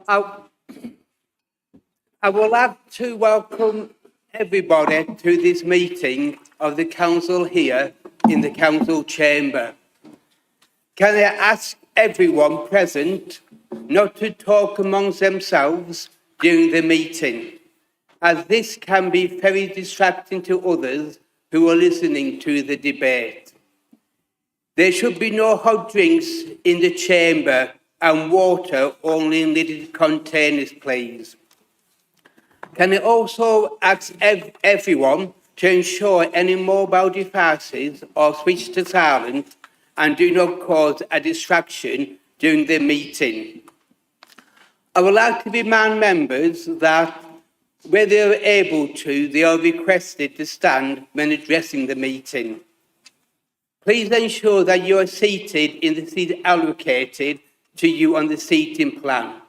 I, I would like to welcome everybody to this meeting of the council here in the council chamber. Can I ask everyone present not to talk amongst themselves during the meeting, as this can be very distracting to others who are listening to the debate. There should be no hot drinks in the chamber and water only in little containers, please. Can I also ask everyone to ensure any mobile devices are switched to silent and do not cause a distraction during the meeting? I would like to remind members that where they are able to, they are requested to stand when addressing the meeting. Please ensure that you are seated in the seat allocated to you on the seating plan,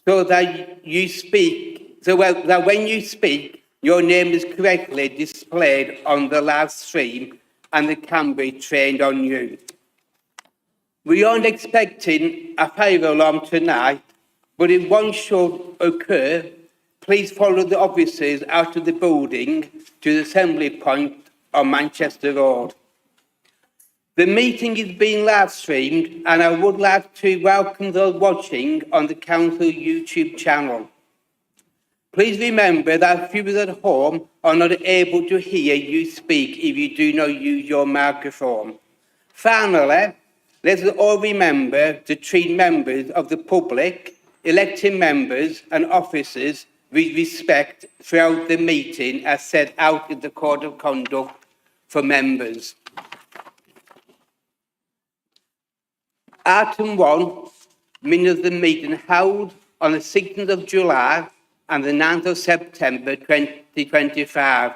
so that you speak, that when you speak, your name is correctly displayed on the live stream and the camera be trained on you. We aren't expecting a fire alarm tonight, but if one should occur, please follow the officers out of the building to the assembly point on Manchester Road. The meeting is being live streamed, and I would like to welcome those watching on the council YouTube channel. Please remember that viewers at home are not able to hear you speak if you do not use your microphone. Finally, let us all remember to treat members of the public, elected members and officers with respect throughout the meeting as set out in the Code of Conduct for members. Item 1, minutes of the meeting held on the 16th of July and the 9th of September 2025.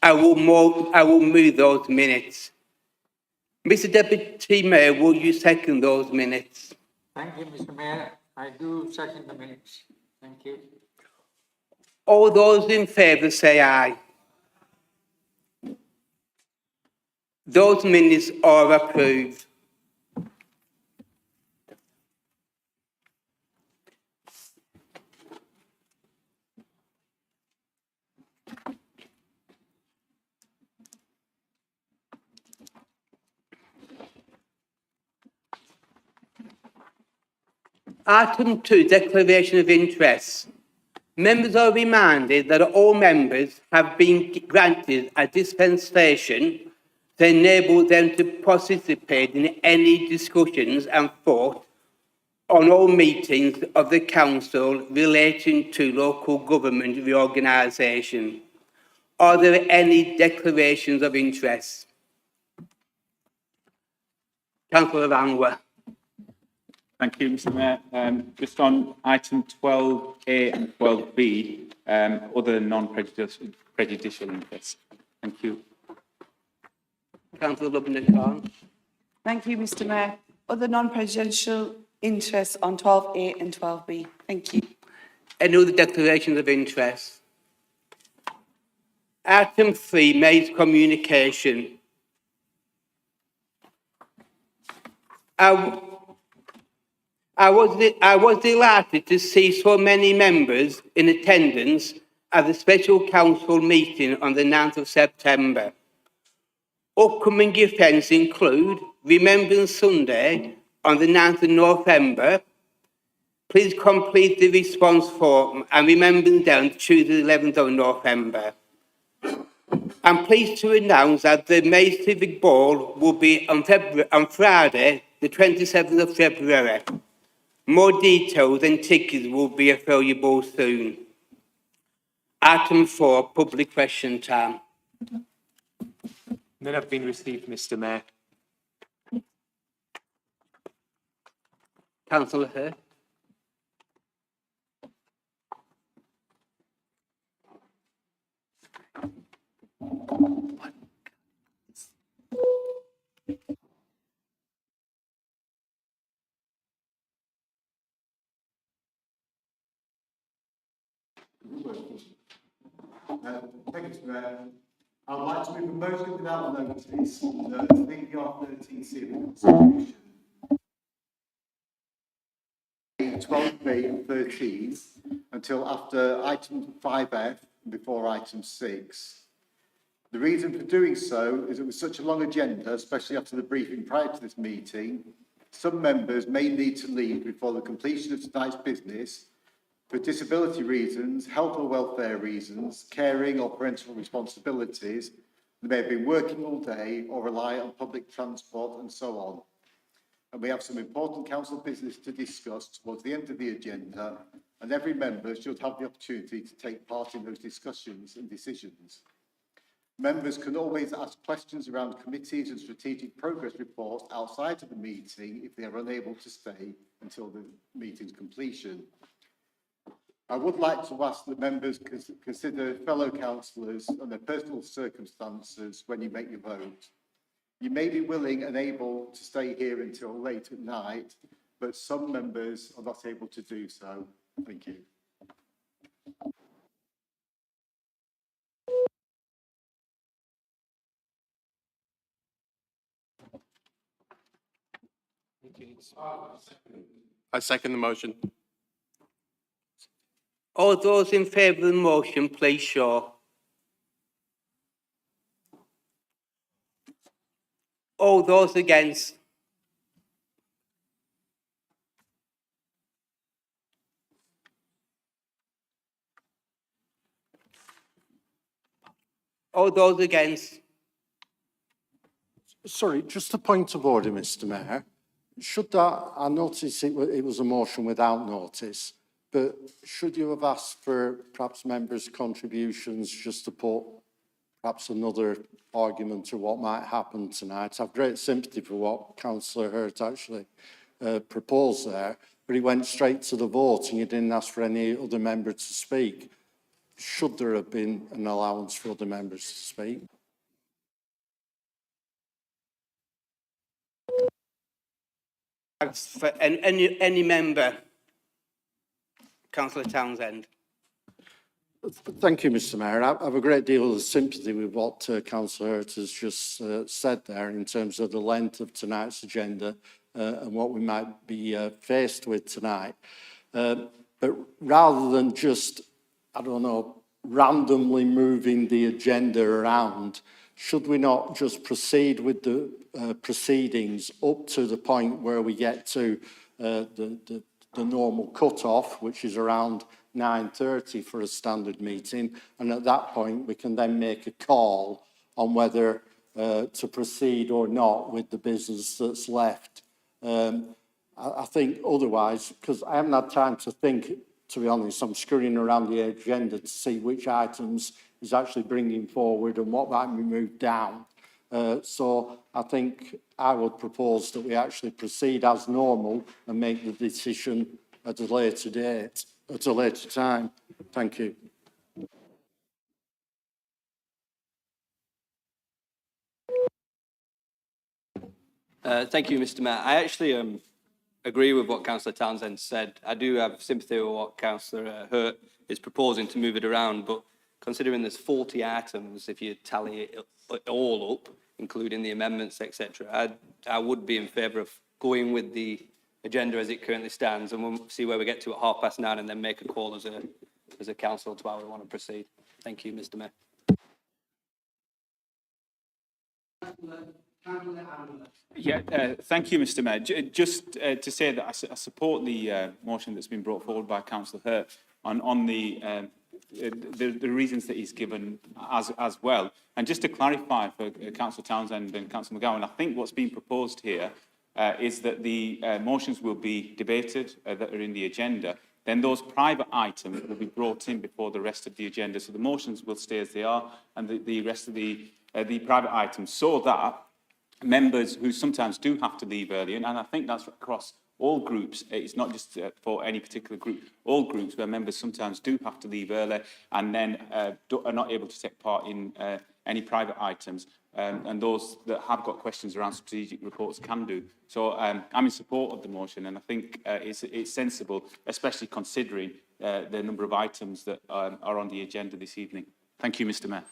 I will move those minutes. Mr. Deputy Mayor, will you second those minutes? Thank you, Mr. Mayor. I do second the minutes. Thank you. All those in favour say aye. Those minutes are approved. Item 2, declaration of interest. Members are reminded that all members have been granted a dispensation to enable them to participate in any discussions and thought on all meetings of the council relating to local government reorganisation. Are there any declarations of interest? Councillor Anwar. Thank you, Mr. Mayor. Just on item 12A and 12B, other non-prejudicial interests. Thank you. Councillor Lubna-Khan. Thank you, Mr. Mayor. Other non-prejudicial interests on 12A and 12B. Thank you. Any other declarations of interest? Item 3, made communication. I was delighted to see so many members in attendance at the special council meeting on the 9th of September. Upcoming events include Remembrance Sunday on the 9th of November. Please complete the response form and Remembrance Day on Tuesday, the 11th of November. I'm pleased to announce that the May Civic Ball will be on Friday, the 27th of February. More details and tickets will be available soon. Item 4, public question time. None have been received, Mr. Mayor. Councillor Hurd. Thank you, Mr. Mayor. I would like to move a motion without notice that the PR13C of the Constitution 12B and 13 until after item 5F and before item 6. The reason for doing so is that with such a long agenda, especially after the briefing prior to this meeting, some members may need to leave before the completion of tonight's business for disability reasons, health or welfare reasons, caring or parental responsibilities. They may have been working all day or rely on public transport and so on. And we have some important council business to discuss towards the end of the agenda, and every member should have the opportunity to take part in those discussions and decisions. Members can always ask questions around committees and strategic progress reports outside of the meeting if they are unable to stay until the meeting's completion. I would like to ask that members consider fellow councillors and their personal circumstances when you make your vote. You may be willing and able to stay here until late at night, but some members are not able to do so. Thank you. I second the motion. All those in favour of the motion, please show. All those against? All those against? Sorry, just a point of order, Mr. Mayor. Should that, I noticed it was a motion without notice, but should you have asked for perhaps members' contributions just to put perhaps another argument to what might happen tonight? I've great sympathy for what Councillor Hurt actually proposed there, but he went straight to the vote and you didn't ask for any other member to speak. Should there have been an allowance for other members to speak? For any member. Councillor Townsend. Thank you, Mr. Mayor. I have a great deal of sympathy with what Councillor Hurt has just said there in terms of the length of tonight's agenda and what we might be faced with tonight. But rather than just, I don't know, randomly moving the agenda around, should we not just proceed with the proceedings up to the point where we get to the normal cut-off, which is around 9:30 for a standard meeting, and at that point we can then make a call on whether to proceed or not with the business that's left. I think otherwise, because I haven't had time to think, to be honest, I'm scurrying around the agenda to see which items is actually bringing forward and what might be moved down. So I think I would propose that we actually proceed as normal and make the decision at a later date, at a later time. Thank you. Thank you, Mr. Mayor. I actually agree with what Councillor Townsend said. I do have sympathy with what Councillor Hurt is proposing to move it around, but considering there's 40 items, if you tally it all up, including the amendments, etc., I would be in favour of going with the agenda as it currently stands, and we'll see where we get to at 9:30 and then make a call as a council to how we want to proceed. Thank you, Mr. Mayor. Yeah, thank you, Mr. Mayor. Just to say that I support the motion that's been brought forward by Councillor Hurt on the reasons that he's given as well. And just to clarify for Councillor Townsend and Councillor McGowan, I think what's being proposed here is that the motions will be debated that are in the agenda. Then those private items will be brought in before the rest of the agenda. So the motions will stay as they are, and the rest of the private items, so that members who sometimes do have to leave early, and I think that's across all groups, it's not just for any particular group, all groups where members sometimes do have to leave early and then are not able to take part in any private items, and those that have got questions around strategic reports can do. So I'm in support of the motion, and I think it's sensible, especially considering the number of items that are on the agenda this evening. Thank you, Mr. Mayor.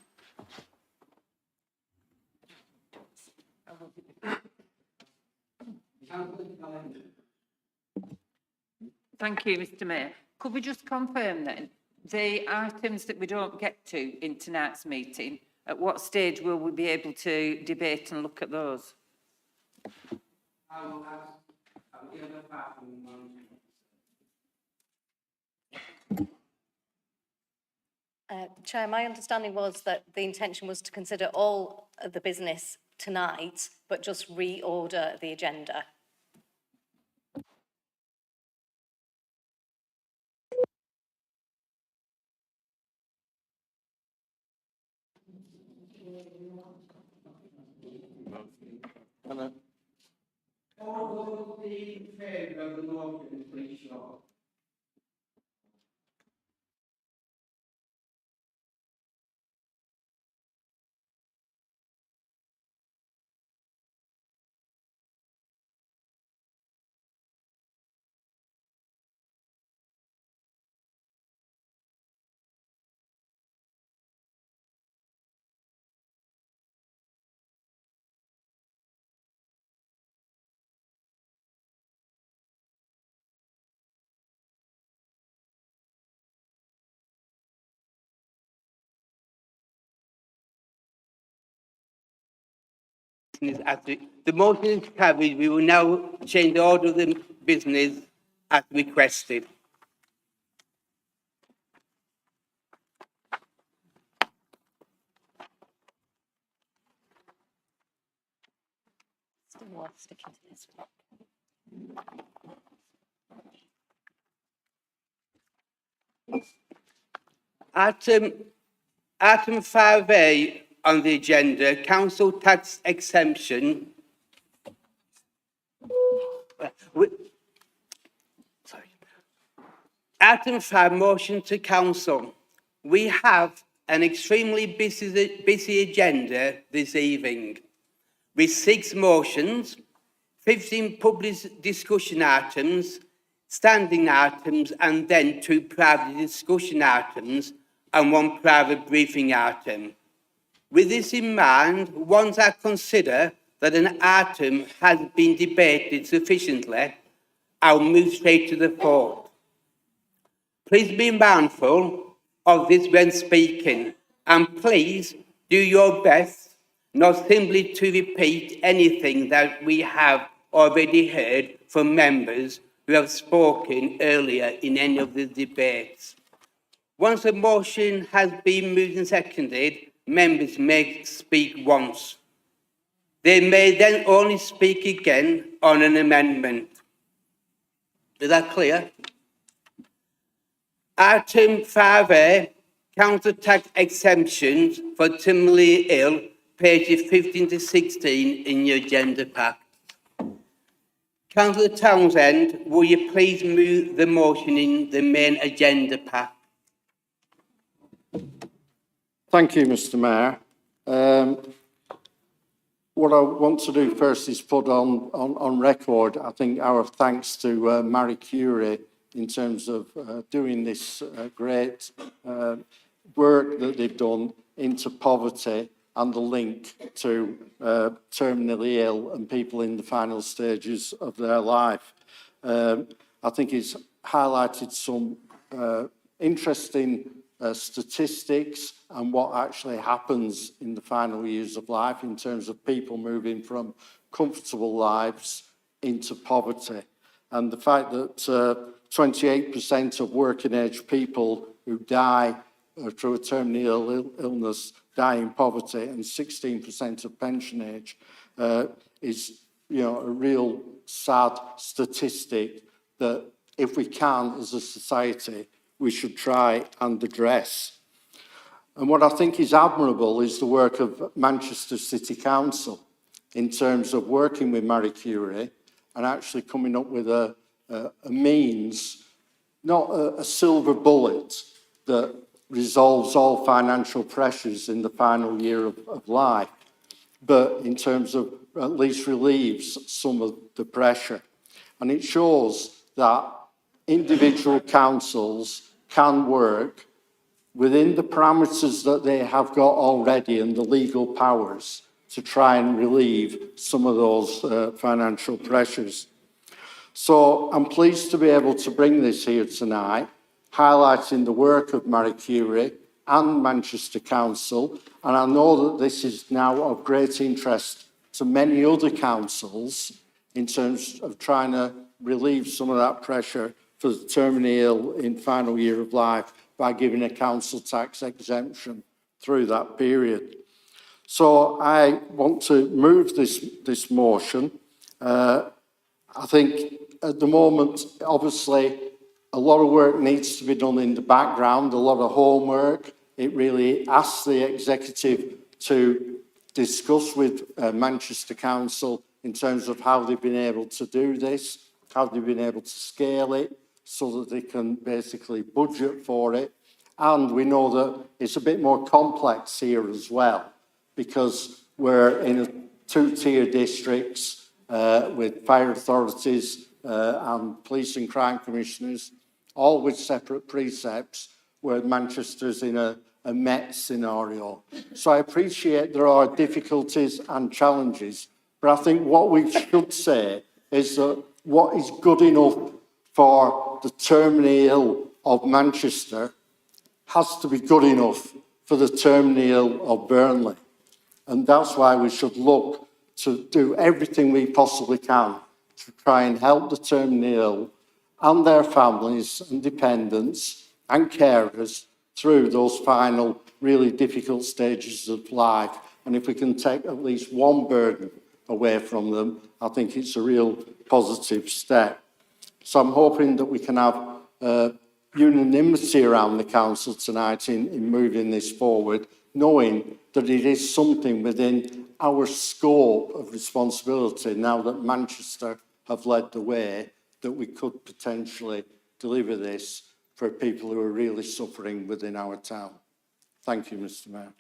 Thank you, Mr Mayor. Could we just confirm then, the items that we don't get to in tonight's meeting, at what stage will we be able to debate and look at those? Chair, my understanding was that the intention was to consider all of the business tonight, but just reorder the agenda. All those in favour of the motion, please show. The motion is carried. We will now change the order of the business as requested. Still worth sticking to this one. Item 5A on the agenda, council tax exemption. Item 5, motion to council. We have an extremely busy agenda this evening, with 6 motions, 15 public discussion items, standing items, and then 2 private discussion items and 1 private briefing item. With this in mind, once I consider that an item has been debated sufficiently, I'll move straight to the vote. Please be mindful of this when speaking, and please do your best not simply to repeat anything that we have already heard from members who have spoken earlier in any of the debates. Once a motion has been moved and seconded, members may speak once. They may then only speak again on an amendment. Is that clear? Item 5A, council tax exemptions for terminally ill, pages 15 to 16 in your agenda pack. Councillor Townsend, will you please move the motion in the main agenda pack? Thank you, Mr Mayor. What I want to do first is put on record, I think, our thanks to Marie Curie in terms of doing this great work that they've done into poverty and the link to terminally ill and people in the final stages of their life. I think it's highlighted some interesting statistics and what actually happens in the final years of life in terms of people moving from comfortable lives into poverty. And the fact that 28% of working age people who die through a terminal illness die in poverty, and 16% of pension age is, a real sad statistic that if we can, as a society, we should try and address. And what I think is admirable is the work of Manchester City Council in terms of working with Marie Curie and actually coming up with a means, not a silver bullet that resolves all financial pressures in the final year of life, but in terms of at least relieves some of the pressure. And it shows that individual councils can work within the parameters that they have got already and the legal powers to try and relieve some of those financial pressures. So I'm pleased to be able to bring this here tonight, highlighting the work of Marie Curie and Manchester Council, and I know that this is now of great interest to many other councils in terms of trying to relieve some of that pressure for the terminally ill in final year of life by giving a council tax exemption through that period. So I want to move this motion. I think at the moment, obviously, a lot of work needs to be done in the background, a lot of homework. It really asks the executive to discuss with Manchester Council in terms of how they've been able to do this, how they've been able to scale it so that they can basically budget for it. And we know that it's a bit more complex here as well, because we're in two-tier districts with fire authorities and police and crime commissioners, all with separate precepts, where Manchester's in a Met scenario. So I appreciate there are difficulties and challenges, but I think what we should say is that what is good enough for the terminally ill of Manchester has to be good enough for the terminally ill of Burnley. And that's why we should look to do everything we possibly can to try and help the terminally ill and their families and dependents and carers through those final really difficult stages of life. And if we can take at least one burden away from them, I think it's a real positive step. So I'm hoping that we can have unanimity around the council tonight in moving this forward, knowing that it is something within our scope of responsibility now that Manchester have led the way, that we could potentially deliver this for people who are really suffering within our town. Thank you, Mr. Mayor.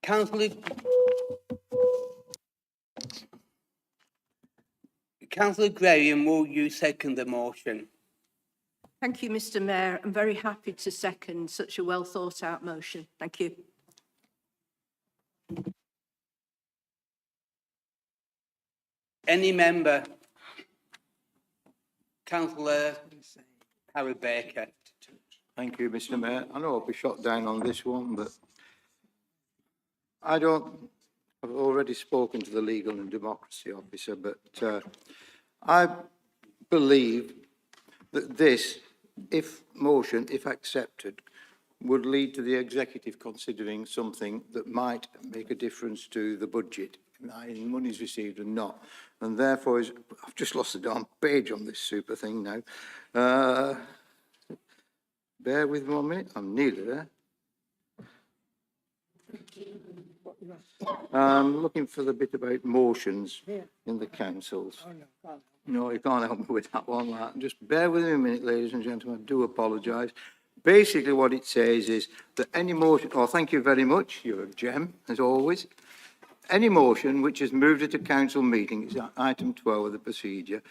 Councillor Graham, will you second the motion? Thank you, Mr. Mayor. I'm very happy to second such a well thought out motion. Thank you. Any member? Councillor Harry Baker. Thank you, Mr. Mayor. I know I'll be shot down on this one, but I've already spoken to the Legal and Democracy Officer, but I believe that this, if accepted, would lead to the executive considering something that might make a difference to the budget, in monies received and not. And therefore, I've just lost the darn page on this super thing now. Bear with me 1 minute, I'm nearly there. I'm looking for the bit about motions in the councils. No, you can't help me with that one. Just bear with me a minute, ladies and gentlemen, I do apologise. Basically what it says is that any motion, thank you very much, you're a gem, as always. Any motion which is moved at a council meeting, is item 12 of the procedure,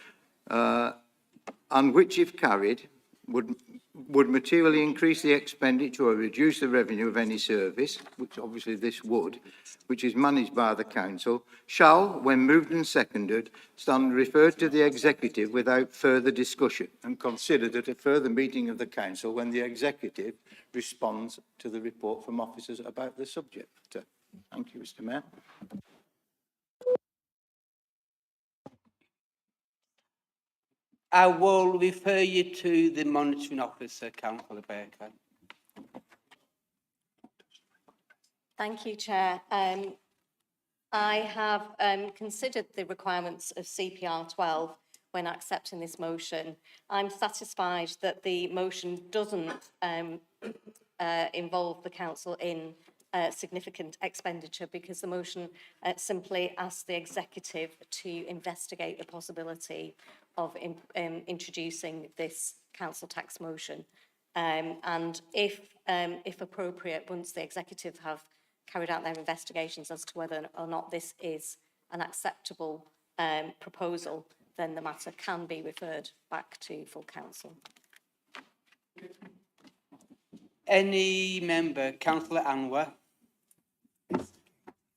and which, if carried, would materially increase the expenditure or reduce the revenue of any service, which obviously this would, which is managed by the council, shall, when moved and seconded, stand referred to the executive without further discussion and considered at a further meeting of the council when the executive responds to the report from officers about the subject matter. Thank you, Mr. Mayor. I will refer you to the monitoring officer, Councillor Baker. Thank you, Chair. I have considered the requirements of CPR 12 when accepting this motion. I'm satisfied that the motion doesn't involve the council in significant expenditure, because the motion simply asks the executive to investigate the possibility of introducing this council tax motion. And if appropriate, once the executive have carried out their investigations as to whether or not this is an acceptable proposal, then the matter can be referred back to full council. Any member? Councillor Anwar.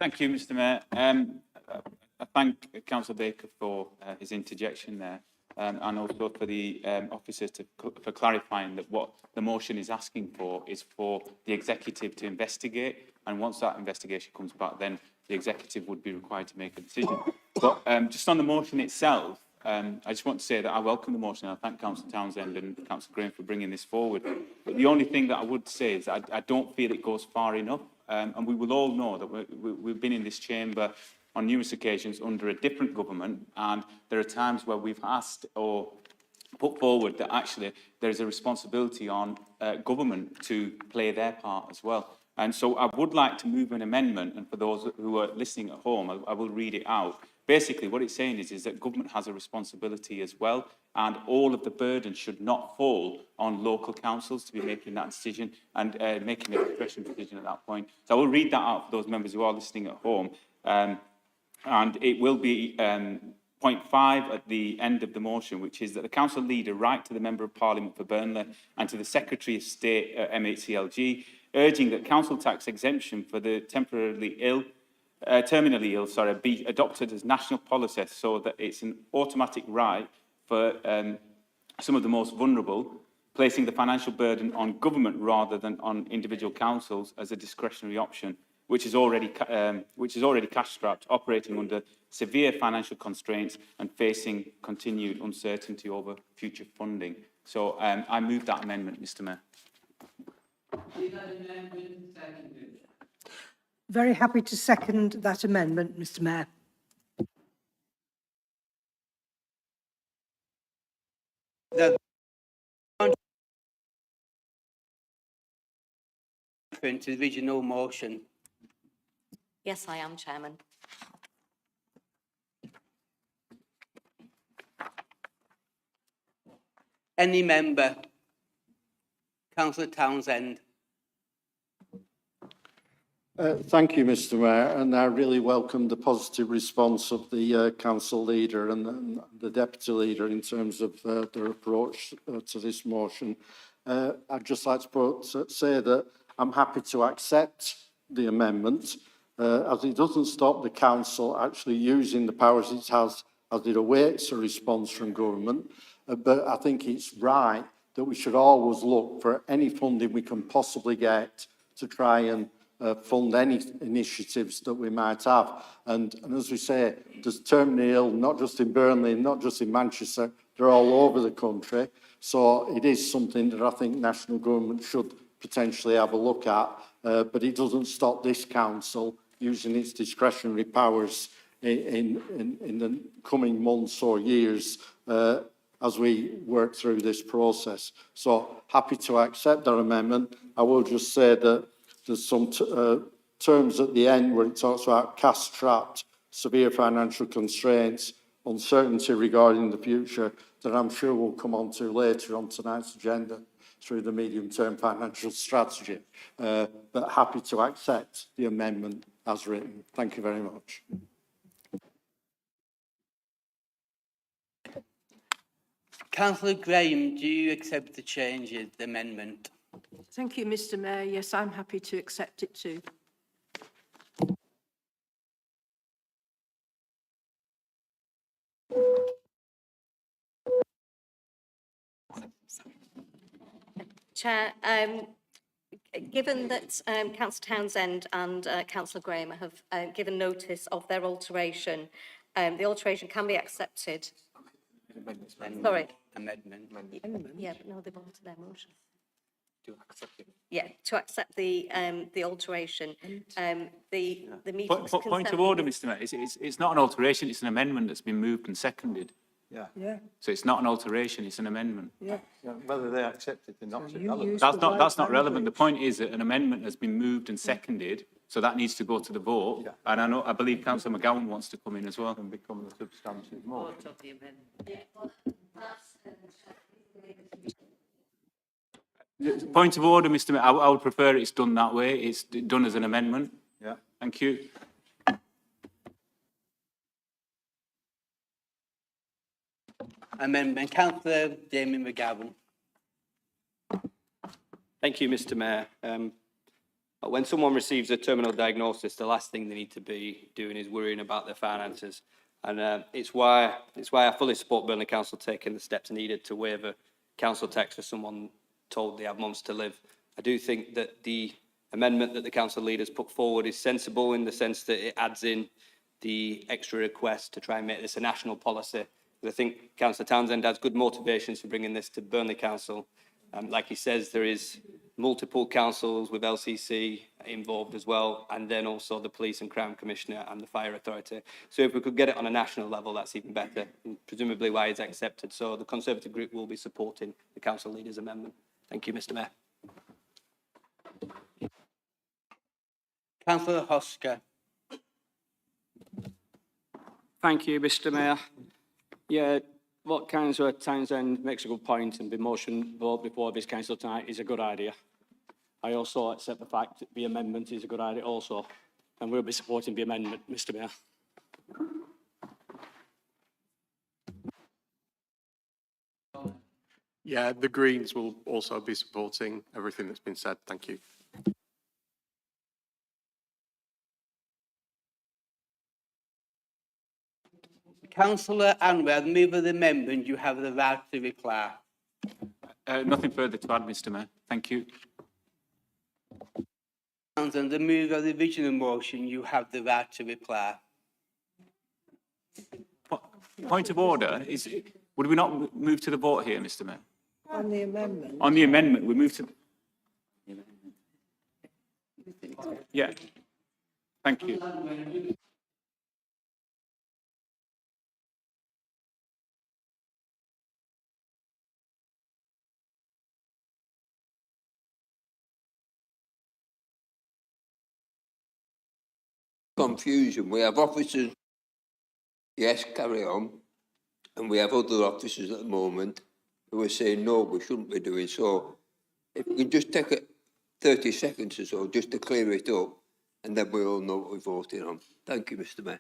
Thank you, Mr Mayor. I thank Councillor Baker for his interjection there, and also for the officers for clarifying that what the motion is asking for is for the executive to investigate, and once that investigation comes back, then the executive would be required to make a decision. But just on the motion itself, I just want to say that I welcome the motion. I thank Councillor Townsend and Councillor Graham for bringing this forward. But the only thing that I would say is that I don't feel it goes far enough. And we will all know that we've been in this chamber on numerous occasions under a different government, and there are times where we've asked or put forward that actually there is a responsibility on government to play their part as well. And so I would like to move an amendment, and for those who are listening at home, I will read it out. Basically, what it's saying is that government has a responsibility as well, and all of the burden should not fall on local councils to be making that decision and making a discretionary decision at that point. So I will read that out for those members who are listening at home. And it will be point 5 at the end of the motion, which is that the council leader write to the Member of Parliament for Burnley and to the Secretary of State at MHCLG, urging that council tax exemption for the terminally ill, be adopted as national policy so that it's an automatic right for some of the most vulnerable, placing the financial burden on government rather than on individual councils as a discretionary option, which is already cash-strapped, operating under severe financial constraints and facing continued uncertainty over future funding. So I move that amendment, Mr Mayor. Is that amendment seconded? Very happy to second that amendment, Mr Mayor. The to the original motion. Yes, I am, Chairman. Any member? Councillor Townsend. Thank you, Mr Mayor, and I really welcome the positive response of the council leader and the deputy leader in terms of their approach to this motion. I'd just like to say that I'm happy to accept the amendment, as it doesn't stop the council actually using the powers it has as it awaits a response from government. But I think it's right that we should always look for any funding we can possibly get to try and fund any initiatives that we might have. And as we say, there's terminally ill, not just in Burnley, not just in Manchester, they're all over the country. So it is something that I think national government should potentially have a look at, but it doesn't stop this council using its discretionary powers in the coming months or years as we work through this process. So happy to accept that amendment. I will just say that there's some terms at the end where it talks about cash-strapped, severe financial constraints, uncertainty regarding the future that I'm sure we'll come on to later on tonight's agenda through the medium-term financial strategy. But happy to accept the amendment as written. Thank you very much. Councillor Graham, do you accept the changes, the amendment? Thank you, Mr Mayor. Yes, I'm happy to accept it too. Chair, given that Councillor Townsend and Councillor Graham have given notice of their alteration, the alteration can be accepted. Sorry. Amendment. Yeah, but no, they've altered their motion. To accept it. Yeah, to accept the alteration. The meeting's Point of order, Mr Mayor. It's not an alteration, it's an amendment that's been moved and seconded. Yeah. So it's not an alteration, it's an amendment. Yeah. Whether they accept it or not. That's not relevant. The point is that an amendment has been moved and seconded, so that needs to go to the vote. Yeah. And I believe Councillor McGowan wants to come in as well and become the substantive motion. Vote of the amendment. Point of order, Mr Mayor. I would prefer it's done that way. It's done as an amendment. Yeah. Thank you. Amendment. Councillor Damien McGowan. Thank you, Mr Mayor. But when someone receives a terminal diagnosis, the last thing they need to be doing is worrying about their finances. And it's why I fully support Burnley Council taking the steps needed to waive a council tax for someone told they have months to live. I do think that the amendment that the council leaders put forward is sensible in the sense that it adds in the extra request to try and make this a national policy. But I think Councillor Townsend has good motivations for bringing this to Burnley Council. Like he says, there is multiple councils with LCC involved as well, and then also the Police and Crime Commissioner and the Fire Authority. So if we could get it on a national level, that's even better, and presumably why it's accepted. So the Conservative Group will be supporting the Council Leaders' Amendment. Thank you, Mr Mayor. Councillor Hosker. Thank you, Mr Mayor. Yeah, what Councillor Townsend makes a good point, and the motion vote before this council tonight is a good idea. I also accept the fact that the amendment is a good idea also, and we'll be supporting the amendment, Mr Mayor. Yeah, the Greens will also be supporting everything that's been said. Thank you. Councillor Anwar, the move of the amendment, you have the right to reply. Nothing further to add, Mr Mayor. Thank you. Townsend, the move of the original motion, you have the right to reply. Point of order, would we not move to the vote here, Mr Mayor? On the amendment. On the amendment, we move to... Yeah. Thank you. Confusion. We have officers, yes, carry on, and we have other officers at the moment who are saying, no, we shouldn't be doing so. If we can just take 30 seconds or so just to clear it up, and then we all know what we're voting on. Thank you, Mr Mayor.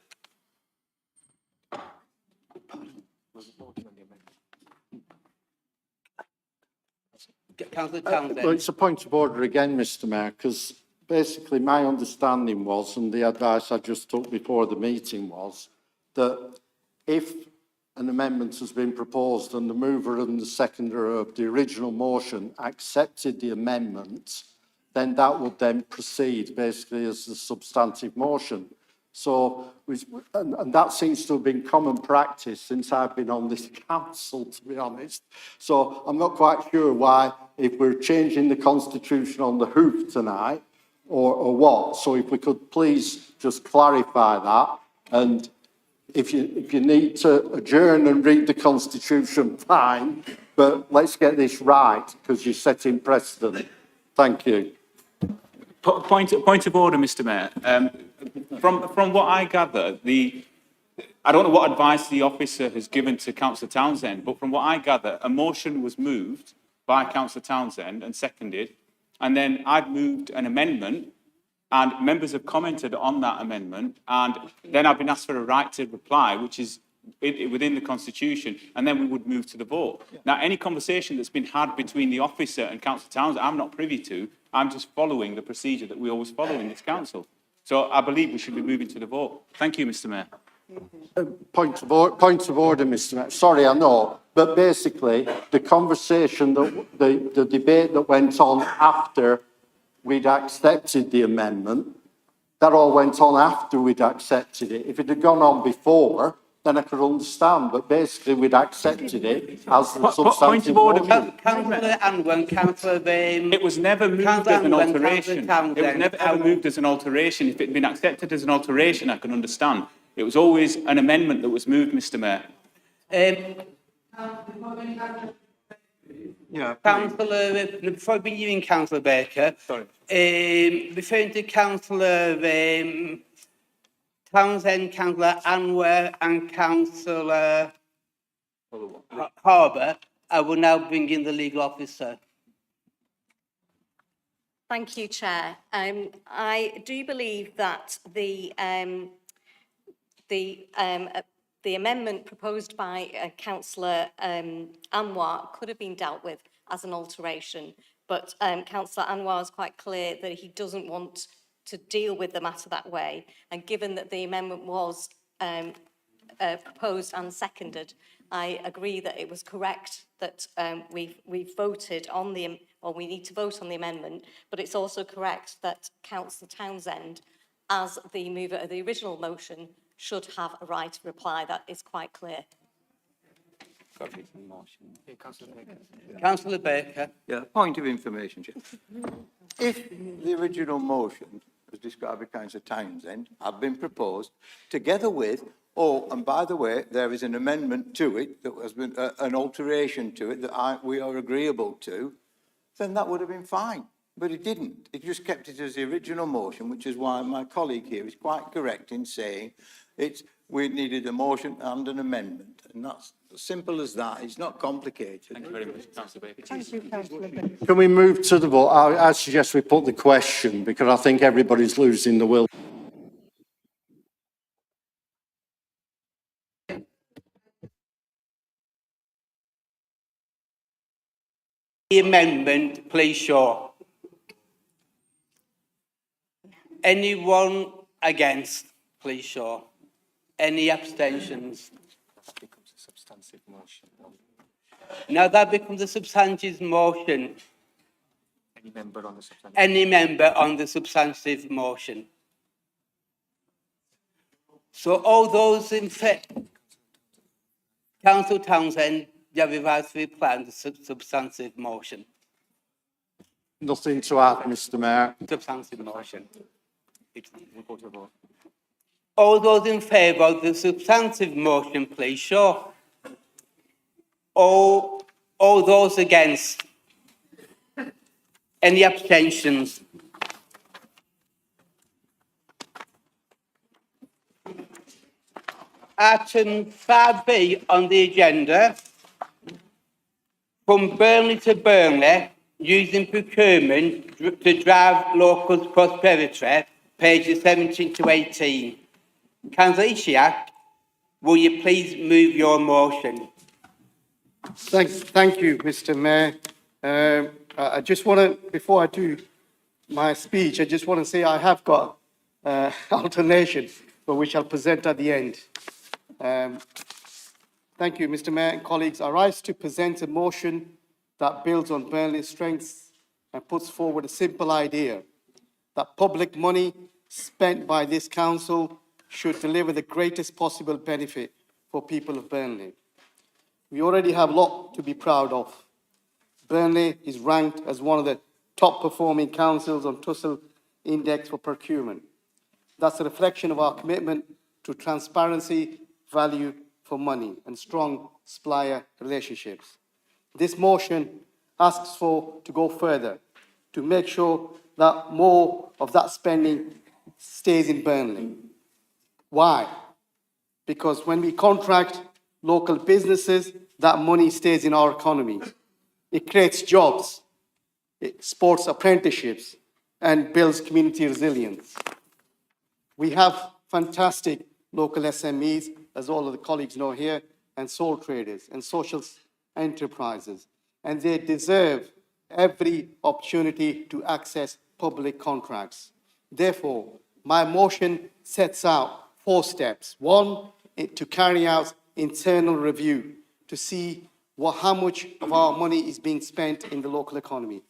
Councillor Townsend. Well, it's a point of order again, Mr Mayor, because basically my understanding was, and the advice I just took before the meeting was, that if an amendment has been proposed and the mover and the seconder of the original motion accepted the amendment, then that would then proceed basically as the substantive motion. So, and that seems to have been common practice since I've been on this council, to be honest. So I'm not quite sure why, if we're changing the constitution on the hoof tonight, or what. So if we could please just clarify that, and if you need to adjourn and read the constitution, fine, but let's get this right, because you're setting precedent. Thank you. Point of order, Mr Mayor. From what I gather, I don't know what advice the officer has given to Councillor Townsend, but from what I gather, a motion was moved by Councillor Townsend and seconded, and then I'd moved an amendment, and members have commented on that amendment, and then I've been asked for a right to reply, which is within the Constitution, and then we would move to the vote. Yeah. Now, any conversation that's been had between the officer and Councillor Townsend, I'm not privy to. I'm just following the procedure that we always follow in this council. So I believe we should be moving to the vote. Thank you, Mr Mayor. Point of order, Mr Mayor. Sorry, I know, but basically the conversation, the debate that went on after we'd accepted the amendment, that all went on after we'd accepted it. If it had gone on before, then I could understand, but basically we'd accepted it as the substantive point of order, Councillor Anwan, Councillor It was never moved as an alteration. It was never ever moved as an alteration. If it had been accepted as an alteration, I can understand. It was always an amendment that was moved, Mr Mayor. Yeah, Councillor, before I bring you in, Councillor Baker. Sorry. Referring to Councillor Townsend, Councillor Anwar and Councillor Harbour, I will now bring in the legal officer. Thank you, Chair. I do believe that the amendment proposed by Councillor Anwar could have been dealt with as an alteration, but Councillor Anwar is quite clear that he doesn't want to deal with the matter that way. And given that the amendment was proposed and seconded, I agree that it was correct that we've voted on the, or we need to vote on the amendment, but it's also correct that Councillor Townsend, as the mover of the original motion, should have a right to reply. That is quite clear. Councillor Baker. Yeah, point of information, Chair. If the original motion, as described by Councillor Townsend, had been proposed together with, oh, and by the way, there is an amendment to it that has been an alteration to it that we are agreeable to, then that would have been fine. But it didn't. It just kept it as the original motion, which is why my colleague here is quite correct in saying we needed a motion and an amendment. And that's as simple as that. It's not complicated. Thank you very much, Councillor Baker. Thank you, Councillor Baker. Can we move to the vote? I suggest we put the question because I think everybody's losing the will. The amendment, please show. Anyone against, please show. Any abstentions? That becomes a substantive motion. Now that becomes a substantive motion. Any member on the substantive? Any member on the substantive motion. So all those in favour, Councillor Townsend, you have advised to reply on the substantive motion. Nothing to add, Mr. Mayor. Substantive motion. All those in favour of the substantive motion, please show. All those against. Any abstentions? Item 5B on the agenda. From Burnley to Burnley, using procurement to drive local prosperity, pages 17 to 18. Councillor Ishiak, will you please move your motion? Thank you, Mr. Mayor. I just want to, before I do my speech, I just want to say I have got alternation, but which I'll present at the end. Thank you, Mr. Mayor and colleagues. I rise to present a motion that builds on Burnley's strengths and puts forward a simple idea that public money spent by this council should deliver the greatest possible benefit for people of Burnley. We already have a lot to be proud of. Burnley is ranked as one of the top performing councils on Tussle Index for procurement. That's a reflection of our commitment to transparency, value for money, and strong supplier relationships. This motion asks to go further, to make sure that more of that spending stays in Burnley. Why? Because when we contract local businesses, that money stays in our economy. It creates jobs, it supports apprenticeships, and builds community resilience. We have fantastic local SMEs, as all of the colleagues know here, and sole traders and social enterprises, and they deserve every opportunity to access public contracts. Therefore, my motion sets out 4 steps. 1, to carry out internal review to see how much of our money is being spent in the local economy.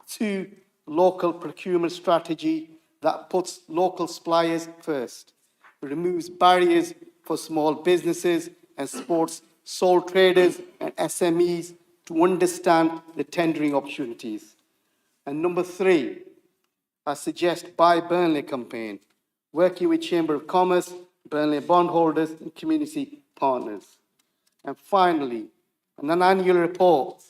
2, local procurement strategy that puts local suppliers first, removes barriers for small businesses and supports sole traders and SMEs to understand the tendering opportunities. And number 3, I suggest Buy Burnley campaign, working with Chamber of Commerce, Burnley bondholders and community partners. And finally, an annual report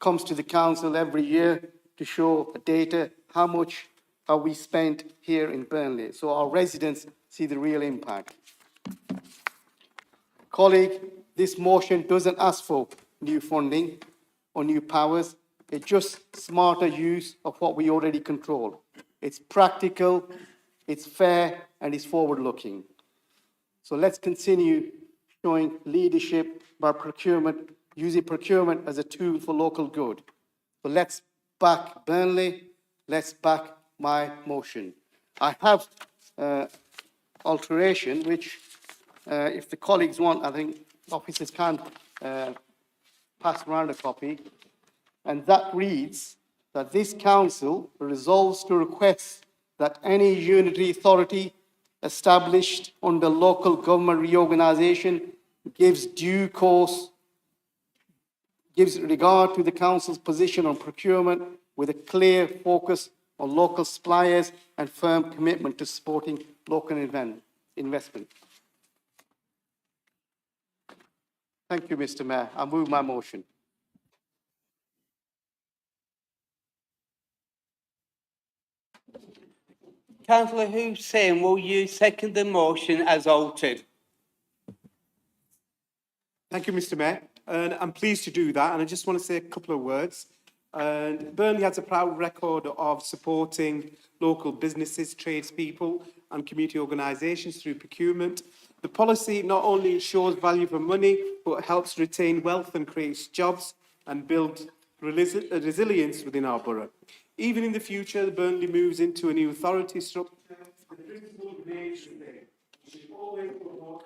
comes to the council every year to show the data, how much have we spent here in Burnley, so our residents see the real impact. Colleague, this motion doesn't ask for new funding or new powers. It's just smarter use of what we already control. It's practical, it's fair, and it's forward-looking. So let's continue showing leadership by procurement, using procurement as a tool for local good. So let's back Burnley. Let's back my motion. I have alteration, which if the colleagues want, I think officers can pass around a copy. And that reads that this council resolves to request that any unitary authority established under local government reorganisation gives regard to the council's position on procurement with a clear focus on local suppliers and firm commitment to supporting local investment. Thank you, Mr. Mayor. I move my motion. Councillor Hussain, will you second the motion as altered? Thank you, Mr. Mayor. And I'm pleased to do that. And I just want to say a couple of words. Burnley has a proud record of supporting local businesses, tradespeople and community organisations through procurement. The policy not only ensures value for money, but helps retain wealth and creates jobs and build resilience within our borough. Even in the future, Burnley moves into a new authority structure. The principle remains the same. We should always promote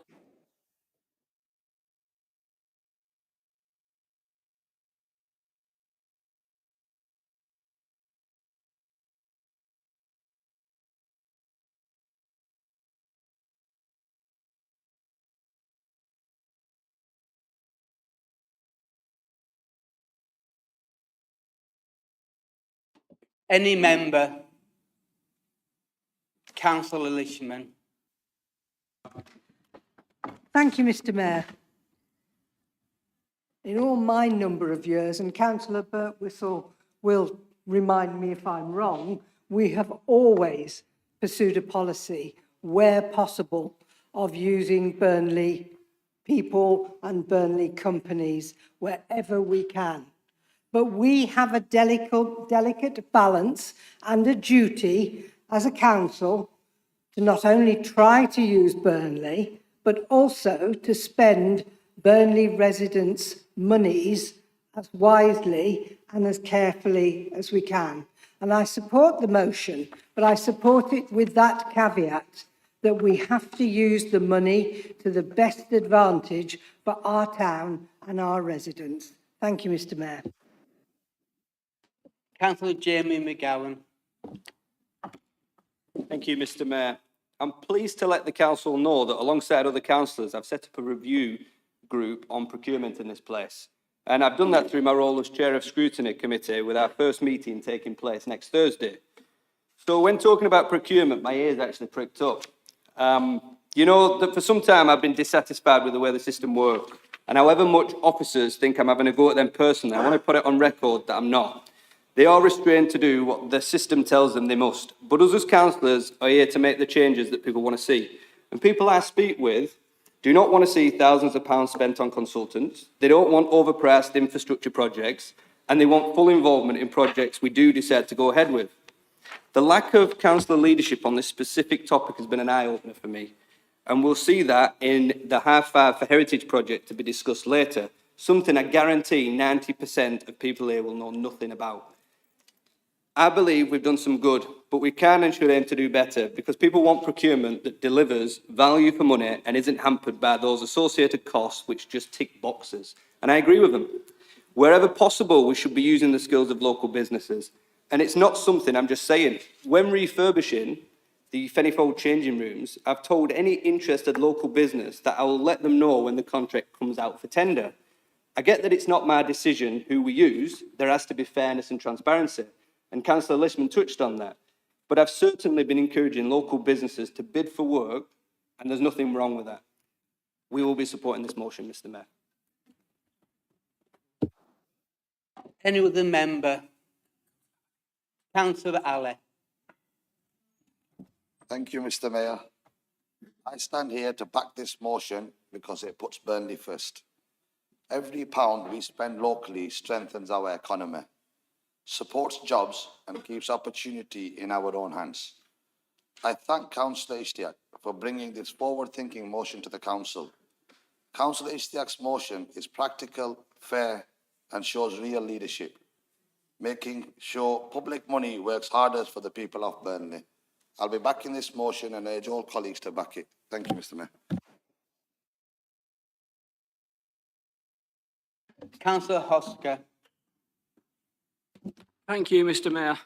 Any member? Councillor Lishman. Thank you, Mr. Mayor. In all my number of years, and Councillor Birtwistle will remind me if I'm wrong, we have always pursued a policy, where possible, of using Burnley people and Burnley companies wherever we can. But we have a delicate balance and a duty as a council to not only try to use Burnley, but also to spend Burnley residents' monies as wisely and as carefully as we can. And I support the motion, but I support it with that caveat that we have to use the money to the best advantage for our town and our residents. Thank you, Mr. Mayor. Councillor Jamie McGowan. Thank you, Mr. Mayor. I'm pleased to let the council know that alongside other councillors, I've set up a review group on procurement in this place. And I've done that through my role as chair of scrutiny committee, with our first meeting taking place next Thursday. So when talking about procurement, my ears actually pricked up. You know that for some time I've been dissatisfied with the way the system works. And however much officers think I'm having a go at them personally, I want to put it on record that I'm not. They are restrained to do what the system tells them they must. But us as councillors are here to make the changes that people want to see. And people I speak with do not want to see thousands of pounds spent on consultants. They don't want overpriced infrastructure projects. And they want full involvement in projects we do decide to go ahead with. The lack of councillor leadership on this specific topic has been an eye-opener for me. And we'll see that in the High Five for Heritage project to be discussed later, something I guarantee 90% of people here will know nothing about. I believe we've done some good, but we can and should aim to do better because people want procurement that delivers value for money and isn't hampered by those associated costs which just tick boxes. And I agree with them. Wherever possible, we should be using the skills of local businesses. And it's not something I'm just saying. When refurbishing the Fennyfold changing rooms, I've told any interested local business that I will let them know when the contract comes out for tender. I get that it's not my decision who we use. There has to be fairness and transparency. And Councillor Lishman touched on that. But I've certainly been encouraging local businesses to bid for work, and there's nothing wrong with that. We will be supporting this motion, Mr. Mayor. Any other member? Councillor Ali. Thank you, Mr. Mayor. I stand here to back this motion because it puts Burnley first. Every pound we spend locally strengthens our economy, supports jobs and keeps opportunity in our own hands. I thank Councillor Ishtiaq for bringing this forward-thinking motion to the Council. Councillor Ishtiaq's motion is practical, fair and shows real leadership. making sure public money works harder for the people of Burnley. I'll be backing this motion and urge all colleagues to back it. Thank you, Mr Mayor. Councillor Hosker. Thank you, Mr Mayor.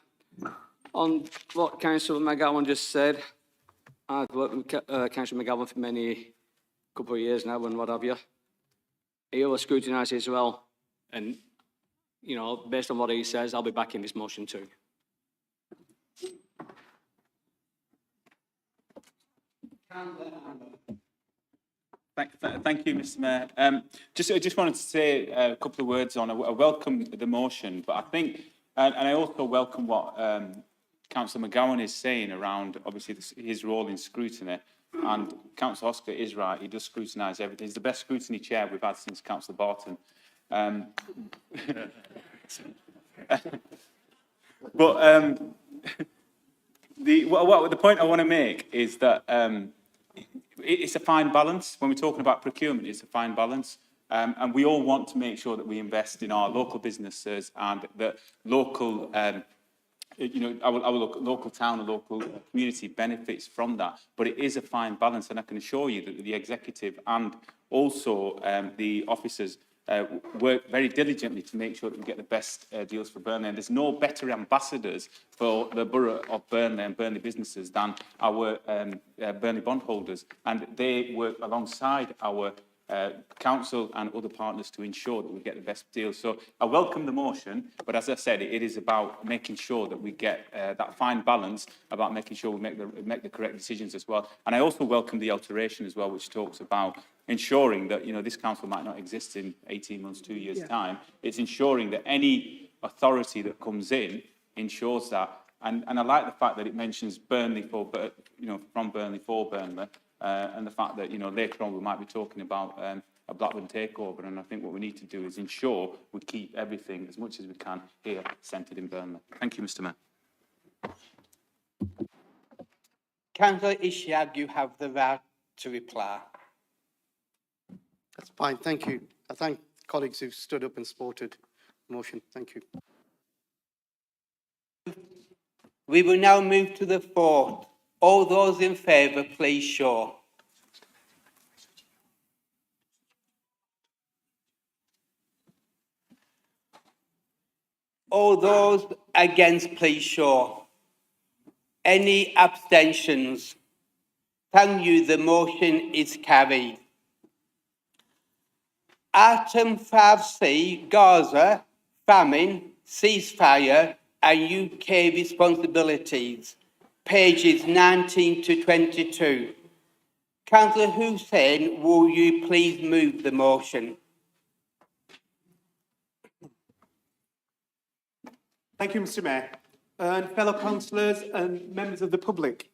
On what Councillor McGowan just said, I've worked with Councillor McGowan for couple of years now and what have you. He will scrutinise as well. And, you know, based on what he says, I'll be backing this motion too. Thank you, Mr Mayor. I just wanted to say a couple of words on, I welcome the motion, but I think, and I also welcome what Councillor McGowan is saying around, obviously, his role in scrutiny. And Councillor Oscar is right, he does scrutinise everything. He's the best scrutiny chair we've had since Councillor Barton. The point I want to make is that it's a fine balance. When we're talking about procurement, it's a fine balance. And we all want to make sure that we invest in our local businesses and that local, our local town and local community benefits from that. But it is a fine balance, and I can assure you that the executive and also the officers work very diligently to make sure that we get the best deals for Burnley. And there's no better ambassadors for the borough of Burnley and Burnley businesses than our Burnley bondholders. And they work alongside our council and other partners to ensure that we get the best deal. So I welcome the motion, but as I said, it is about making sure that we get that fine balance, about making sure we make the correct decisions as well. And I also welcome the alteration as well, which talks about ensuring that, this council might not exist in 18 months, 2 years' time. It's ensuring that any authority that comes in ensures that. And I like the fact that it mentions Burnley from Burnley for Burnley. And the fact that, later on we might be talking about a Blackburn takeover. And I think what we need to do is ensure we keep everything as much as we can here centred in Burnley. Thank you, Mr Mayor. Councillor Ishaq, you have the right to reply. That's fine, thank you. I thank colleagues who've stood up and supported the motion. Thank you. We will now move to the fourth. All those in favour, please show. All those against, please show. Any abstentions? Thank you, the motion is carried. Item 5C, Gaza, famine, ceasefire and UK responsibilities. Pages 19 to 22. Councillor Hussain, will you please move the motion? Thank you, Mr Mayor. And fellow councillors and members of the public,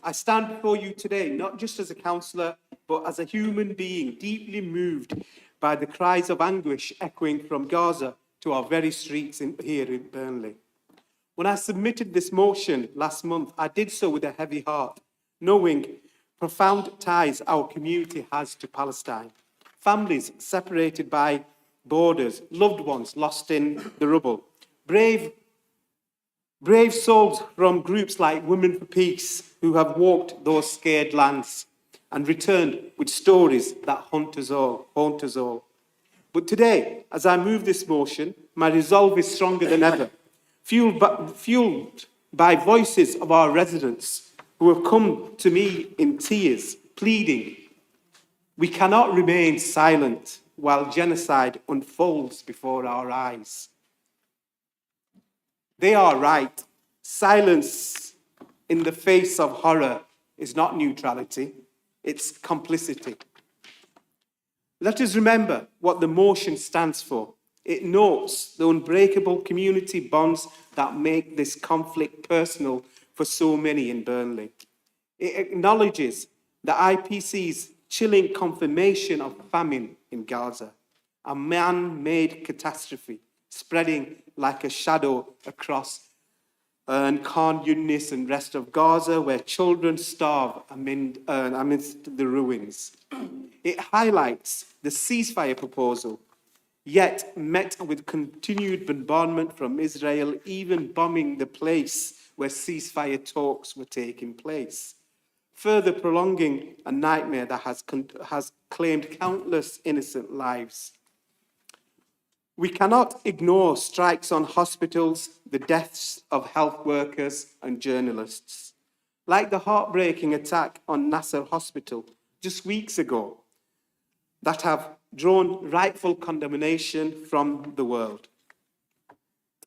I stand before you today not just as a councillor, but as a human being deeply moved by the cries of anguish echoing from Gaza to our very streets here in Burnley. When I submitted this motion last month, I did so with a heavy heart, knowing profound ties our community has to Palestine. Families separated by borders, loved ones lost in the rubble. Brave souls from groups like Women for Peace who have walked those scared lands and returned with stories that haunt us all. But today, as I move this motion, my resolve is stronger than ever. Fueled by voices of our residents who have come to me in tears, pleading, we cannot remain silent while genocide unfolds before our eyes. They are right. Silence in the face of horror is not neutrality, it's complicity. Let us remember what the motion stands for. It notes the unbreakable community bonds that make this conflict personal for so many in Burnley. It acknowledges the IPC's chilling confirmation of famine in Gaza, a man-made catastrophe spreading like a shadow across Khan Yunis and rest of Gaza, where children starve amidst the ruins. It highlights the ceasefire proposal yet met with continued bombardment from Israel, even bombing the place where ceasefire talks were taking place, further prolonging a nightmare that has claimed countless innocent lives. We cannot ignore strikes on hospitals, the deaths of health workers and journalists, like the heartbreaking attack on Nasser Hospital just weeks ago, that have drawn rightful condemnation from the world.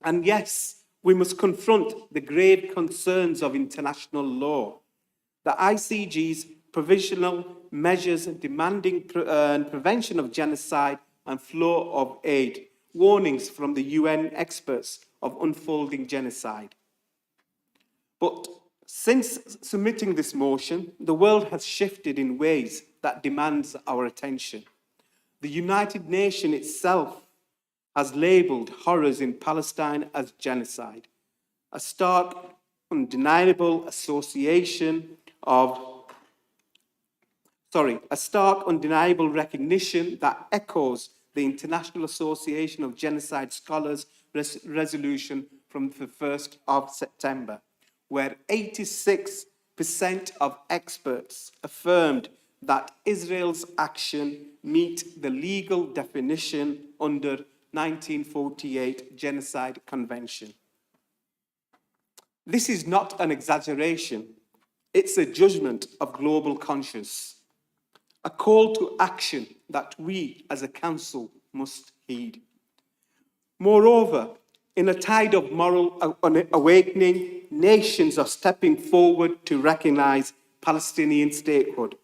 And yes, we must confront the grave concerns of international law. The ICG's provisional measures demanding prevention of genocide and flow of aid, warnings from the UN experts of unfolding genocide. But since submitting this motion, the world has shifted in ways that demands our attention. The United Nations itself has labelled horrors in Palestine as genocide, a stark, undeniable undeniable recognition that echoes the International Association of Genocide Scholars resolution from the 1st of September, where 86% of experts affirmed that Israel's action meet the legal definition under 1948 Genocide Convention. This is not an exaggeration. It's a judgment of global conscience, a call to action that we as a council must heed. Moreover, in a tide of moral awakening, nations are stepping forward to recognise Palestinian statehood.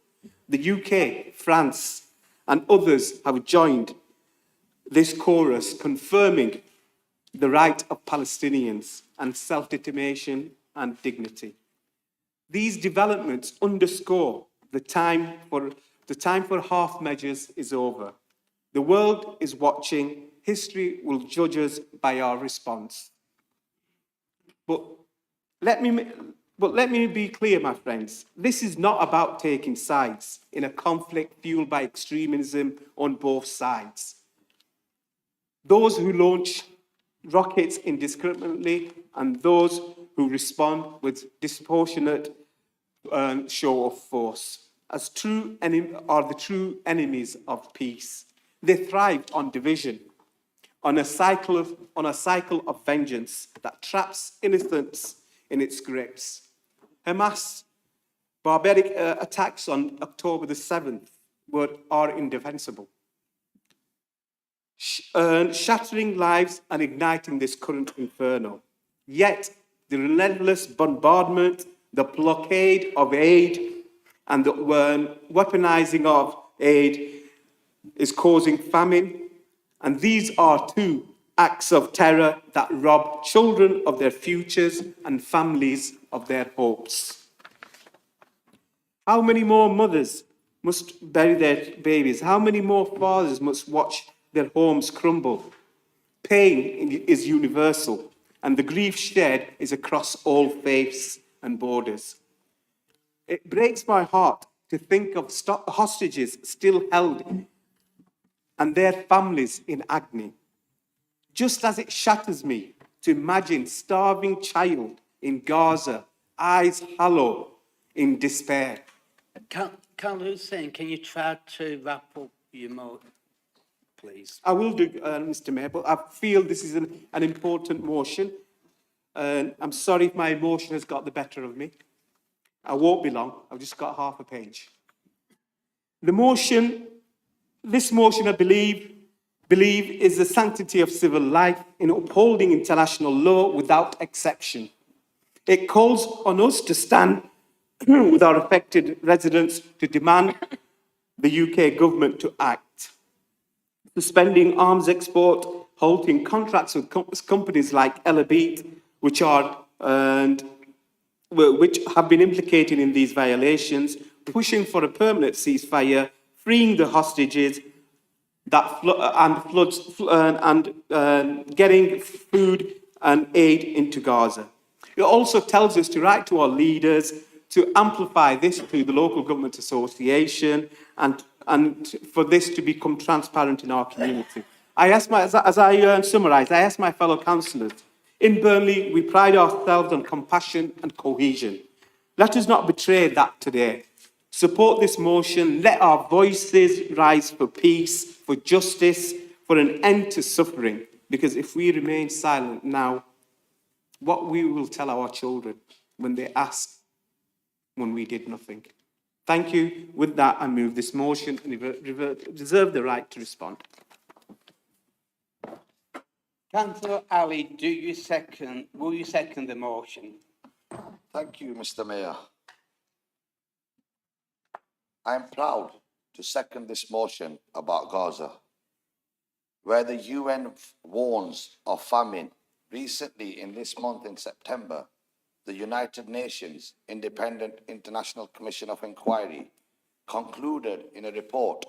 The UK, France, and others have joined this chorus, confirming the right of Palestinians and self-determination and dignity. These developments underscore the time for half measures is over. The world is watching. History will judge us by our response. But let me be clear, my friends. This is not about taking sides in a conflict fueled by extremism on both sides. Those who launch rockets indiscriminately and those who respond with disproportionate show of force are the true enemies of peace. They thrive on division, on a cycle of vengeance that traps innocence in its grips. Hamas' barbaric attacks on October the 7th are indefensible, shattering lives and igniting this current inferno. Yet, the relentless bombardment, the blockade of aid, and the weaponizing of aid is causing famine. And these are two acts of terror that rob children of their futures and families of their hopes. How many more mothers must bury their babies? How many more fathers must watch their homes crumble? Pain is universal, and the grief shared is across all faiths and borders. It breaks my heart to think of hostages still held and their families in agony. Just as it shatters me to imagine starving child in Gaza, eyes hollow in despair. Councillor Hussain, can you try to wrap up your motion, please? I will do, Mr. Mayor, but I feel this is an important motion. I'm sorry if my emotion has got the better of me. I won't be long. I've just got half a page. This motion, I believe is the sanctity of civil life in upholding international law without exception. It calls on us to stand with our affected residents to demand the UK government to act. Suspending arms export, halting contracts with companies like Elabit, which have been implicated in these violations, pushing for a permanent ceasefire, freeing the hostages, getting food and aid into Gaza. It also tells us to write to our leaders to amplify this to the local government association and for this to become transparent in our community. As I summarise, I asked my fellow councillors, in Burnley, we pride ourselves on compassion and cohesion. Let us not betray that today. Support this motion. Let our voices rise for peace, for justice, for an end to suffering. Because if we remain silent now, what we will tell our children when they ask when we did nothing. Thank you. With that, I move this motion and reserve the right to respond. Councillor Ali, will you second the motion? Thank you, Mr. Mayor. I am proud to second this motion about Gaza, where the UN warns of famine. Recently, in this month in September, the United Nations Independent International Commission of Inquiry concluded in a report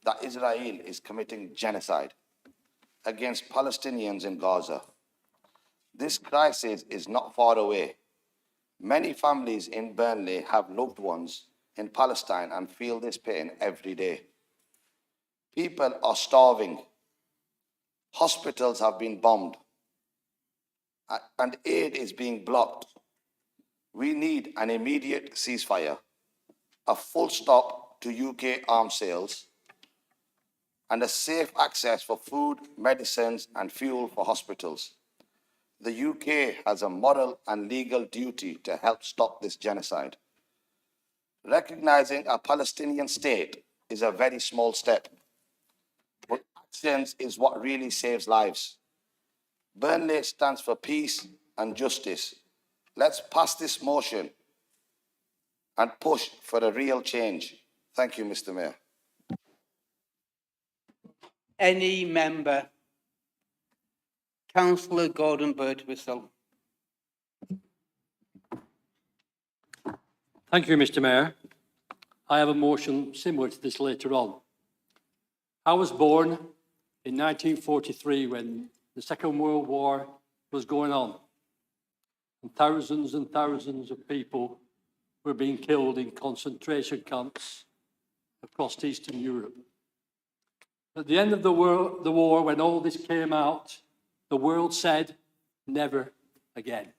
that Israel is committing genocide against Palestinians in Gaza. This crisis is not far away. Many families in Burnley have loved ones in Palestine and feel this pain every day. People are starving. Hospitals have been bombed, and aid is being blocked. We need an immediate ceasefire, a full stop to UK arms sales, and a safe access for food, medicines, and fuel for hospitals. The UK has a moral and legal duty to help stop this genocide. Recognizing a Palestinian state is a very small step, but actions is what really saves lives. Burnley stands for peace and justice. Let's pass this motion and push for a real change. Thank you, Mr. Mayor. Any member? Councillor Gordon Birdwhistle. Thank you, Mr. Mayor. I have a motion similar to this later on. I was born in 1943 when the Second World War was going on, and thousands of people were being killed in concentration camps across Eastern Europe. At the end of the war, when all this came out, the world said, never again.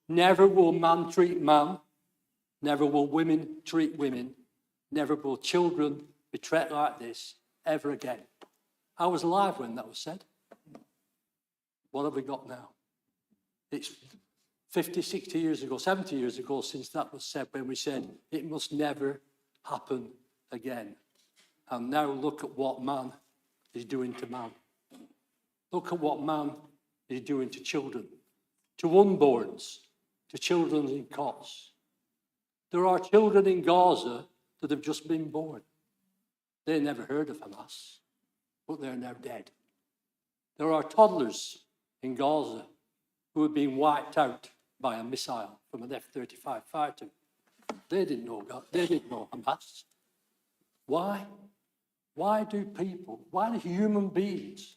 Never will man treat man. Never will women treat women. Never will children be treated like this ever again. I was alive when that was said. What have we got now? It's 50, 60 years ago, 70 years ago since that was said, when we said it must never happen again. And now look at what man is doing to man. Look at what man is doing to children, to unborns, to children in cots. There are children in Gaza that have just been born. They never heard of Hamas, but they're now dead. There are toddlers in Gaza who have been wiped out by a missile from an F-35 fighter. They didn't know God. They didn't know Hamas. Why? Why do human beings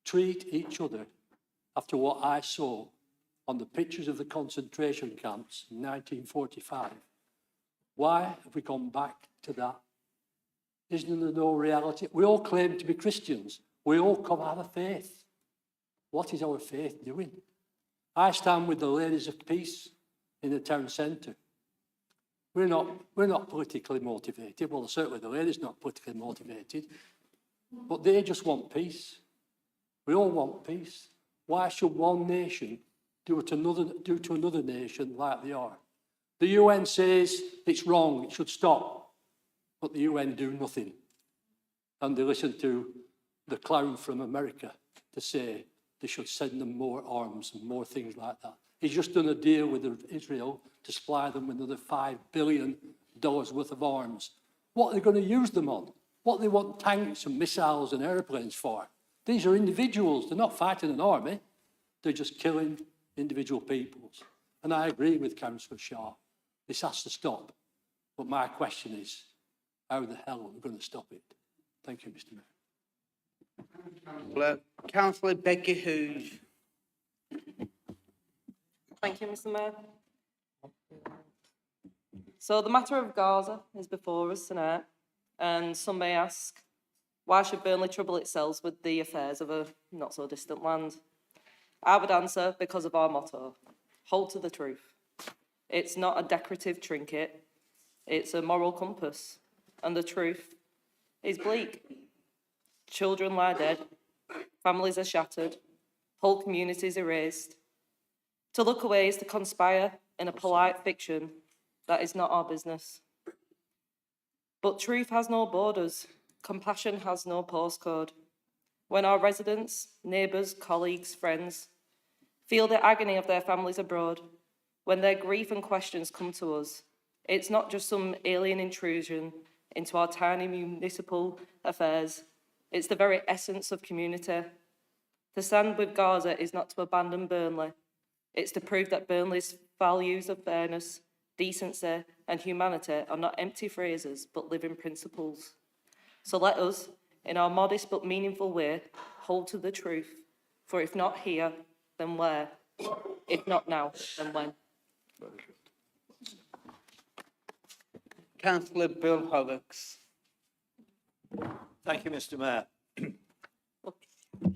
treat each other after what I saw on the pictures of the concentration camps in 1945? Why have we gone back to that? Isn't there no reality? We all claim to be Christians. We all come out of faith. What is our faith doing? I stand with the ladies of peace in the town centre. We're not politically motivated. Well, certainly the ladies not politically motivated, but they just want peace. We all want peace. Why should one nation do to another nation like they are? The UN says it's wrong, it should stop, but the UN do nothing. And they listen to the clown from America to say they should send them more arms and more things like that. He's just done a deal with Israel to supply them with another $5 billion worth of arms. What are they going to use them on? What do they want tanks and missiles and airplanes for? These are individuals. They're not fighting an army. They're just killing individual peoples. And I agree with Councillor Shaw. This has to stop. But my question is, how the hell are we going to stop it? Thank you, Mr. Mayor. Councillor Becky Hughes. Thank you, Mr. Mayor. So the matter of Gaza is before us tonight, and some may ask, Why should Burnley trouble itself with the affairs of a not-so-distant land? I would answer, because of our motto, hold to the truth. It's not a decorative trinket, it's a moral compass, and the truth is bleak. Children lie dead, families are shattered, whole communities erased. To look away is to conspire in a polite fiction that is not our business. But truth has no borders, compassion has no postcode. When our residents, neighbours, colleagues, friends feel the agony of their families abroad, when their grief and questions come to us, it's not just some alien intrusion into our tiny municipal affairs, it's the very essence of community. To stand with Gaza is not to abandon Burnley, it's to prove that Burnley's values of fairness, decency and humanity are not empty phrases, but living principles. So let us, in our modest but meaningful way, hold to the truth, for if not here, then where? If not now, then when? Councillor Bill Horrocks. Thank you, Mr. Mayor.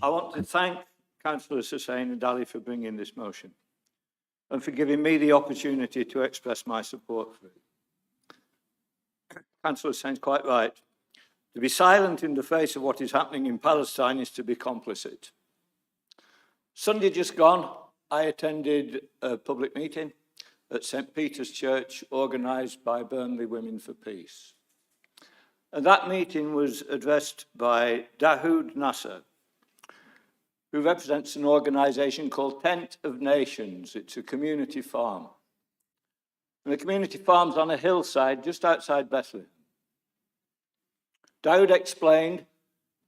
I want to thank Councillors Hussain and Daly for bringing this motion and for giving me the opportunity to express my support for it. Councillor Hussain's quite right. To be silent in the face of what is happening in Palestine is to be complicit. Sunday just gone, I attended a public meeting at St. Peter's Church organised by Burnley Women for Peace. And that meeting was addressed by Dahoud Nasser, who represents an organisation called Tent of Nations. It's a community farm. And the community farm's on a hillside just outside Bethlehem. Dahoud explained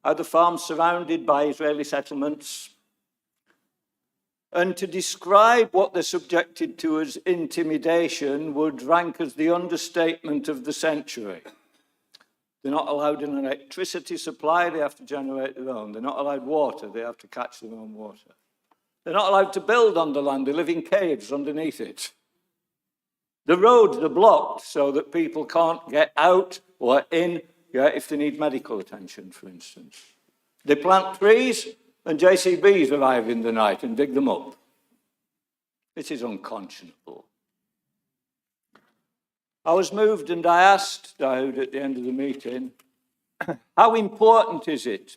how the farm's surrounded by Israeli settlements, and to describe what they're subjected to as intimidation would rank as the understatement of the century. They're not allowed an electricity supply, they have to generate their own. They're not allowed water, they have to catch their own water. They're not allowed to build on the land, they live in caves underneath it. The roads are blocked so that people can't get out or in if they need medical attention, for instance. They plant trees and JCBs arrive in the night and dig them up. It is unconscionable. I was moved and I asked Dahoud at the end of the meeting, how important is it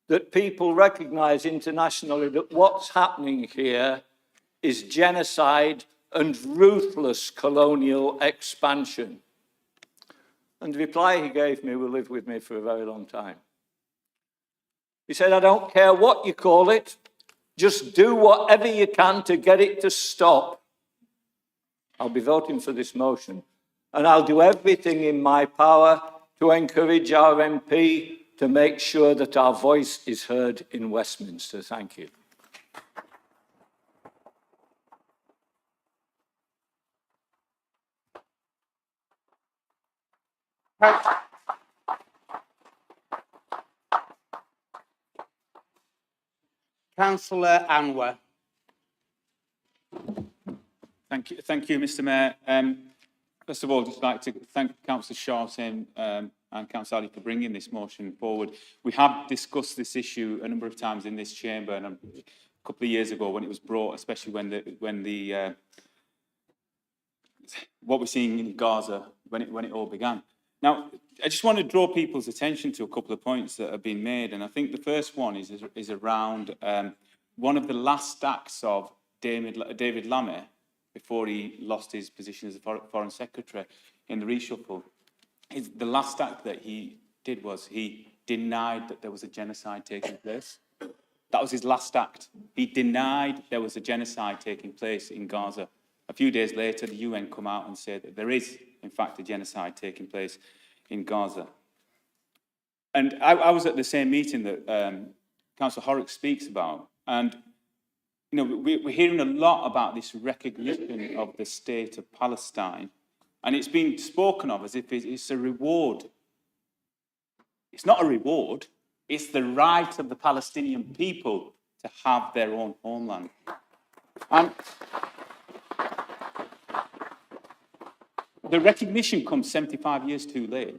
that people recognise internationally that what's happening here is genocide and ruthless colonial expansion? And the reply he gave me will live with me for a very long time. He said, I don't care what you call it, just do whatever you can to get it to stop. I'll be voting for this motion, and I'll do everything in my power to encourage our MP to make sure that our voice is heard in Westminster. Thank you. Councillor Anwar. Thank you, Mr. Mayor. First of all, I'd just like to thank Councillor Sharton and Councillor Ali for bringing this motion forward. We have discussed this issue a number of times in this chamber, and a couple of years ago when it was brought, especially when what we're seeing in Gaza when it all began. Now, I just want to draw people's attention to a couple of points that have been made, and I think the first one is around one of the last acts of David Lammy before he lost his position as a Foreign Secretary in the reshuffle. The last act that he did was he denied that there was a genocide taking place. That was his last act. He denied there was a genocide taking place in Gaza. A few days later, the UN come out and said that there is, in fact, a genocide taking place in Gaza. And I was at the same meeting that Councillor Horrocks speaks about, and we're hearing a lot about this recognition of the state of Palestine, and it's been spoken of as if it's a reward. It's not a reward, it's the right of the Palestinian people to have their own homeland. And the recognition comes 75 years too late.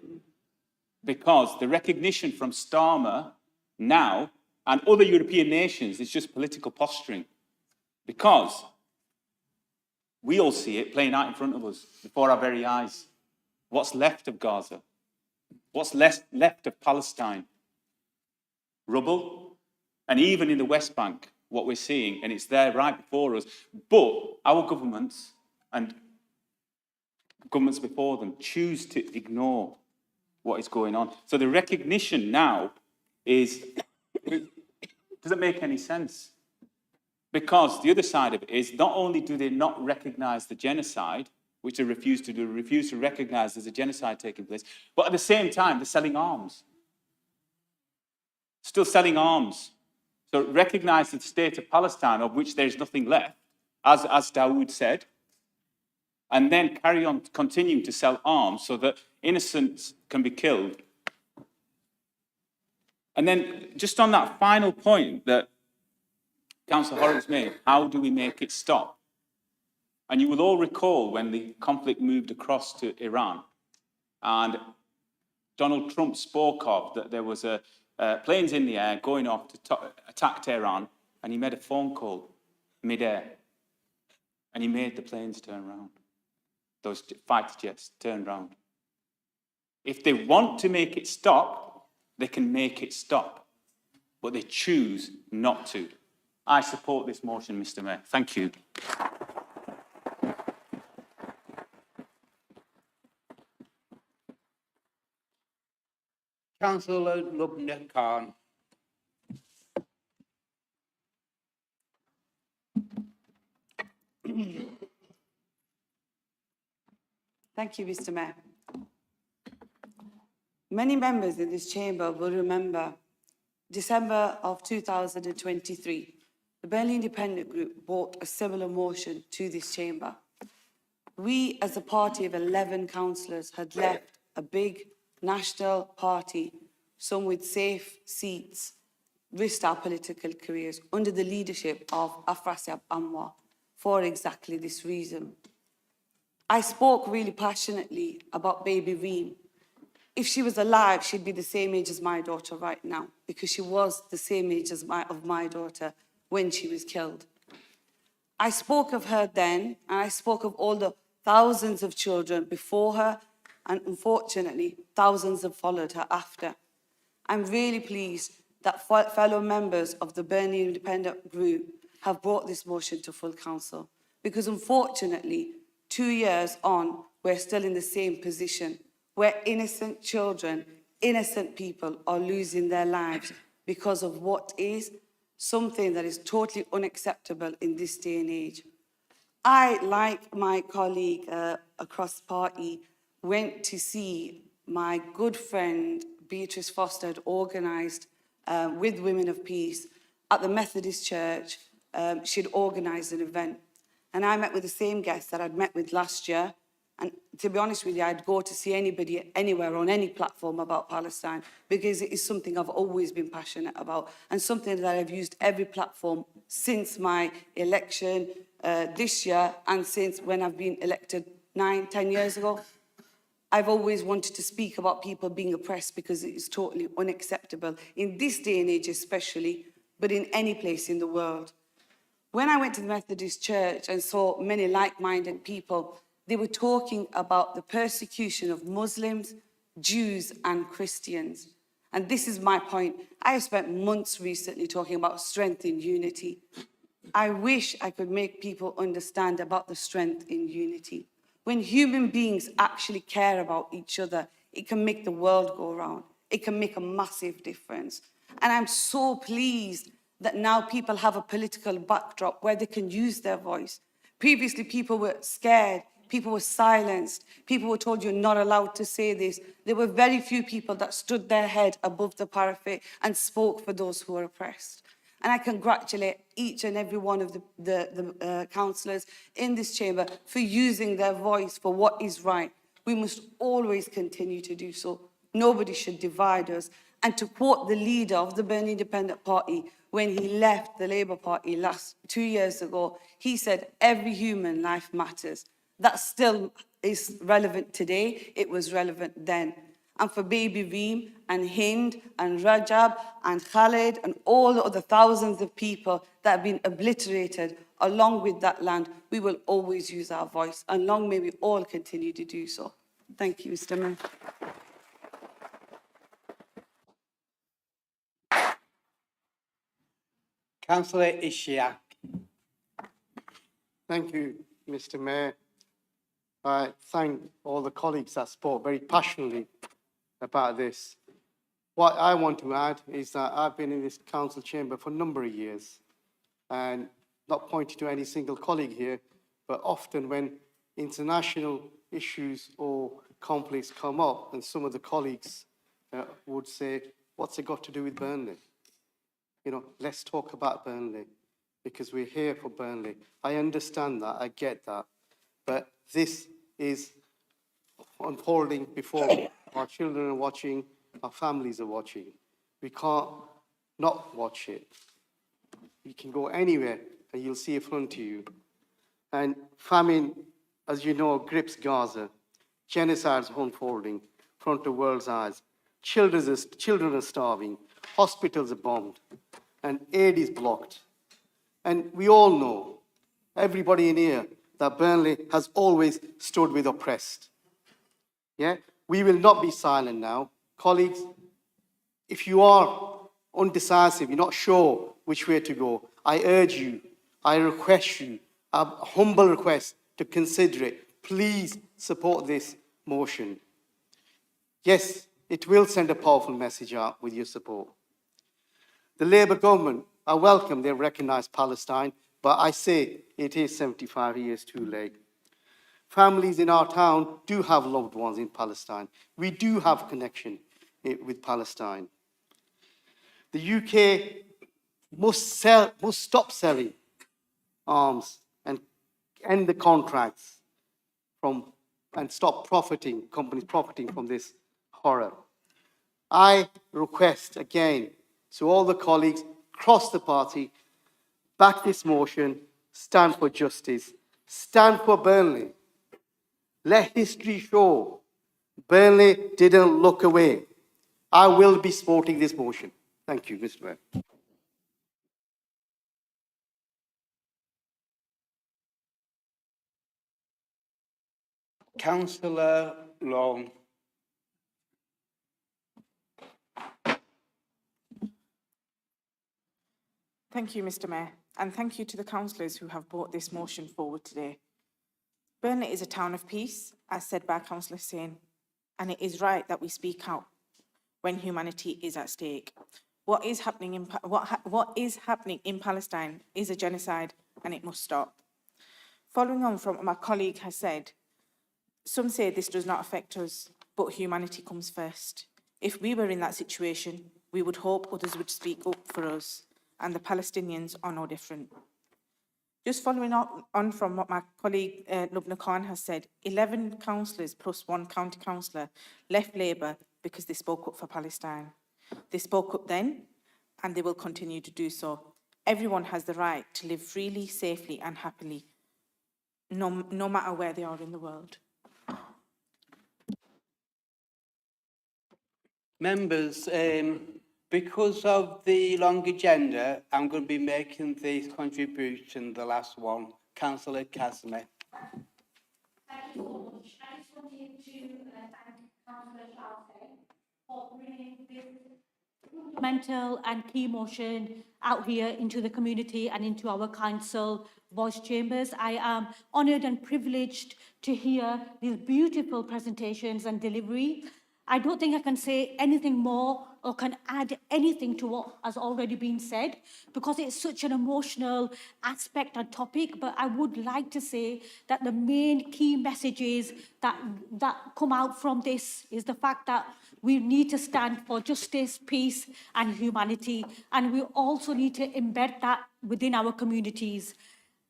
because the recognition from Starmer now and other European nations is just political posturing, because we all see it playing out in front of us before our very eyes. What's left of Gaza? What's left of Palestine? Rubble. And even in the West Bank, what we're seeing, and it's there right before us. But our governments and governments before them choose to ignore what is going on. So the recognition now is, it doesn't make any sense. Because the other side of it is, not only do they not recognise the genocide, which they refuse to do, refuse to recognise there's a genocide taking place, but at the same time, they're selling arms. Still selling arms. So recognise the state of Palestine, of which there's nothing left, as Dawood said, and then carry on continuing to sell arms so that innocents can be killed. And then just on that final point that Councillor Horrocks made, how do we make it stop? And you will all recall when the conflict moved across to Iran, and Donald Trump spoke of that there was planes in the air going off to attack Tehran, and he made a phone call mid-air, and he made the planes turn around. Those fighter jets turn around. If they want to make it stop, they can make it stop, but they choose not to. I support this motion, Mr. Mayor. Thank you. Councillor Lubna Khan. Thank you, Mr. Mayor. Many members in this chamber will remember December of 2023, the Burnley Independent Group brought a similar motion to this chamber. We, as a party of 11 councillors, had left a big national party, some with safe seats, risked our political careers under the leadership of Afrasiab Anwar for exactly this reason. I spoke really passionately about baby Reem. If she was alive, she'd be the same age as my daughter right now, because she was the same age as my daughter when she was killed. I spoke of her then, and I spoke of all the thousands of children before her, and unfortunately, thousands have followed her after. I'm really pleased that fellow members of the Burnley Independent Group have brought this motion to full council, because unfortunately, 2 years on, we're still in the same position, where innocent children, innocent people are losing their lives because of what is something that is totally unacceptable in this day and age. I, like my colleague across party, went to see my good friend Beatrice Foster had organised with Women of Peace at the Methodist Church. She'd organised an event. And I met with the same guests that I'd met with last year. And to be honest with you, I'd go to see anybody anywhere on any platform about Palestine, because it is something I've always been passionate about, and something that I've used every platform since my election this year, and since when I've been elected 9-10 years ago. I've always wanted to speak about people being oppressed, because it is totally unacceptable in this day and age especially, but in any place in the world. When I went to the Methodist Church and saw many like-minded people, they were talking about the persecution of Muslims, Jews, and Christians. And this is my point. I have spent months recently talking about strength in unity. I wish I could make people understand about the strength in unity. When human beings actually care about each other, it can make the world go round. It can make a massive difference. And I'm so pleased that now people have a political backdrop where they can use their voice. Previously, people were scared. People were silenced. People were told you're not allowed to say this. There were very few people that stood their head above the parapet and spoke for those who were oppressed. And I congratulate each and every one of the councillors in this chamber for using their voice for what is right. We must always continue to do so. Nobody should divide us. And to quote the leader of the Burnley Independent Party, when he left the Labour Party 2 years ago, he said, every human life matters. That still is relevant today. It was relevant then. and for baby Reem and Hind and Rajab and Khalid and all the other thousands of people that have been obliterated along with that land, we will always use our voice, and long may we all continue to do so. Thank you, Mr. Mayor. Councillor Ishiak. Thank you, Mr. Mayor. I thank all the colleagues that spoke very passionately about this. What I want to add is that I've been in this council chamber for a number of years, and not pointing to any single colleague here, but often when international issues or conflicts come up, and some of the colleagues would say, what's it got to do with Burnley? You know, let's talk about Burnley, because we're here for Burnley. I understand that, I get that, but this is unfolding before our children are watching, our families are watching. We can't not watch it. You can go anywhere and you'll see in front of you. And famine, as you know, grips Gaza. Genocide is unfolding in front of the world's eyes. Children are starving. Hospitals are bombed. And aid is blocked. And we all know, everybody in here, that Burnley has always stood with oppressed. Yeah? We will not be silent now. Colleagues, if you are undecisive, you're not sure which way to go, I urge you, I request you, a humble request to consider it. Please support this motion. Yes, it will send a powerful message out with your support. The Labour government, I welcome they recognise Palestine, but I say it is 75 years too late. Families in our town do have loved ones in Palestine. We do have connection with Palestine. The UK must stop selling arms and end the contracts and stop companies profiting from this horror. I request again to all the colleagues across the party, back this motion, stand for justice, stand for Burnley. Let history show Burnley didn't look away. I will be supporting this motion. Thank you, Mr. Mayor. Councillor Long. Thank you, Mr. Mayor, and thank you to the councillors who have brought this motion forward today. Burnley is a town of peace, as said by Councillor Singh, and it is right that we speak out when humanity is at stake. What is happening in Palestine is a genocide, and it must stop. Following on from what my colleague has said, some say this does not affect us, but humanity comes first. If we were in that situation, we would hope others would speak up for us, and the Palestinians are no different. Just following on from what my colleague Lubna Khan has said, 11 councillors plus one county councillor left Labour because they spoke up for Palestine. They spoke up then, and they will continue to do so. Everyone has the right to live freely, safely and happily, no matter where they are in the world. Members, because of the long agenda, I'm going to be making this contribution, the last one. Councillor Casimir. Thank you so much. I just wanted to thank Councillor Charles for bringing this fundamental and key motion out here into the community and into our council voice chambers. I am honoured and privileged to hear these beautiful presentations and delivery. I don't think I can say anything more or can add anything to what has already been said, because it's such an emotional aspect and topic. But I would like to say that the main key messages that come out from this is the fact that we need to stand for justice, peace and humanity. And we also need to embed that within our communities.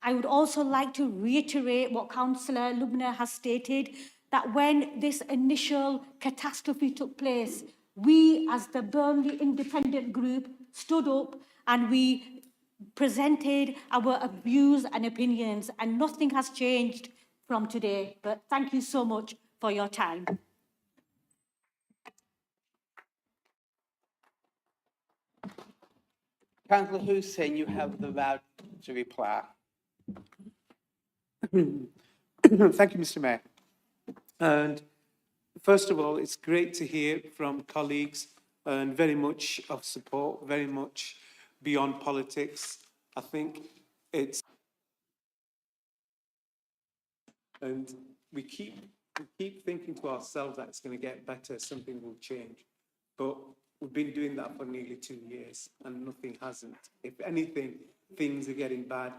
I would also like to reiterate what Councillor Lubna has stated, that when this initial catastrophe took place, we as the Burnley Independent Group stood up and we presented our views and opinions, and nothing has changed from today. But thank you so much for your time. Councillor Hussain, you have the right to reply. Thank you, Mr. Mayor. And first of all, it's great to hear from colleagues and very much of support, very much beyond politics. I think it's, and we keep thinking to ourselves that it's going to get better, something will change. But we've been doing that for nearly 2 years and nothing hasn't. If anything, things are getting bad.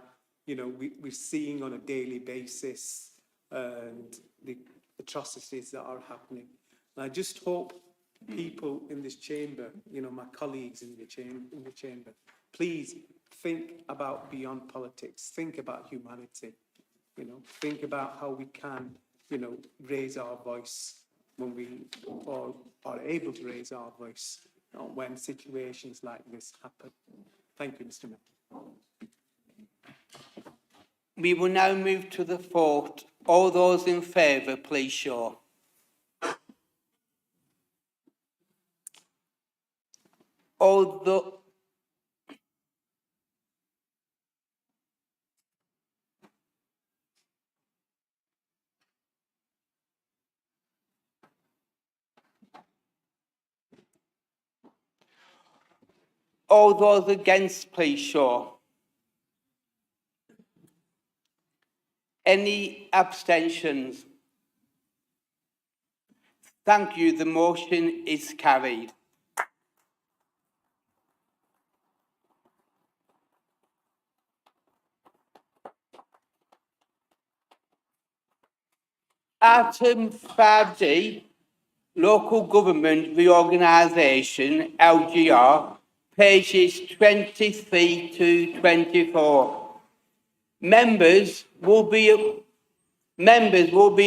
You know, we're seeing on a daily basis and the atrocities that are happening. And I just hope people in this chamber, you know, my colleagues in the chamber, please think about beyond politics, think about humanity, you know, think about how we can, you know, raise our voice when we are able to raise our voice when situations like this happen. Thank you, Mr. Mayor. We will now move to the vote. All those in favour, please show. All those against, please show. Any abstentions? Thank you. The motion is carried. Item 5D, Local Government Reorganisation, LGR, pages 23 to 24. Members will be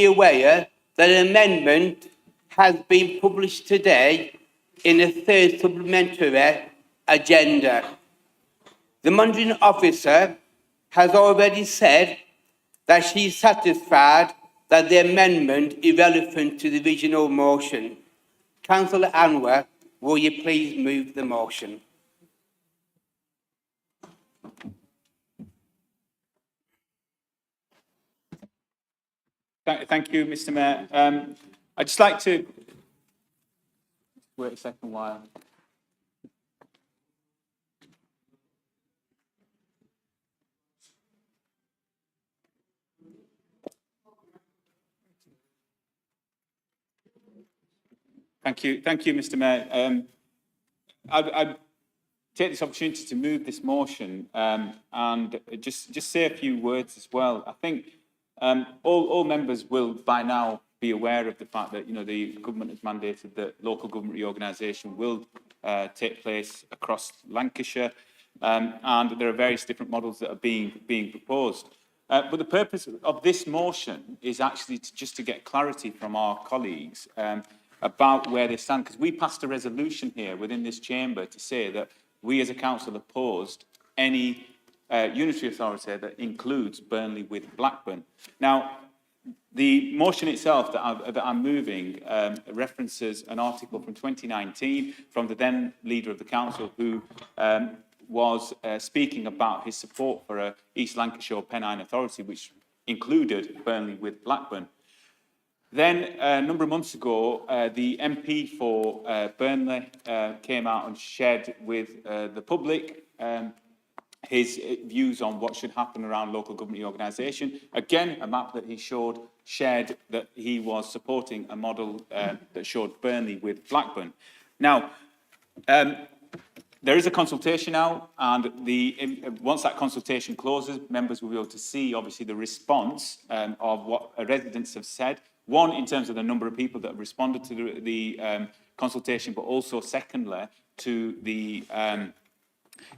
aware that an amendment has been published today in the third supplementary agenda. The monitoring officer has already said that she is satisfied that the amendment is relevant to the original motion. Councillor Anwar, will you please move the motion? Thank you, Mr. Mayor. I'd just like to wait a second while. Thank you, Mr. Mayor. I take this opportunity to move this motion and just say a few words as well. I think all members will by now be aware of the fact that, you know, the government has mandated that local government reorganisation will take place across Lancashire, and there are various different models that are being proposed. But the purpose of this motion is actually just to get clarity from our colleagues about where they stand, because we passed a resolution here within this chamber to say that we as a council opposed any unitary authority that includes Burnley with Blackburn. Now, the motion itself that I'm moving references an article from 2019 from the then leader of the council who was speaking about his support for a East Lancashire Pennine authority, which included Burnley with Blackburn. Then, a number of months ago, the MP for Burnley came out and shared with the public his views on what should happen around local government reorganisation. Again, a map that he shared that he was supporting a model that showed Burnley with Blackburn. Now, there is a consultation now, and once that consultation closes, members will be able to see, obviously, the response of what residents have said. One, in terms of the number of people that have responded to the consultation, but also, secondly, to the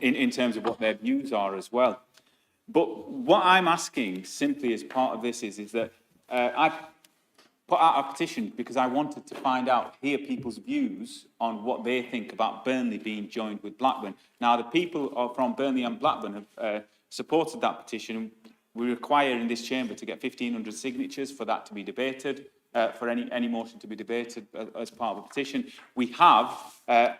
in terms of what their views are as well. But what I'm asking, simply as part of this, is that I put out a petition because I wanted to hear people's views on what they think about Burnley being joined with Blackburn. Now, the people from Burnley and Blackburn have supported that petition. We require in this chamber to get 1,500 signatures for that to be debated. for any motion to be debated as part of a petition. We have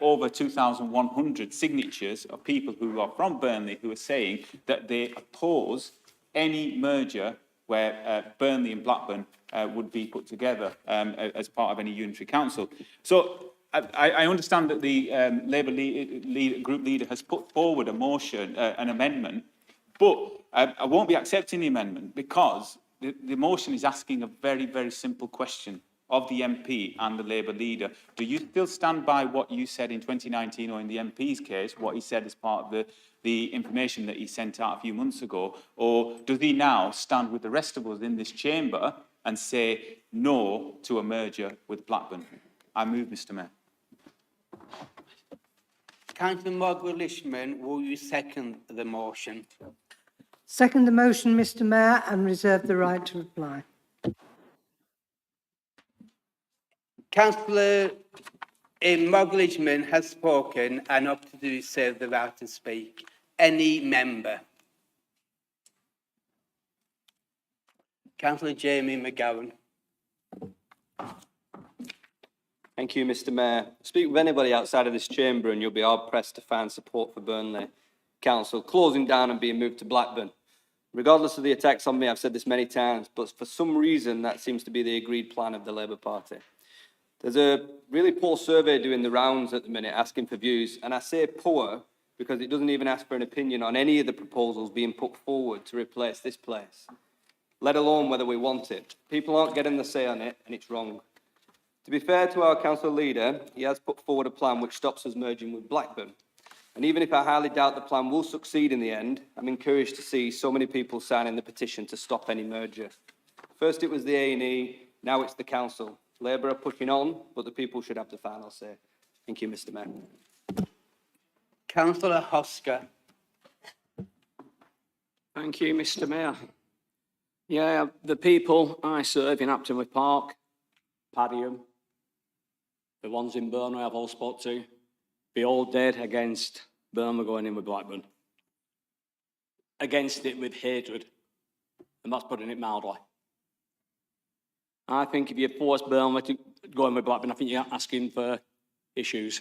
over 2,100 signatures of people who are from Burnley who are saying that they oppose any merger where Burnley and Blackburn would be put together as part of any unitary council. So I understand that the Labour group leader has put forward a motion, an amendment, but I won't be accepting the amendment because the motion is asking a very, very simple question of the MP and the Labour leader. Do you still stand by what you said in 2019, or in the MP's case, what he said as part of the information that he sent out a few months ago? Or does he now stand with the rest of us in this chamber and say no to a merger with Blackburn? I move, Mr. Mayor. Councillor Margaret-Lishman, will you second the motion? Second the motion, Mr. Mayor, and reserve the right to reply. Councillor Margaret-Lishman has spoken and up to do so the right to speak. Any member? Councillor Jamie McGowan. Thank you, Mr. Mayor. Speak with anybody outside of this chamber and you'll be hard-pressed to find support for Burnley Council closing down and being moved to Blackburn. Regardless of the attacks on me, I've said this many times, but for some reason that seems to be the agreed plan of the Labour Party. There's a really poor survey doing the rounds at the minute asking for views, and I say poor because it doesn't even ask for an opinion on any of the proposals being put forward to replace this place, let alone whether we want it. People aren't getting the say on it, and it's wrong. To be fair to our council leader, he has put forward a plan which stops us merging with Blackburn. And even if I highly doubt the plan will succeed in the end, I'm encouraged to see so many people signing the petition to stop any merger. First it was the A&E, now it's the council. Labour are pushing on, but the people should have the final say. Thank you, Mr. Mayor. Councillor Hosker. Thank you, Mr. Mayor. Yeah, the people I serve in Aptonworth Park, Padiham, the ones in Burnley I've all spoke to, be all dead against Burnley going in with Blackburn. Against it with hatred, and that's putting it mildly. I think if you force Burnley to go in with Blackburn, I think you're asking for issues.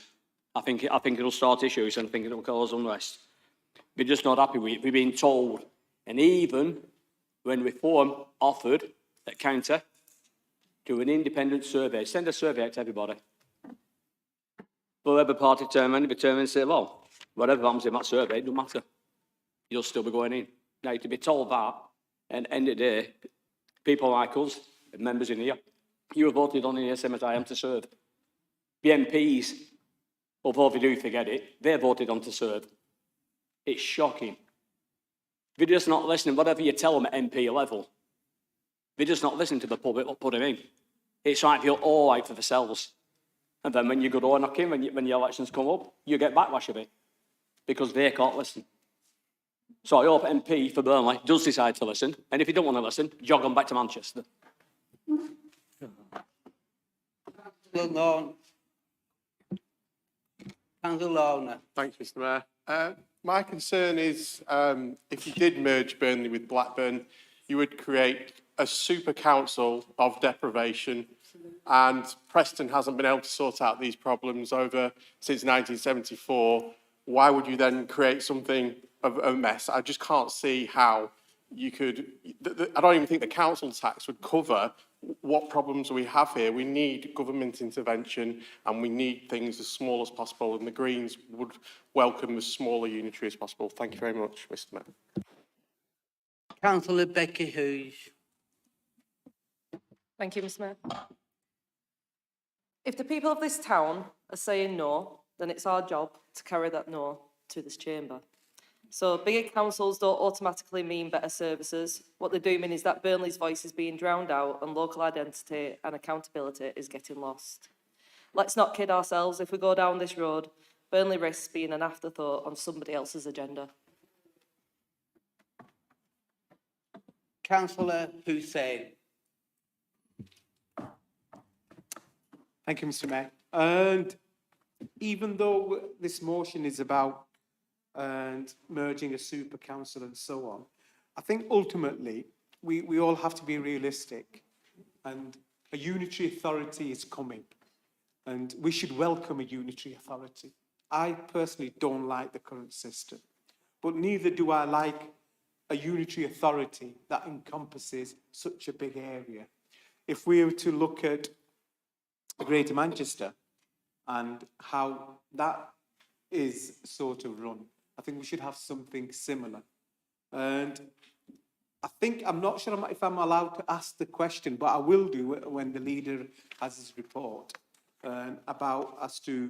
I think it'll start issues, and I think it'll cause unrest. We're just not happy with it. We're being told, and even when Reform offered at counter to an independent survey, send a survey out to everybody. The Labour Party turn and say, well, whatever happens in that survey, it doesn't matter. You'll still be going in. Now, to be told that, and end of the day, people like us, members in here, you were voted on in the same as I am to serve. The MPs, although they do forget it, they're voted on to serve. It's shocking. They're just not listening, whatever you tell them at MP level. They're just not listening to the public or put them in. It's like they're all out for themselves. And then when you go door knocking, when your elections come up, you get backlash of it because they can't listen. So I hope MP for Burnley does decide to listen, and if you don't want to listen, jog on back to Manchester. Thanks, Mr. Mayor. My concern is if you did merge Burnley with Blackburn, you would create a super council of deprivation, and Preston hasn't been able to sort out these problems since 1974. Why would you then create something of a mess? I just can't see how you could. I don't even think the council tax would cover what problems we have here. We need government intervention, and we need things as small as possible, and the Greens would welcome as small a unitary as possible. Thank you very much, Mr. Mayor. Councillor Becky Hughes. Thank you, Mr. Mayor. If the people of this town are saying no, then it's our job to carry that no to this chamber. So bigger councils don't automatically mean better services. What they do mean is that Burnley's voice is being drowned out and local identity and accountability is getting lost. Let's not kid ourselves. If we go down this road, Burnley risks being an afterthought on somebody else's agenda. Councillor Hussain. Thank you, Mr. Mayor. And even though this motion is about merging a super council and so on, I think ultimately we all have to be realistic. And A unitary authority is coming, and we should welcome a unitary authority. I personally don't like the current system, but neither do I like a unitary authority that encompasses such a big area. If we were to look at Greater Manchester and how that is sort of run, I think we should have something similar. And I think, I'm not sure if I'm allowed to ask the question, but I will do it when the leader has his report about as to,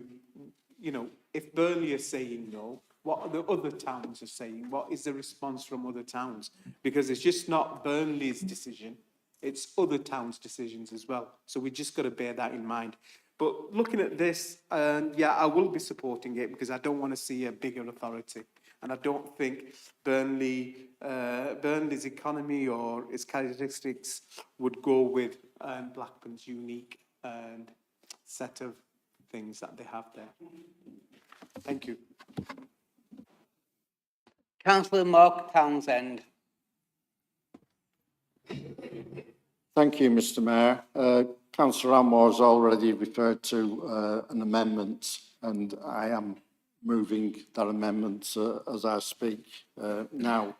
you know, if Burnley is saying no, what are the other towns are saying? What is the response from other towns? Because it's just not Burnley's decision, it's other towns' decisions as well. So we just got to bear that in mind. But looking at this, yeah, I will be supporting it because I don't want to see a bigger authority. And I don't think Burnley's economy or its characteristics would go with Blackburn's unique set of things that they have there. Thank you. Councillor Mark Townsend. Thank you, Mr Mayor. Councillor Anwar has already referred to an amendment, and I am moving that amendment as I speak now.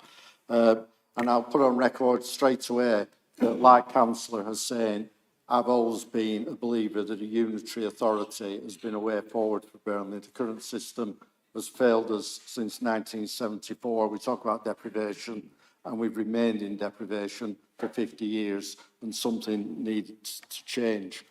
And I'll put on record straight away that, like Councillor has said, I've always been a believer that a unitary authority has been a way forward for Burnley. The current system has failed us since 1974. We talk about deprivation, and we've remained in deprivation for 50 years, and something needs to change.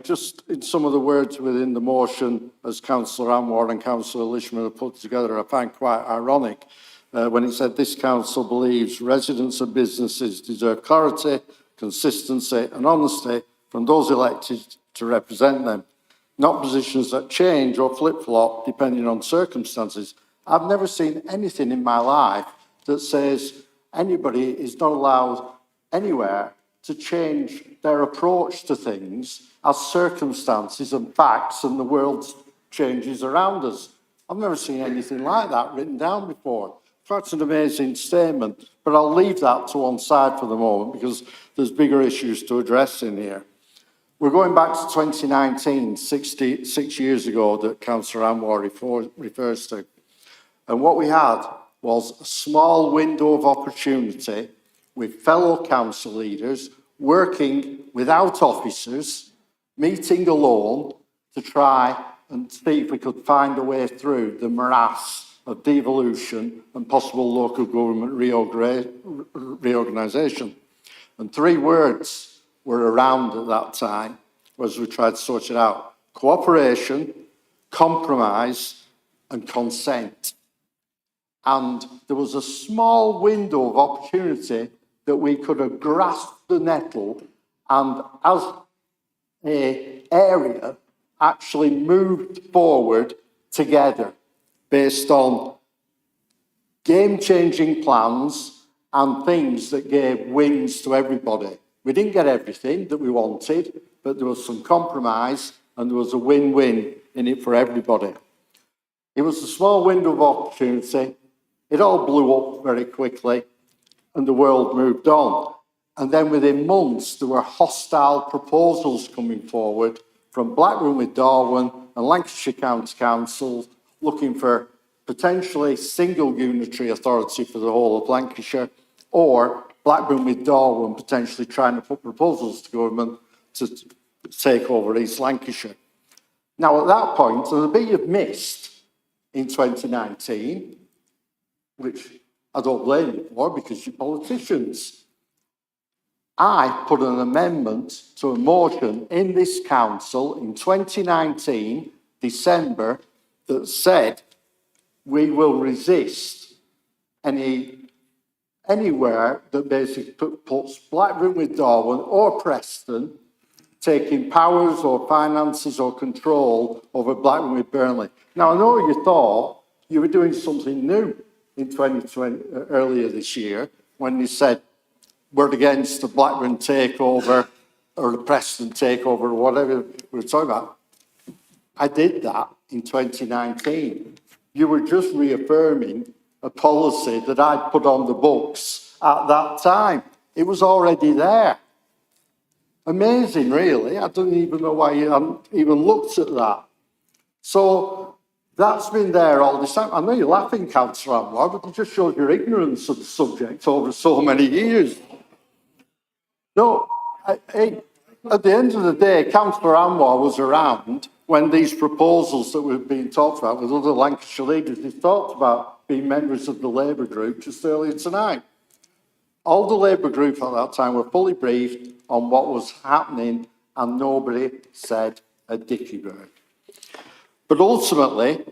Just in some of the words within the motion, as Councillor Anwar and Councillor Lishman have put together, I find quite ironic when it said this council believes residents and businesses deserve clarity, consistency and honesty from those elected to represent them, not positions that change or flip-flop depending on circumstances. I've never seen anything in my life that says anybody is not allowed anywhere to change their approach to things as circumstances and facts and the world changes around us. I've never seen anything like that written down before. Quite an amazing statement, but I'll leave that to one side for the moment because there's bigger issues to address in here. We're going back to 2019, 66 years ago, that Councillor Anwar refers to. And what we had was a small window of opportunity with fellow council leaders working without officers, meeting alone to try and see if we could find a way through the morass of devolution and possible local government reorganisation. And three words were around at that time as we tried to sort it out: cooperation, compromise and consent. And there was a small window of opportunity that we could have grasped the nettle and, as an area, actually moved forward together based on game-changing plans and things that gave wins to everybody. We didn't get everything that we wanted, but there was some compromise and there was a win-win in it for everybody. It was a small window of opportunity. It all blew up very quickly and the world moved on. And then within months, there were hostile proposals coming forward from Blackburn with Darwen and Lancashire County Council looking for potentially single unitary authority for the whole of Lancashire, or Blackburn with Darwen potentially trying to put proposals to government to take over East Lancashire. Now, at that point, and the bit you've missed in 2019, which I don't blame you for because you're politicians, I put an amendment to a motion in this council in 2019, December, that said we will resist anywhere that basically puts Blackburn with Darwen or Preston taking powers or finances or control over Blackburn with Burnley. Now, I know you thought you were doing something new in 2020, earlier this year, when you said we're against the Blackburn takeover or the Preston takeover or whatever we were talking about. I did that in 2019. You were just reaffirming a policy that I'd put on the books at that time. It was already there. Amazing, really. I don't even know why you haven't even looked at that. So that's been there all this time. I know you're laughing, Councillor Anwar, but it just shows your ignorance of the subject over so many years. No, at the end of the day, Councillor Anwar was around when these proposals that we've been talked about with other Lancashire leaders, they talked about being members of the Labour group just earlier tonight. All the Labour group at that time were fully briefed on what was happening and nobody said a dicky bird. But ultimately,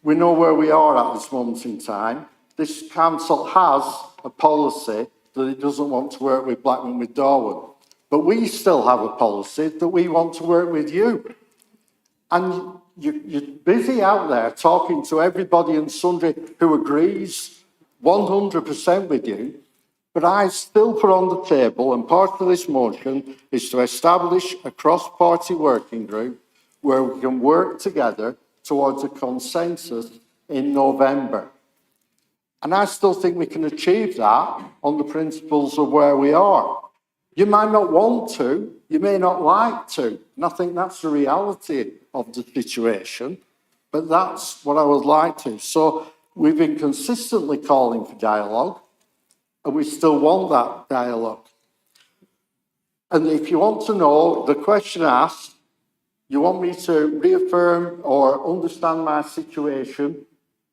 we know where we are at this moment in time. This council has a policy that it doesn't want to work with Blackburn with Darwin. But we still have a policy that we want to work with you. And you're busy out there talking to everybody and sundry who agrees 100% with you. But I still put on the table, and part of this motion is to establish a cross-party working group where we can work together towards a consensus in November. And I still think we can achieve that on the principles of where we are. You might not want to, you may not like to, and I think that's the reality of the situation, but that's what I would like to. So we've been consistently calling for dialogue, and we still want that dialogue. And if you want to know, the question asked, you want me to reaffirm or understand my situation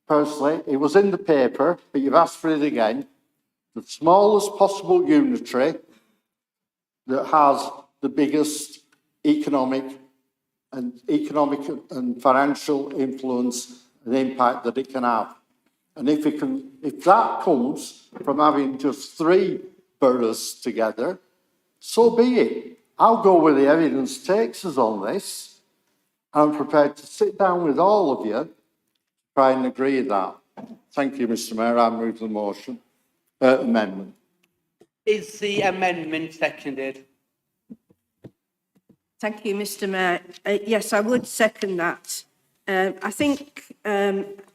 personally, it was in the paper, but you've asked for it again. The smallest possible unitary that has the biggest economic and financial influence and impact that it can have. And if that comes from having just 3 boroughs together, so be it. I'll go where the evidence takes us on this. I'm prepared to sit down with all of you, try and agree with that. Thank you, Mr. Mayor. I move the motion, amendment. Is the amendment seconded? Thank you, Mr. Mayor. Yes, I would second that. I think,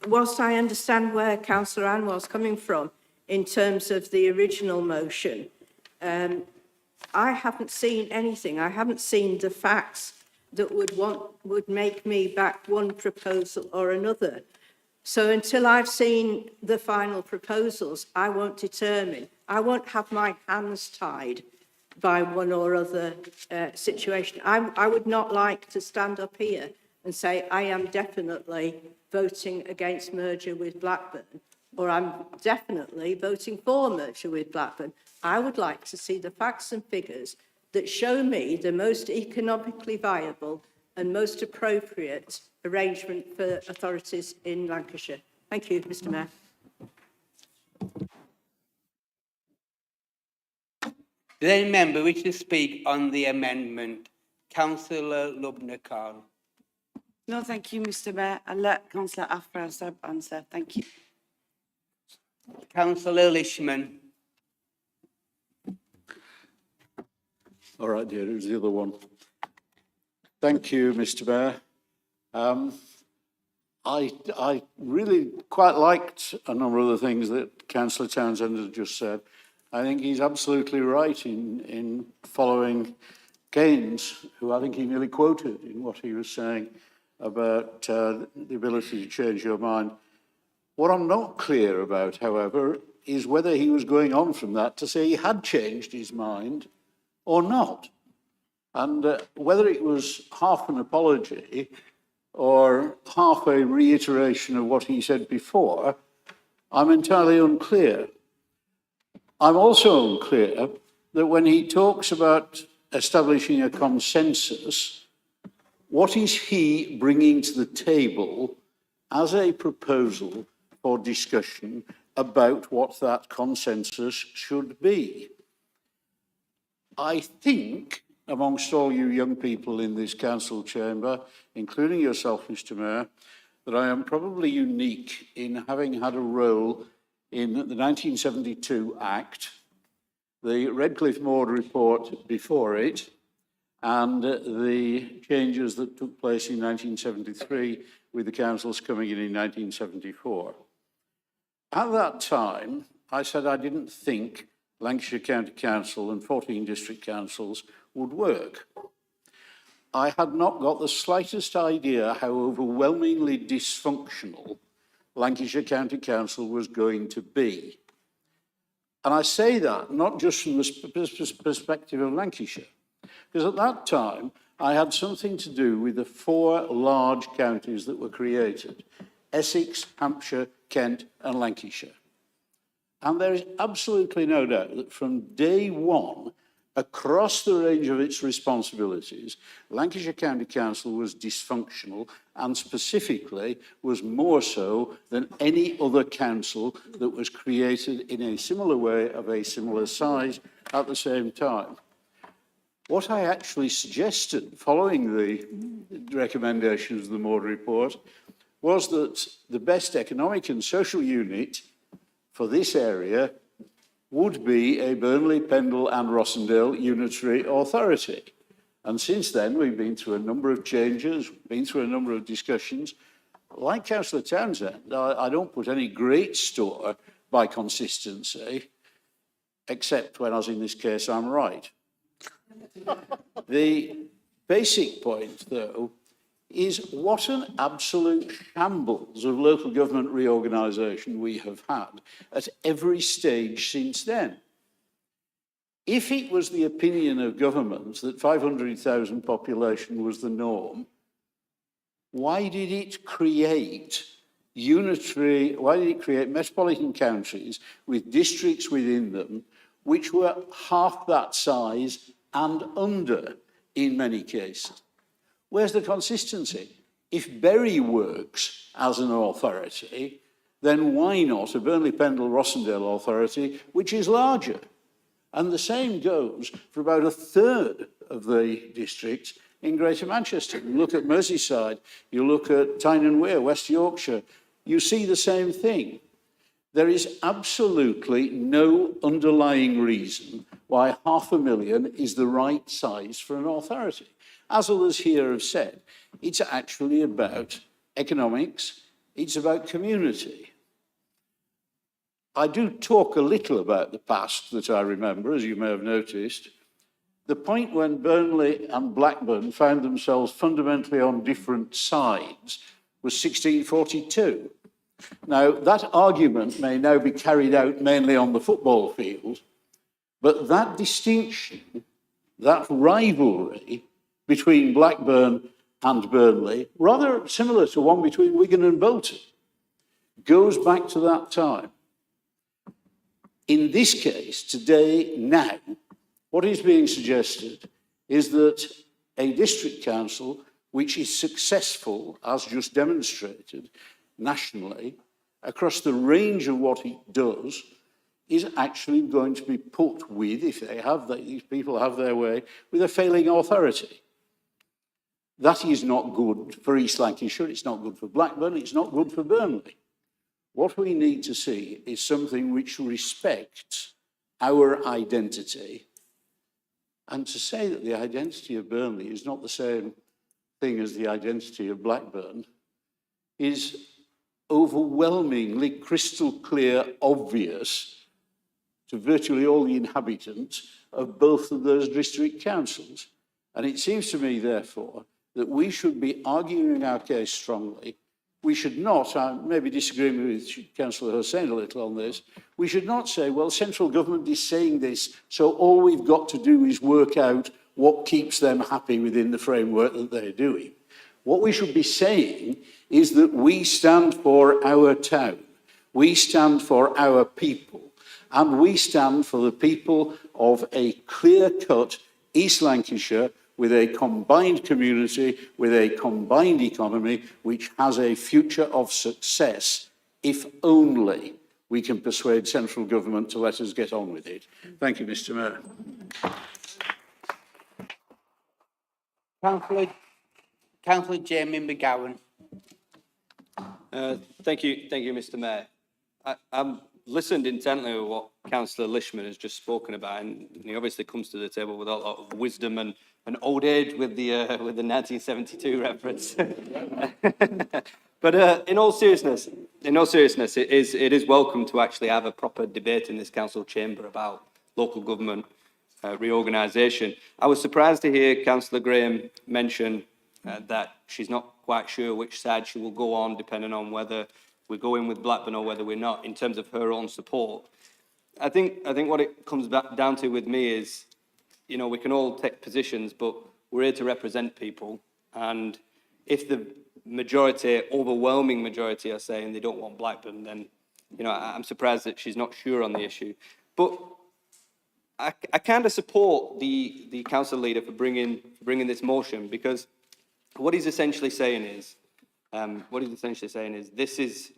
whilst I understand where Councillor Anwar's coming from in terms of the original motion, I haven't seen anything. I haven't seen the facts that would make me back one proposal or another. So until I've seen the final proposals, I won't determine. I won't have my hands tied by one or other situation. I would not like to stand up here and say, I am definitely voting against merger with Blackburn, or I'm definitely voting for merger with Blackburn. I would like to see the facts and figures that show me the most economically viable and most appropriate arrangement for authorities in Lancashire. Thank you, Mr. Mayor. Does any member wish to speak on the amendment? Councillor Lubna-Khan. No, thank you, Mr. Mayor. I'll let Councillor Afra answer. Thank you. Councillor Lishman. All right, dear, it was the other one. Thank you, Mr. Mayor. I really quite liked a number of the things that Councillor Townsend has just said. I think he's absolutely right in following Keynes, who I think he nearly quoted in what he was saying about the ability to change your mind. What I'm not clear about, however, is whether he was going on from that to say he had changed his mind or not. And whether it was half an apology or half a reiteration of what he said before, I'm entirely unclear. I'm also unclear that when he talks about establishing a consensus, what is he bringing to the table as a proposal for discussion about what that consensus should be? I think, amongst all you young people in this council chamber, including yourself, Mr. Mayor, that I am probably unique in having had a role in the 1972 Act, the Redcliffe Maude report before it, and the changes that took place in 1973 with the councils coming in 1974. At that time, I said I didn't think Lancashire County Council and 14 district councils would work. I had not got the slightest idea how overwhelmingly dysfunctional Lancashire County Council was going to be. And I say that not just from the perspective of Lancashire, because at that time I had something to do with the 4 large counties that were created: Essex, Hampshire, Kent and Lancashire. And there is absolutely no doubt that from day one, across the range of its responsibilities, Lancashire County Council was dysfunctional, and specifically was more so than any other council that was created in a similar way of a similar size at the same time. What I actually suggested, following the recommendations of the Mayoral report, was that the best economic and social unit for this area would be a Burnley, Pendle and Rossendale unitary authority. And since then, we've been through a number of changes, been through a number of discussions. Like Councillor Townsend, I don't put any great store by consistency, except when, as in this case, I'm right. The basic point, though, is what an absolute shambles of local government reorganisation we have had at every stage since then. If it was the opinion of government that 500,000 population was the norm, why did it create metropolitan counties with districts within them which were half that size and under in many cases? Where's the consistency? If Bury works as an authority, then why not a Burnley, Pendle, Rossendale authority, which is larger? And the same goes for about 1/3 of the districts in Greater Manchester. You look at Merseyside, you look at Tyne and Wear, West Yorkshire, you see the same thing. There is absolutely no underlying reason why 500,000 is the right size for an authority. As others here have said, it's actually about economics, it's about community. I do talk a little about the past that I remember, as you may have noticed. The point when Burnley and Blackburn found themselves fundamentally on different sides was 1642. Now, that argument may now be carried out mainly on the football field, but that distinction, that rivalry between Blackburn and Burnley, rather similar to one between Wigan and Bolton, goes back to that time. In this case, today, now, what is being suggested is that a district council which is successful, as just demonstrated, nationally, across the range of what it does, is actually going to be put with, if these people have their way, with a failing authority. That is not good for East Lancashire, it's not good for Blackburn, it's not good for Burnley. What we need to see is something which respects our identity. And to say that the identity of Burnley is not the same thing as the identity of Blackburn is overwhelmingly crystal clear, obvious to virtually all the inhabitants of both of those district councils. And it seems to me, therefore, that we should be arguing our case strongly. We should not, I may be disagreeing with Councillor Hussain a little on this, we should not say, well, central government is saying this, so all we've got to do is work out what keeps them happy within the framework that they're doing. What we should be saying is that we stand for our town, we stand for our people, and we stand for the people of a clear-cut East Lancashire with a combined community, with a combined economy, which has a future of success, if only we can persuade central government to let us get on with it. Thank you, Mr. Mayor. Councillor Jamie McGowan. Thank you, Mr. Mayor. I've listened intently to what Councillor Lishman has just spoken about, and he obviously comes to the table with a lot of wisdom and old age with the 1972 reference. But in all seriousness, it is welcome to actually have a proper debate in this council chamber about local government. reorganisation. I was surprised to hear Councillor Graham mention that she's not quite sure which side she will go on, depending on whether we go in with Blackburn or whether we're not, in terms of her own support. I think what it comes back down to with me is, you know, we can all take positions, but we're here to represent people. And if the majority, overwhelming majority, are saying they don't want Blackburn, then, you know, I'm surprised that she's not sure on the issue. But I kind of support the council leader for bringing this motion, because what he's essentially saying is, this is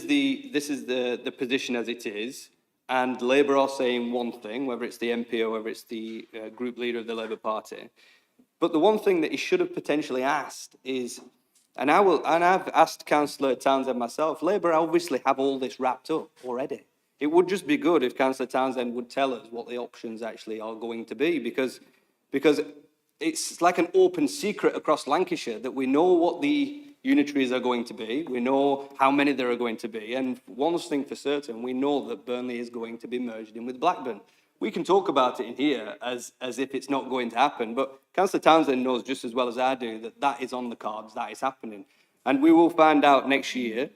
the position as it is, and Labour are saying one thing, whether it's the MP or whether it's the group leader of the Labour Party. But the one thing that he should have potentially asked is, and I've asked Councillor Townsend myself, Labour obviously have all this wrapped up already. It would just be good if Councillor Townsend would tell us what the options actually are going to be, because it's like an open secret across Lancashire that we know what the unitaries are going to be, we know how many there are going to be, and one thing for certain, we know that Burnley is going to be merged in with Blackburn. We can talk about it in here as if it's not going to happen, but Councillor Townsend knows just as well as I do that that is on the cards, that is happening. And we will find out next year,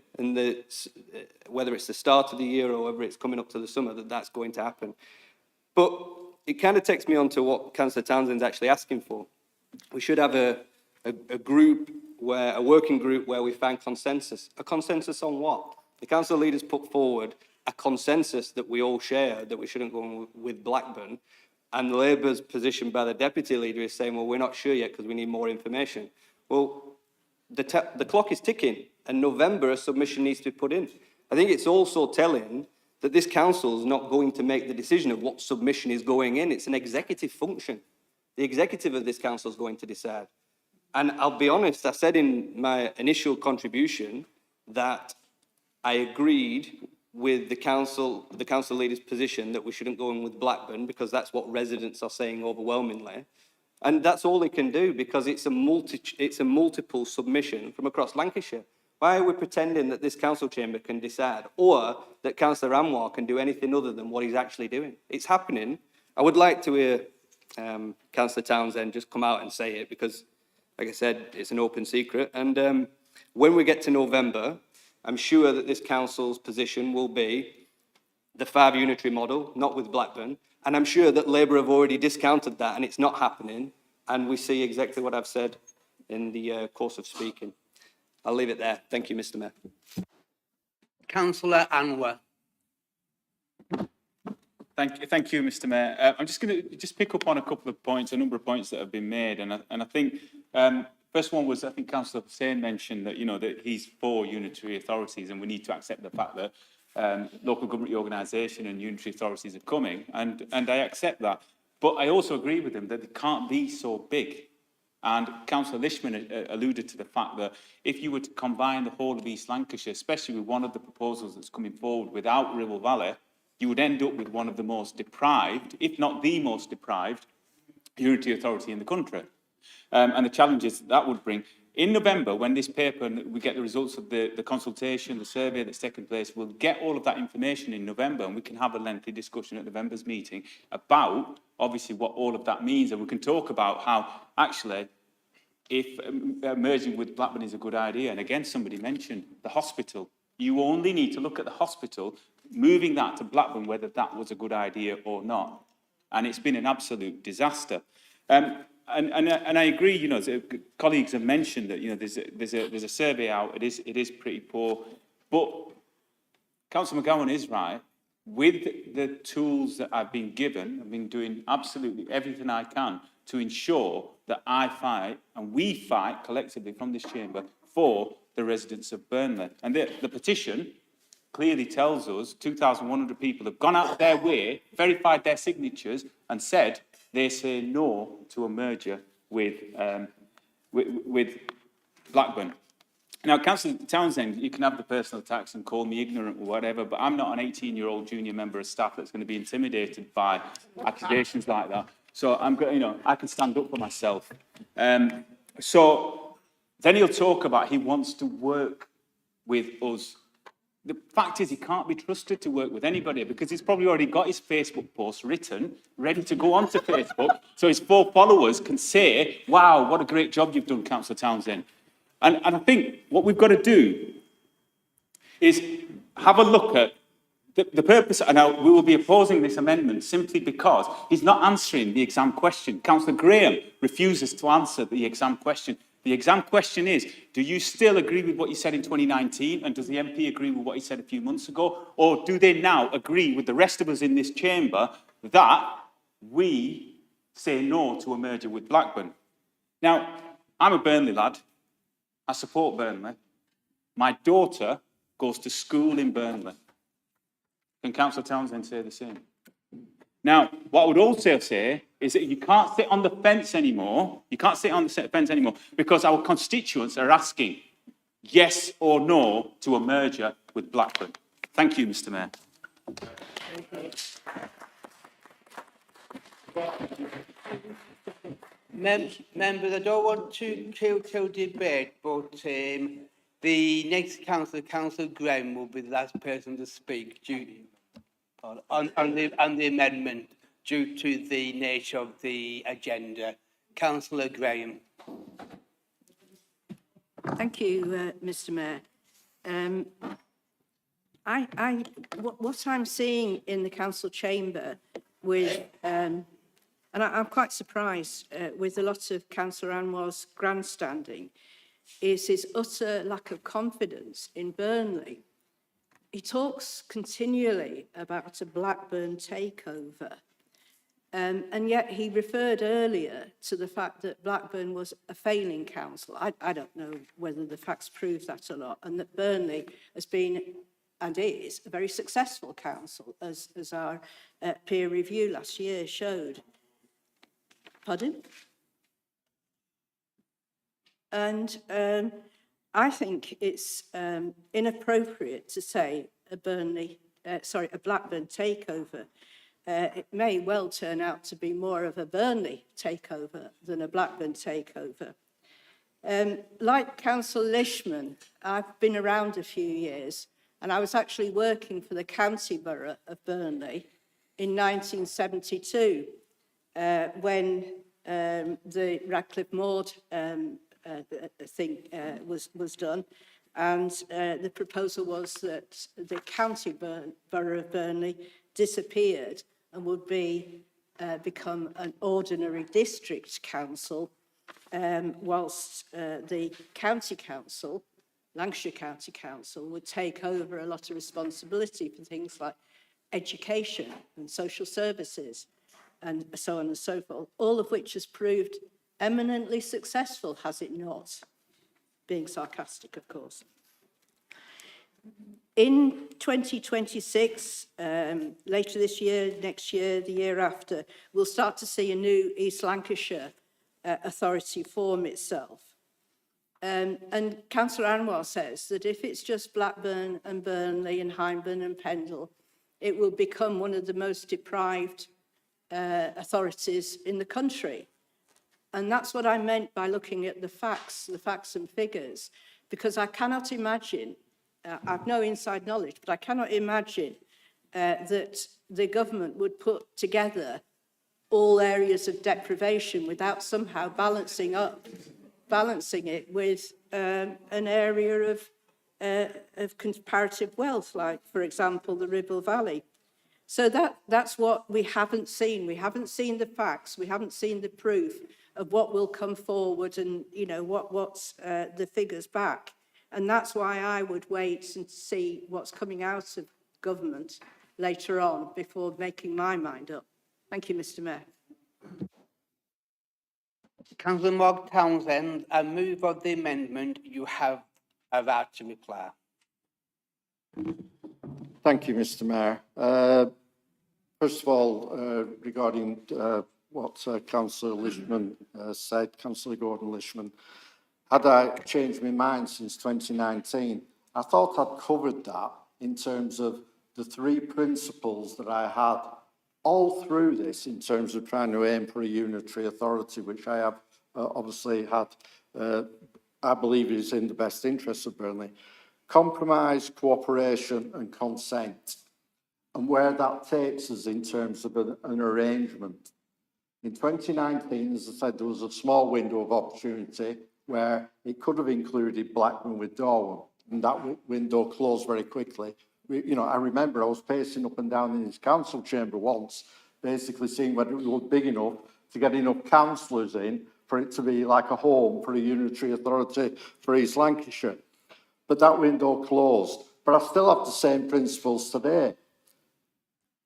whether it's the start of the year or whether it's coming up to the summer, that that's going to happen. But it kind of takes me on to what Councillor Townsend's actually asking for. We should have a working group where we find consensus. A consensus on what? The council leaders put forward a consensus that we all share, that we shouldn't go with Blackburn, and Labour's position by the deputy leader is saying, well, we're not sure yet because we need more information. Well, the clock is ticking, and November a submission needs to be put in. I think it's also telling that this council is not going to make the decision of what submission is going in. It's an executive function. The executive of this council is going to decide. And I'll be honest, I said in my initial contribution that I agreed with the council leader's position that we shouldn't go in with Blackburn because that's what residents are saying overwhelmingly. And that's all they can do, because it's a multiple submission from across Lancashire. Why are we pretending that this council chamber can decide, or that Councillor Anwar can do anything other than what he's actually doing? It's happening. I would like to hear Councillor Townsend just come out and say it, because, like I said, it's an open secret. And when we get to November, I'm sure that this council's position will be the 5 unitary model, not with Blackburn. And I'm sure that Labour have already discounted that and it's not happening. And we see exactly what I've said in the course of speaking. I'll leave it there. Thank you, Mr. Mayor. Councillor Anwar. Thank you, Mr. Mayor. I'm just going to pick up on a couple of points, a number of points that have been made. And I think first one was, I think Councillor Hussain mentioned that, you know, that he's for unitary authorities and we need to accept the fact that local government reorganisation and unitary authorities are coming, and I accept that. But I also agree with him that they can't be so big. And Councillor Lishman alluded to the fact that if you were to combine the whole of East Lancashire, especially with one of the proposals that's coming forward without Ribble Valley, you would end up with one of the most deprived, if not the most deprived, unitary authority in the country. And the challenges that would bring. In November, when this paper, we get the results of the consultation, the survey that's taken place, we'll get all of that information in November, and we can have a lengthy discussion at November's meeting about, obviously, what all of that means. And we can talk about how, actually, if merging with Blackburn is a good idea, and again, somebody mentioned the hospital. You only need to look at the hospital, moving that to Blackburn, whether that was a good idea or not. And it's been an absolute disaster. And I agree, you know, colleagues have mentioned that, you know, there's a survey out. It is pretty poor, but Councillor McGowan is right. With the tools that I've been given, I've been doing absolutely everything I can to ensure that I fight and we fight collectively from this chamber for the residents of Burnley. And the petition clearly tells us 2,100 people have gone out of their way, verified their signatures, and said they say no to a merger with Blackburn. Now, Councillor Townsend, you can have the personal attacks and call me ignorant or whatever, but I'm not an 18-year-old junior member of staff that's going to be intimidated by accusations like that. So I'm going, you know, I can stand up for myself. So then he'll talk about he wants to work with us. The fact is he can't be trusted to work with anybody because he's probably already got his Facebook post written, ready to go onto Facebook, so his 4 followers can say, wow, what a great job you've done, Councillor Townsend. And I think what we've got to do is have a look at the purpose, and we will be opposing this amendment simply because he's not answering the exam question. Councillor Graham refuses to answer the exam question. The exam question is, do you still agree with what you said in 2019, and does the MP agree with what he said a few months ago, or do they now agree with the rest of us in this chamber that we say no to a merger with Blackburn? Now, I'm a Burnley lad. I support Burnley. My daughter goes to school in Burnley. Can Councillor Townsend say the same? Now, what I would also say is that you can't sit on the fence anymore. You can't sit on the fence anymore because our constituents are asking yes or no to a merger with Blackburn. Thank you, Mr. Mayor. Members, I don't want to kill debate, but the next councillor, Councillor Graham, will be the last person to speak on the amendment due to the nature of the agenda. Councillor Graham. Thank you, Mr. Mayor. What I'm seeing in the council chamber with, and I'm quite surprised with a lot of Councillor Anwar's grandstanding, is his utter lack of confidence in Burnley. He talks continually about a Blackburn takeover, and yet he referred earlier to the fact that Blackburn was a failing council. I don't know whether the facts prove that or not, and that Burnley has been and is a very successful council, as our peer review last year showed. Pardon? And I think it's inappropriate to say a Blackburn takeover. It may well turn out to be more of a Burnley takeover than a Blackburn takeover. Like Councillor Lishman, I've been around a few years, and I was actually working for the county borough of Burnley in 1972 when the Radcliffe Maud thing was done, and the proposal was that the county borough of Burnley disappeared and would become an ordinary district council, whilst the county council, Lancashire County Council, would take over a lot of responsibility for things like education and social services and so on and so forth, all of which has proved eminently successful, has it not? Being sarcastic, of course. In 2026, later this year, next year, the year after, we'll start to see a new East Lancashire authority form itself. And Councillor Anwar says that if it's just Blackburn and Burnley and Hyndburn and Pendle, it will become one of the most deprived authorities in the country. And that's what I meant by looking at the facts and figures, because I cannot imagine, I've no inside knowledge, but I cannot imagine that the government would put together all areas of deprivation without somehow balancing it with an area of comparative wealth, like, for example, the Ribble Valley. So that's what we haven't seen. We haven't seen the facts. We haven't seen the proof of what will come forward and, you know, what's the figures back. And that's why I would wait and see what's coming out of government later on before making my mind up. Thank you, Mr. Mayor. Councillor Mark Townsend, I move of the amendment. You have a right to reply. Thank you, Mr. Mayor. First of all, regarding what Councillor Lishman said, Councillor Gordon Lishman, had I changed my mind since 2019, I thought I'd covered that in terms of the 3 principles that I had all through this in terms of trying to aim for a unitary authority, which I have obviously had, I believe is in the best interest of Burnley. compromise, cooperation and consent, and where that takes us in terms of an arrangement. In 2019, as I said, there was a small window of opportunity where it could have included Blackburn with Darwin, and that window closed very quickly. I remember I was pacing up and down in his council chamber once, basically seeing whether it was big enough to get enough councillors in for it to be like a home for a unitary authority for East Lancashire. But that window closed. But I still have the same principles today,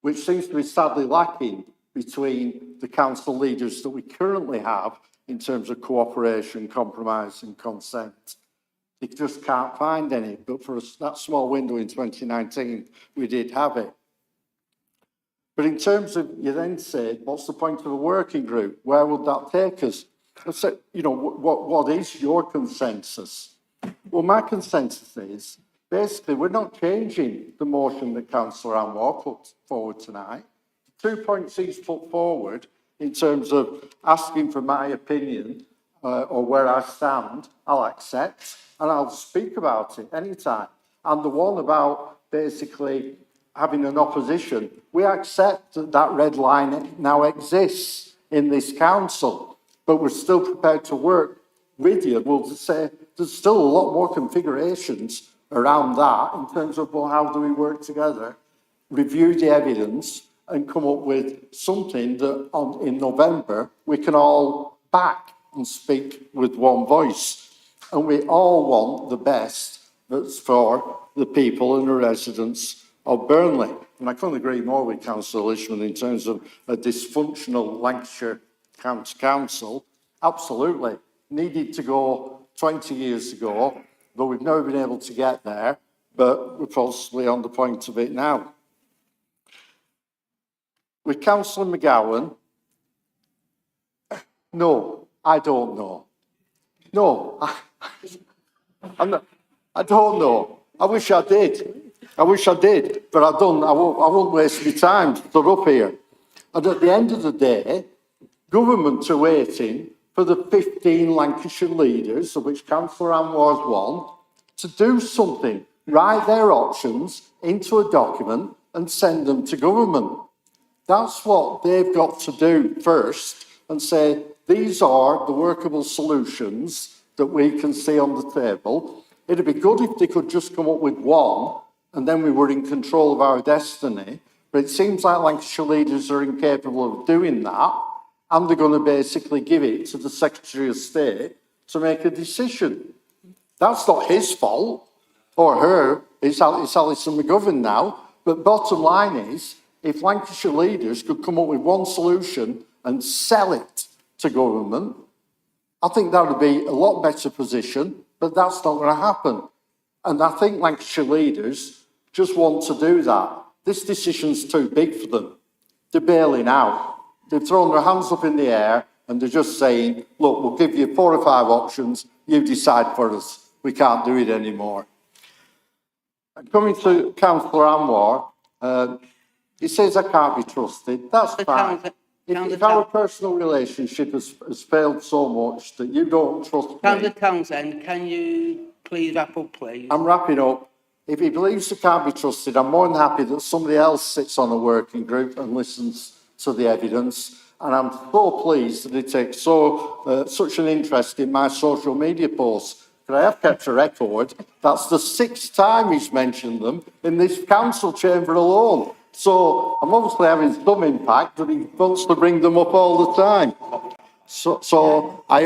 which seems to be sadly lacking between the council leaders that we currently have in terms of cooperation, compromise and consent. They just can't find any, but for that small window in 2019, we did have it. But in terms of, you then said, what's the point of a working group? Where would that take us? I said, what is your consensus? Well, my consensus is, basically, we're not changing the motion that Councillor Anwar put forward tonight. 2 points he's put forward in terms of asking for my opinion or where I stand, I'll accept and I'll speak about it anytime. And the one about basically having an opposition, we accept that that red line now exists in this council, but we're still prepared to work with you. We'll say there's still a lot more configurations around that in terms of, well, how do we work together, review the evidence and come up with something that in November we can all back and speak with one voice. And we all want the best that's for the people and the residents of Burnley. And I couldn't agree more with Councillor Lishman in terms of a dysfunctional Lancashire County Council. Absolutely. Needed to go 20 years ago, but we've never been able to get there, but we're possibly on the point of it now. With Councillor McGowan, no, I don't know. No, I don't know. I wish I did. But I don't. I won't waste my time. Stood up here. And at the end of the day, government are waiting for the 15 Lancashire leaders, of which Councillor Anwar's one, to do something, write their options into a document and send them to government. That's what they've got to do first and say, these are the workable solutions that we can see on the table. It'd be good if they could just come up with one and then we were in control of our destiny. But it seems like Lancashire leaders are incapable of doing that, and they're going to basically give it to the Secretary of State to make a decision. That's not his fault, or her, it's Alison McGovern now. But bottom line is, if Lancashire leaders could come up with one solution and sell it to government, I think that would be a lot better position, but that's not going to happen. And I think Lancashire leaders just want to do that. This decision's too big for them. They're bailing out. They've thrown their hands up in the air and they're just saying, look, we'll give you 4 or 5 options, you decide for us. We can't do it anymore. Coming to Councillor Anwar, he says I can't be trusted. That's fine. If our personal relationship has failed so much that you don't trust me... Councillor Townsend, can you please wrap up, please? I'm wrapping up. If he believes he can't be trusted, I'm more than happy that somebody else sits on a working group and listens to the evidence. And I'm so pleased that he takes such an interest in my social media posts. But I have kept a record. That's the 6th time he's mentioned them in this council chamber alone. So I'm obviously having some impact, but he wants to bring them up all the time. So I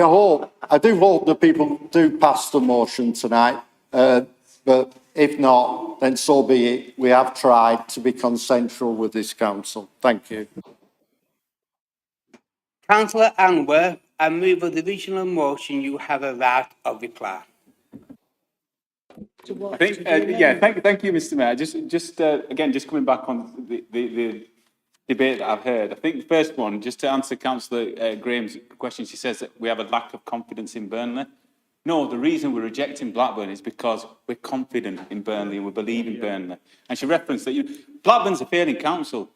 do hope that people do pass the motion tonight. But if not, then so be it. We have tried to be consensual with this council. Thank you. Councillor Anwar, I move with the original motion. You have a right of reply. I think, thank you, Mr. Mayor. Just coming back on the debate that I've heard. I think the first one, just to answer Councillor Graham's question, she says that we have a lack of confidence in Burnley. No, the reason we're rejecting Blackburn is because we're confident in Burnley and we believe in Burnley. And she referenced that Blackburn's a failing council,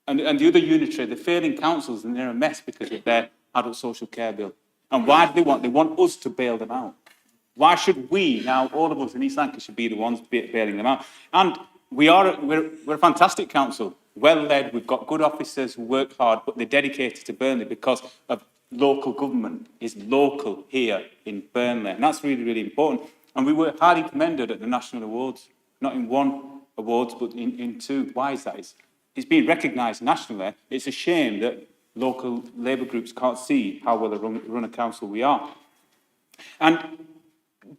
and the other unitary, they're failing councils, and they're a mess because of their adult social care bill. And why do they want? They want us to bail them out. Why should we now, all of us in East Lancashire, be the ones bailing them out? And we're a fantastic council, well led. We've got good officers who work hard, but they're dedicated to Burnley because of local government is local here in Burnley, and that's really, really important. And we were highly commended at the national awards, not in one awards, but in two. Why is that? It's being recognised nationally. It's a shame that local Labour groups can't see how well run a council we are. And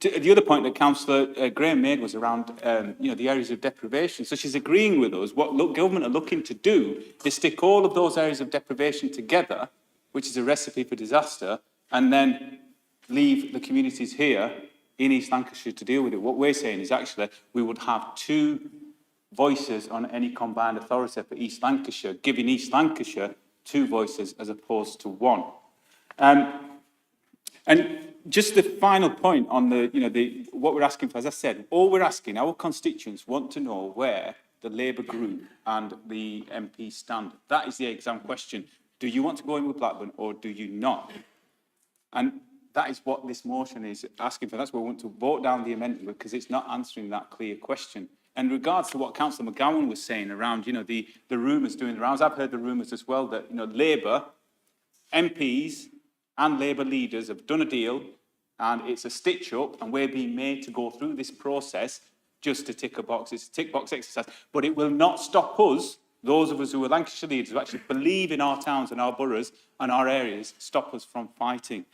the other point that Councillor Graham made was around the areas of deprivation. So she's agreeing with us. What government are looking to do is stick all of those areas of deprivation together, which is a recipe for disaster, and then leave the communities here in East Lancashire to deal with it. What we're saying is actually we would have two voices on any combined authority for East Lancashire, giving East Lancashire two voices as opposed to one. And just the final point on what we're asking for, as I said, all we're asking, our constituents want to know where the Labour group and the MP stand. That is the exam question. Do you want to go in with Blackburn or do you not? And that is what this motion is asking for. That's why we want to vote down the amendment, because it's not answering that clear question. And in regards to what Councillor McGowan was saying around, the rumours doing the rounds, I've heard the rumours as well that, Labour MPs and Labour leaders have done a deal and it's a stitch-up and we're being made to go through this process just to tick a box. It's a tick-box exercise. But it will not stop us, those of us who are Lancashire leaders who actually believe in our towns and our boroughs and our areas, stop us from fighting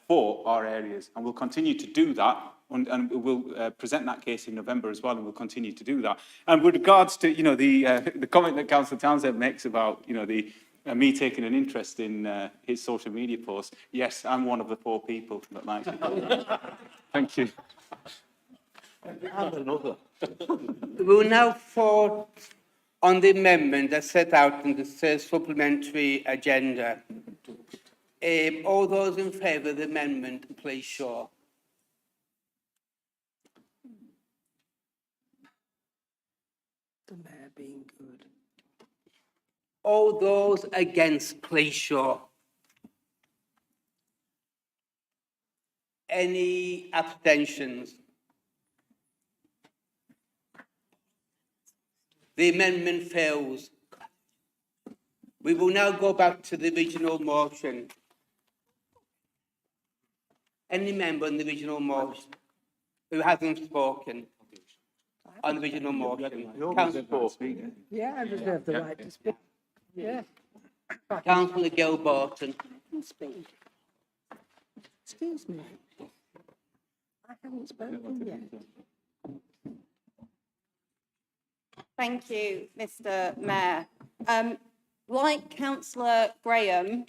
for our areas. And we'll continue to do that. And we'll present that case in November as well, and we'll continue to do that. And with regards to, the comment that Councillor Townsend makes about, me taking an interest in his social media posts, yes, I'm one of the 4 people that likes it. Thank you. We will now vote on the amendment that's set out in the supplementary agenda. All those in favour of the amendment, please show. The mayor being good. All those against, please show. Any abstentions? The amendment fails. We will now go back to the original motion. Any member on the original motion who hasn't spoken on the original motion? Yeah, I reserve the right to speak. Yeah. Councillor Gilbarton. I can speak. Excuse me. I haven't spoken yet. Thank you, Mr. Mayor. Like Councillor Graham,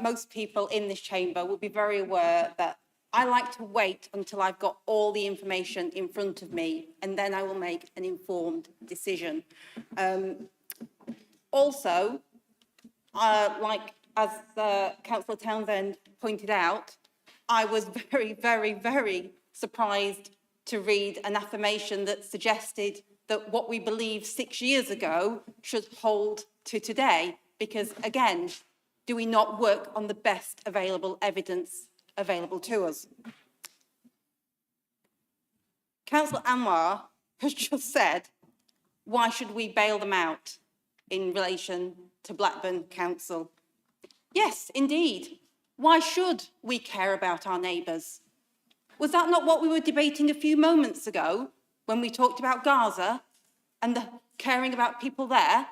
most people in this chamber will be very aware that I like to wait until I've got all the information in front of me, and then I will make an informed decision. Also, like as Councillor Townsend pointed out, I was very, very, very surprised to read an affirmation that suggested that what we believed 6 years ago should hold to today, because again, do we not work on the best available evidence available to us? Councillor Anwar has just said, why should we bail them out in relation to Blackburn Council? Yes, indeed. Why should we care about our neighbours? Was that not what we were debating a few moments ago when we talked about Gaza and the caring about people there?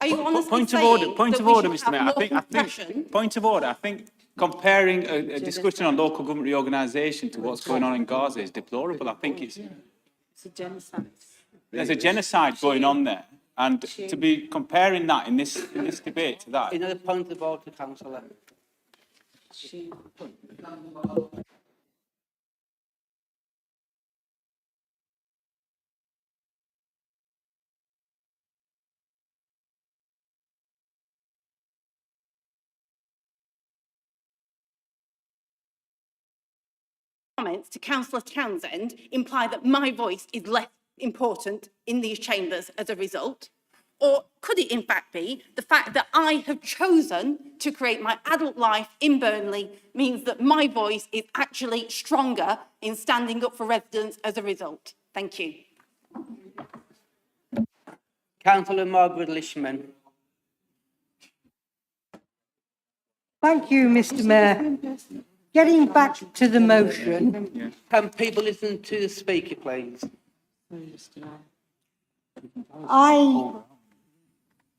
Are you honestly Point of order, Mr. Mayor. Point of order. I think comparing a discussion on local government reorganisation to what's going on in Gaza is deplorable. I think it's a genocide. There's a genocide going on there, and to be comparing that in this debate to that. Another point of order, Councillor. Comments to Councillor Townsend imply that my voice is less important in these chambers as a result. Or could it in fact be the fact that I have chosen to create my adult life in Burnley means that my voice is actually stronger in standing up for residents as a result? Thank you. Councillor Margaret Lishman. Thank you, Mr. Mayor. Getting back to the motion. Can people listen to the speaker, please? I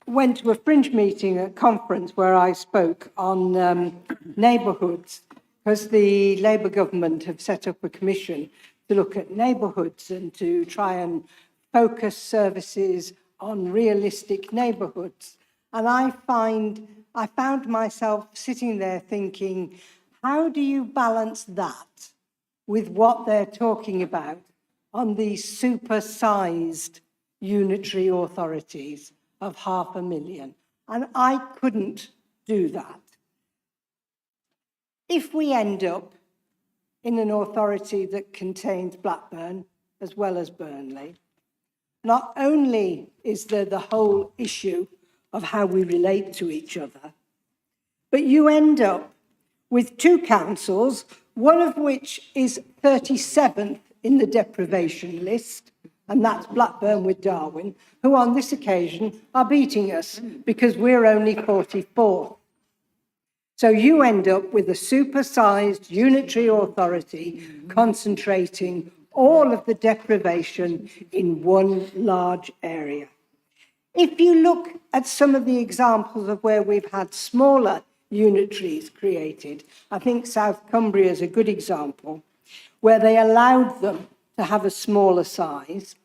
went to a fringe meeting at conference where I spoke on neighbourhoods, because the Labour government have set up a commission to look at neighbourhoods and to try and focus services on realistic neighbourhoods. And I found myself sitting there thinking, how do you balance that with what they're talking about on these super-sized unitary authorities of 500,000? And I couldn't do that. If we end up in an authority that contains Blackburn as well as Burnley, not only is there the whole issue of how we relate to each other, but you end up with two councils, one of which is 37th in the deprivation list, and that's Blackburn with Darwin, who on this occasion are beating us because we're only 44th. So you end up with a super-sized unitary authority concentrating all of the deprivation in one large area. If you look at some of the examples of where we've had smaller unitaries created, I think South Cumbria is a good example, where they allowed them to have a smaller size,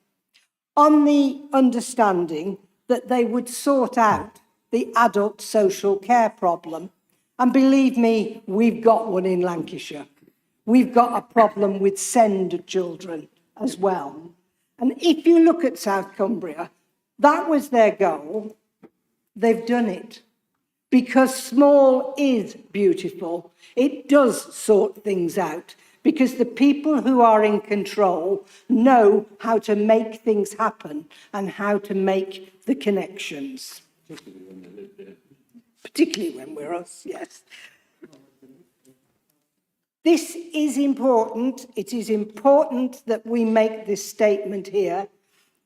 on the understanding that they would sort out the adult social care problem. And believe me, we've got one in Lancashire. We've got a problem with SEND children as well. And if you look at South Cumbria, that was their goal. They've done it. Because small is beautiful, it does sort things out. Because the people who are in control know how to make things happen and how to make the connections. Particularly when we're us, yes. This is important. It is important that we make this statement here,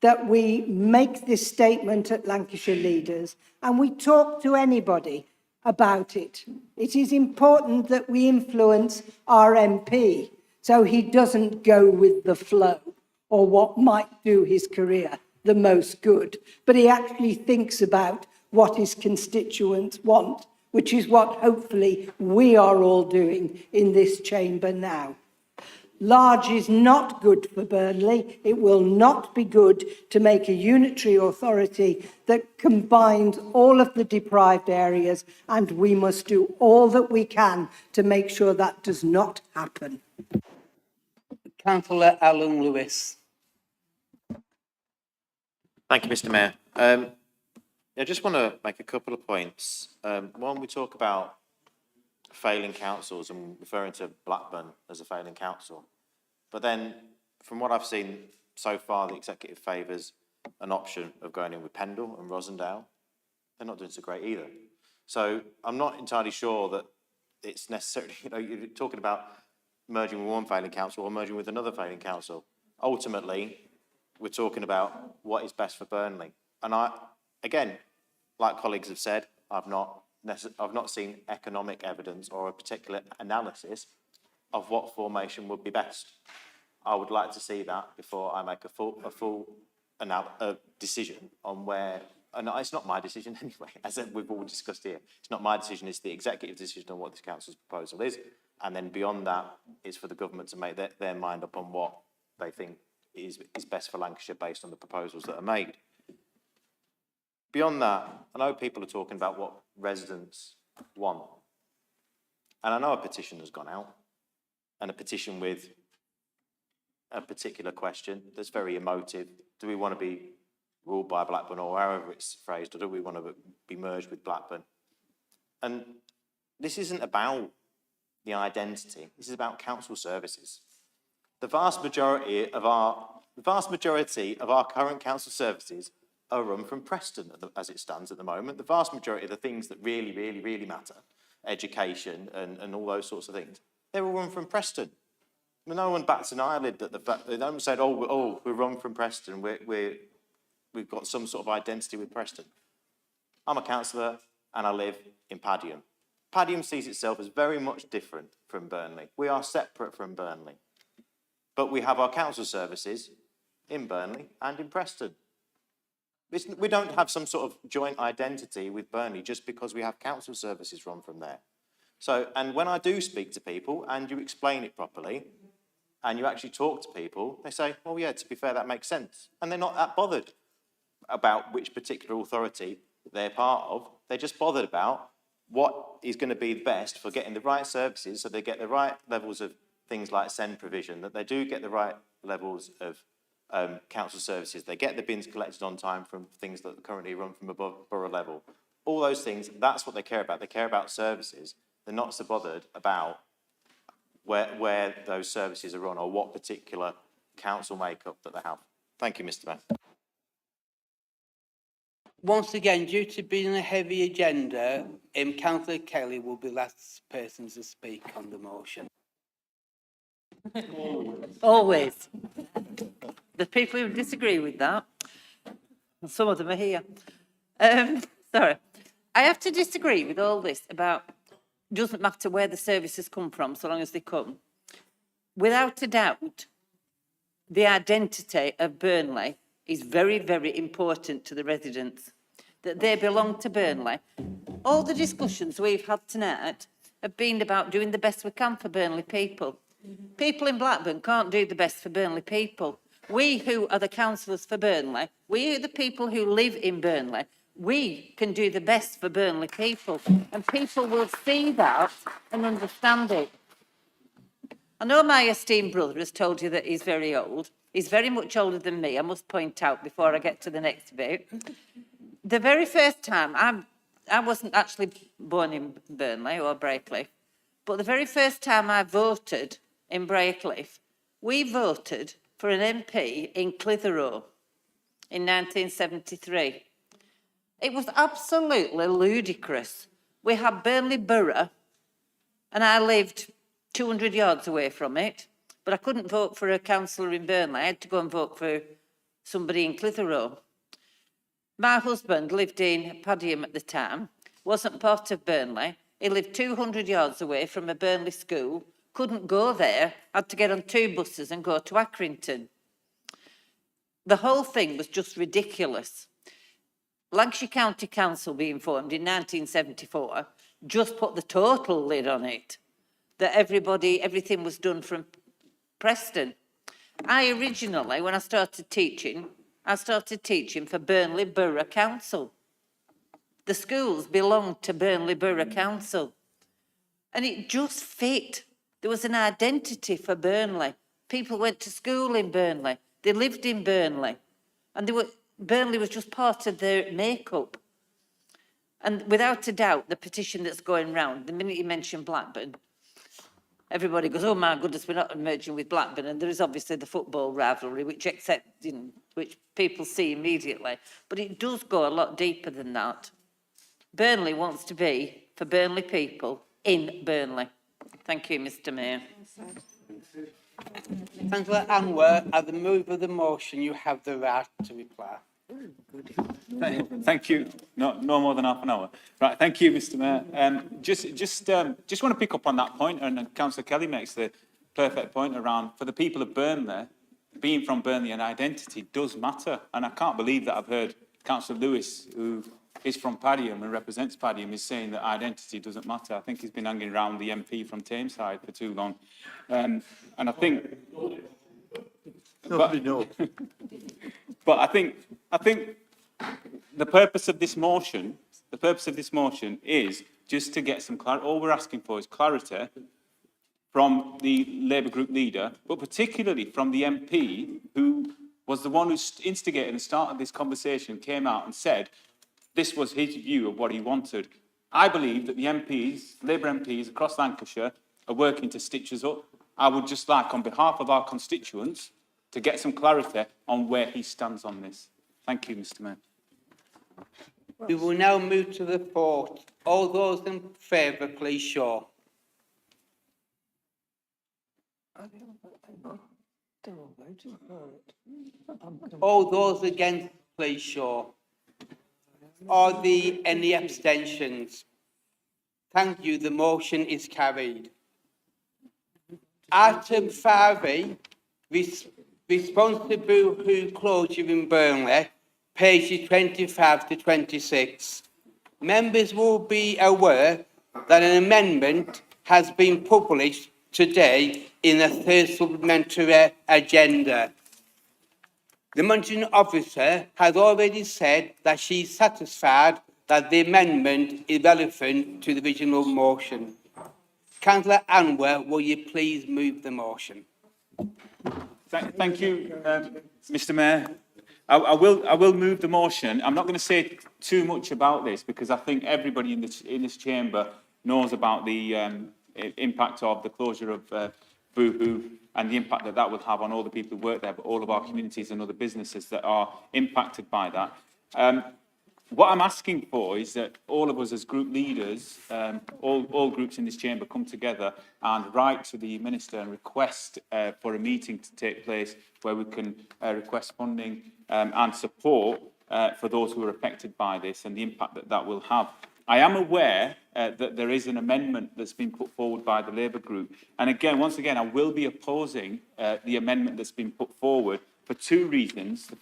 that we make this statement at Lancashire Leaders, and we talk to anybody about it. It is important that we influence our MP so he doesn't go with the flow or what might do his career the most good, but he actually thinks about what his constituents want, which is what hopefully we are all doing in this chamber now. Large is not good for Burnley. It will not be good to make a unitary authority that combines all of the deprived areas, and we must do all that we can to make sure that does not happen. Councillor Alan Lewis. Thank you, Mr. Mayor. I just want to make a couple of points. One, we talk about failing councils and referring to Blackburn as a failing council. But then, from what I've seen so far, the executive favours an option of going in with Pendle and Rosendale. They're not doing so great either. So I'm not entirely sure that it's necessarily, you're talking about merging with one failing council or merging with another failing council. Ultimately, we're talking about what is best for Burnley. And again, like colleagues have said, I've not seen economic evidence or a particular analysis of what formation would be best. I would like to see that before I make a full decision on where, and it's not my decision anyway, as we've all discussed here. It's not my decision, it's the executive decision on what this council's proposal is. And then beyond that, it's for the government to make their mind up on what they think is best for Lancashire based on the proposals that are made. Beyond that, I know people are talking about what residents want. And I know a petition has gone out, and a petition with a particular question that's very emotive. Do we want to be ruled by Blackburn, or however it's phrased, or do we want to be merged with Blackburn? And this isn't about the identity, this is about council services. The vast majority of our current council services are run from Preston as it stands at the moment. The vast majority of the things that really, really, really matter, education and all those sorts of things, they're all run from Preston. I mean, no one bats an eyelid at the fact they don't say, we're run from Preston, we've got some sort of identity with Preston. I'm a councillor and I live in Padiham. Padiham sees itself as very much different from Burnley. We are separate from Burnley. But we have our council services in Burnley and in Preston. We don't have some sort of joint identity with Burnley just because we have council services run from there. So, and when I do speak to people and you explain it properly and you actually talk to people, they say, well, yeah, to be fair, that makes sense. And they're not that bothered about which particular authority they're part of. They're just bothered about what is going to be best for getting the right services so they get the right levels of things like send provision, that they do get the right levels of council services, they get the bins collected on time from things that currently run from above borough level. All those things, that's what they care about. They care about services. They're not so bothered about where those services are run or what particular council makeup that they have. Thank you, Mr. Mayor. Once again, due to being a heavy agenda, Councillor Kelly will be last person to speak on the motion. Always. The people who disagree with that, some of them are here. Sorry. I have to disagree with all this about doesn't matter where the services come from, so long as they come. Without a doubt, the identity of Burnley is very, very important to the residents, that they belong to Burnley. All the discussions we've had tonight have been about doing the best we can for Burnley people. People in Blackburn can't do the best for Burnley people. We who are the councillors for Burnley, we are the people who live in Burnley, we can do the best for Burnley people. And people will see that and understand it. I know my esteemed brother has told you that he's very old. He's very much older than me, I must point out before I get to the next bit. The very first time, I wasn't actually born in Burnley or Brakeley, but the very first time I voted in Brakeley, we voted for an MP in Clitheroe in 1973. It was absolutely ludicrous. We had Burnley Borough, and I lived 200 yards away from it, but I couldn't vote for a councillor in Burnley. I had to go and vote for somebody in Clitheroe. My husband lived in Padiham at the time, wasn't part of Burnley. He lived 200 yards away from a Burnley school, couldn't go there, had to get on 2 buses and go to Accrington. The whole thing was just ridiculous. Lancashire County Council being formed in 1974 just put the total lid on it, that everything was done from Preston. I originally, when I started teaching for Burnley Borough Council. The schools belonged to Burnley Borough Council. And it just fit. There was an identity for Burnley. People went to school in Burnley. They lived in Burnley. And Burnley was just part of their makeup. And without a doubt, the petition that's going round, the minute you mention Blackburn, everybody goes, oh my goodness, we're not merging with Blackburn. And there is obviously the football rivalry, which people see immediately. But it does go a lot deeper than that. Burnley wants to be for Burnley people in Burnley. Thank you, Mr. Mayor. Councillor Anwar, at the move of the motion, you have the right to reply. Thank you. No more than half an hour. Right. Thank you, Mr. Mayor. Just want to pick up on that point, and Councillor Kelly makes the perfect point around for the people of Burnley, being from Burnley, an identity does matter. And I can't believe that I've heard Councillor Lewis, who is from Padiham and represents Padiham, is saying that identity doesn't matter. I think he's been hanging around the MP from Tameside for too long, and I think. Nobody knows. But I think the purpose of this motion is just to get some clarity. All we're asking for is clarity from the Labour group leader, but particularly from the MP who was the one who instigated and started this conversation, came out and said this was his view of what he wanted. I believe that the MPs, Labour MPs across Lancashire, are working to stitch us up. I would just like, on behalf of our constituents, to get some clarity on where he stands on this. Thank you, Mr. Mayor. We will now move to the vote. All those in favour, please show. All those against, please show. Are there any abstentions? Thank you. The motion is carried. Item 5E, response to Boohoo closure in Burnley, pages 25 to 26. Members will be aware that an amendment has been published today in the third supplementary agenda. The monitoring officer has already said that she is satisfied that the amendment is relevant to the original motion. Councillor Anwar, will you please move the motion? Thank you, Mr. Mayor. I will move the motion. I'm not going to say too much about this because I think everybody in this chamber knows about the impact of the closure of Boohoo and the impact that that will have on all the people who work there, but all of our communities and other businesses that are impacted by that. What I'm asking for is that all of us as group leaders, all groups in this chamber come together and write to the Minister and request for a meeting to take place where we can request funding and support for those who are affected by this and the impact that that will have. I am aware that there is an amendment that's been put forward by the Labour group. And again, once again, I will be opposing the amendment that's been put forward for two reasons. The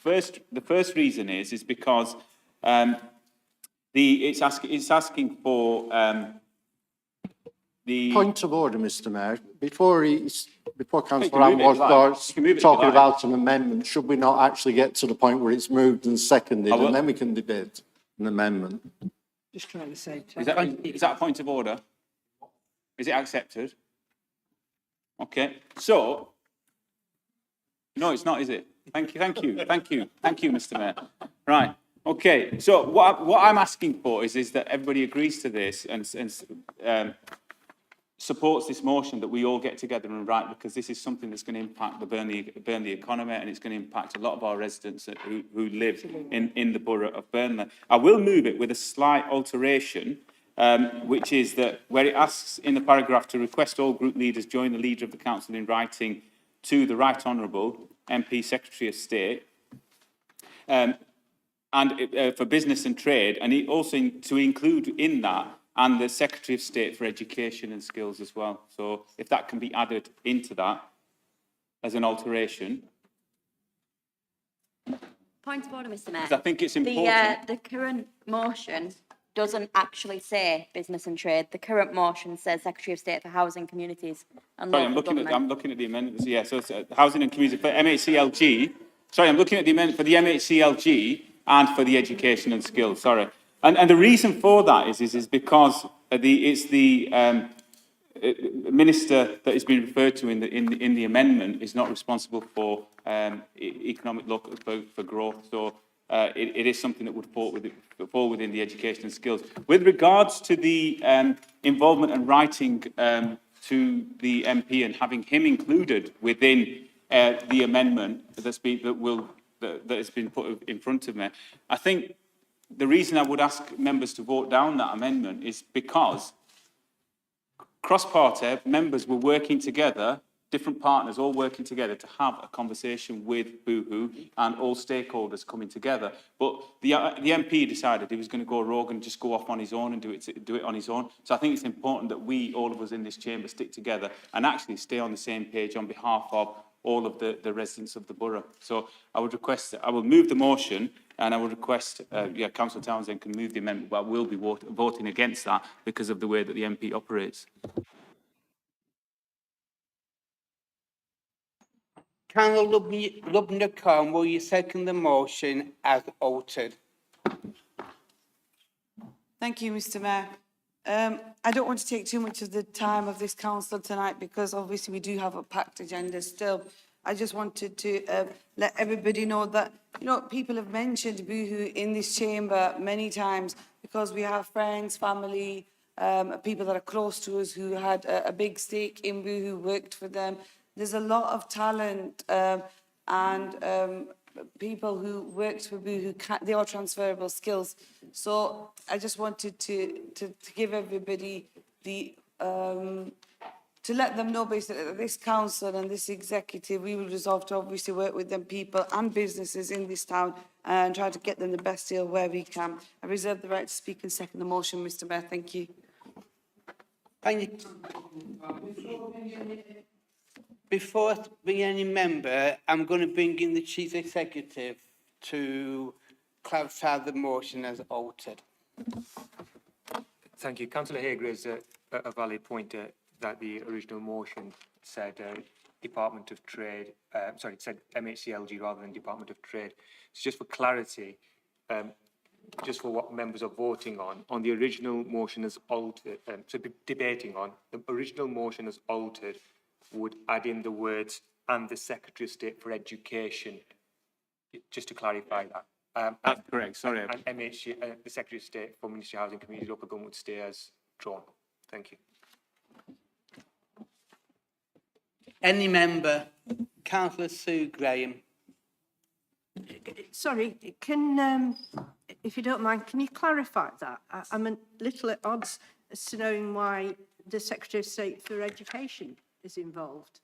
first reason is because it's asking for the Point of order, Mr. Mayor. Before Councillor Anwar starts talking about an amendment, should we not actually get to the point where it's moved and seconded, and then we can debate an amendment? Just trying to say. Is that a point of order? Is it accepted? Okay. So, no, it's not, is it? Thank you, Mr. Mayor. Right. Okay. So what I'm asking for is that everybody agrees to this and supports this motion that we all get together and write, because this is something that's going to impact the Burnley economy, and it's going to impact a lot of our residents who live in the borough of Burnley. I will move it with a slight alteration, which is that where it asks in the paragraph to request all group leaders join the Leader of the Council in writing to the Right Honourable MP Secretary of State, and for business and trade, and also to include in that and the Secretary of State for Education and Skills as well. So if that can be added into that as an alteration. Point of order, Mr. Mayor. Because I think it's important. The current motion doesn't actually say business and trade. The current motion says Secretary of State for Housing, Communities and Sorry, Local Government. I'm looking at the amendments. Yeah, so it's Housing and Community for MHCLG. Sorry, I'm looking at the amendment for the MHCLG and for the Education and Skills. Sorry. And the reason for that is because it's the minister that has been referred to in the amendment is not responsible for economic local for growth. So it is something that would fall within the Education and Skills. With regards to the involvement and writing to the MP and having him included within the amendment that has been put in front of me, I think the reason I would ask members to vote down that amendment is because cross-party members were working together, different partners all working together to have a conversation with Boohoo and all stakeholders coming together. But the MP decided he was going to go rogue and just go off on his own and do it on his own. So I think it's important that we, all of us in this chamber, stick together and actually stay on the same page on behalf of all of the residents of the borough. So I will move the motion, and I would request, Councillor Townsend can move the amendment, but I will be voting against that because of the way that the MP operates. Councillor Lubna Khan, will you second the motion as altered? Thank you, Mr. Mayor. I don't want to take too much of the time of this council tonight because obviously we do have a packed agenda still. I just wanted to let everybody know that, people have mentioned Boohoo in this chamber many times because we have friends, family, people that are close to us who had a big stake in Boohoo, worked for them. There's a lot of talent and people who worked for Boohoo, they are transferable skills. So I just wanted to give everybody the, to let them know basically that this council and this executive, we will resolve to obviously work with them people and businesses in this town and try to get them the best deal where we can. I reserve the right to speak and second the motion, Mr. Mayor. Thank you. Thank you. Before I bring any member, I'm going to bring in the Chief Executive to clarify the motion as altered. Thank you. Councillor Hague raised a valid point that the original motion said Department of Trade, sorry, it said MHCLG rather than Department of Trade. So just for clarity, just for what members are voting on the original motion as altered, so debating on, the original motion as altered would add in the words "and the Secretary of State for Education," just to clarify that. That's correct, sorry. And MHC, the Secretary of State for Ministry of Housing, Community, Local Government would stay as drawn. Thank you. Any member? Councillor Sue Graham. Sorry, can, if you don't mind, can you clarify that? I'm a little at odds as to knowing why the Secretary of State for Education is involved.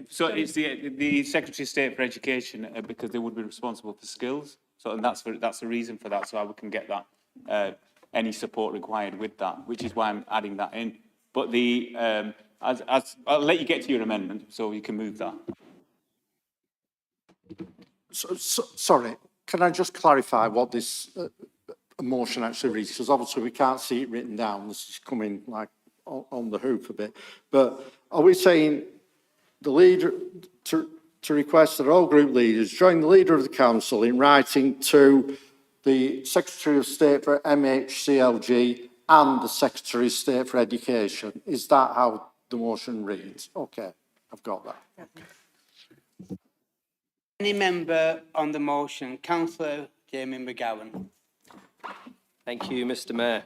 So it's the Secretary of State for Education because they would be responsible for skills. So and that's the reason for that. So we can get that any support required with that, which is why I'm adding that in. But the I'll let you get to your amendment, so you can move that. Sorry, can I just clarify what this motion actually reads? Because obviously we can't see it written down. This is coming like on the hoof a bit. But are we saying the leader to request that all group leaders join the leader of the council in writing to the Secretary of State for MHCLG and the Secretary of State for Education? Is that how the motion reads? Okay, I've got that. Any member on the motion? Councillor Jamie McGowan. Thank you, Mr. Mayor.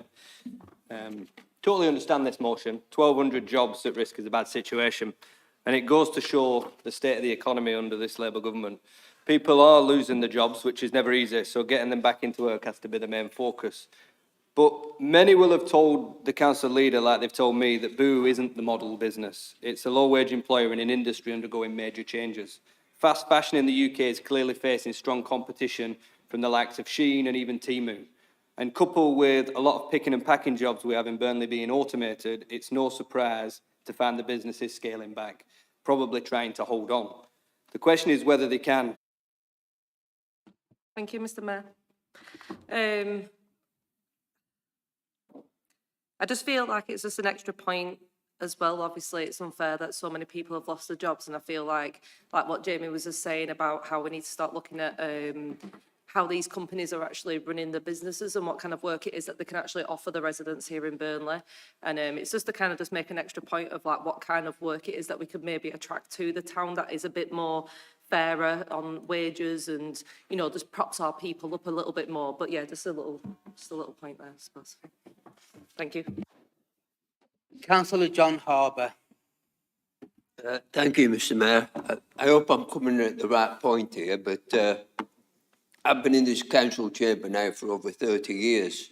Totally understand this motion. 1,200 jobs at risk is a bad situation. And it goes to show the state of the economy under this Labour government. People are losing their jobs, which is never easy, so getting them back into work has to be the main focus. But many will have told the council leader, like they've told me, that Boohoo isn't the model business. It's a low-wage employer in an industry undergoing major changes. Fast fashion in the UK is clearly facing strong competition from the likes of Shein and even Temu. And coupled with a lot of picking and packing jobs we have in Burnley being automated, it's no surprise to find the businesses scaling back, probably trying to hold on. The question is whether they can. Thank you, Mr. Mayor. I just feel like it's just an extra point as well. Obviously, it's unfair that so many people have lost their jobs, and I feel like what Jamie was just saying about how we need to start looking at how these companies are actually running the businesses and what kind of work it is that they can actually offer the residents here in Burnley. And it's just to kind of just make an extra point of like what kind of work it is that we could maybe attract to the town that is a bit more fairer on wages and, you know, just props our people up a little bit more. But yeah, just a little point there, I suppose. Thank you. Councillor John Harbour. Thank you, Mr. Mayor. I hope I'm coming at the right point here, but I've been in this council chamber now for over 30 years.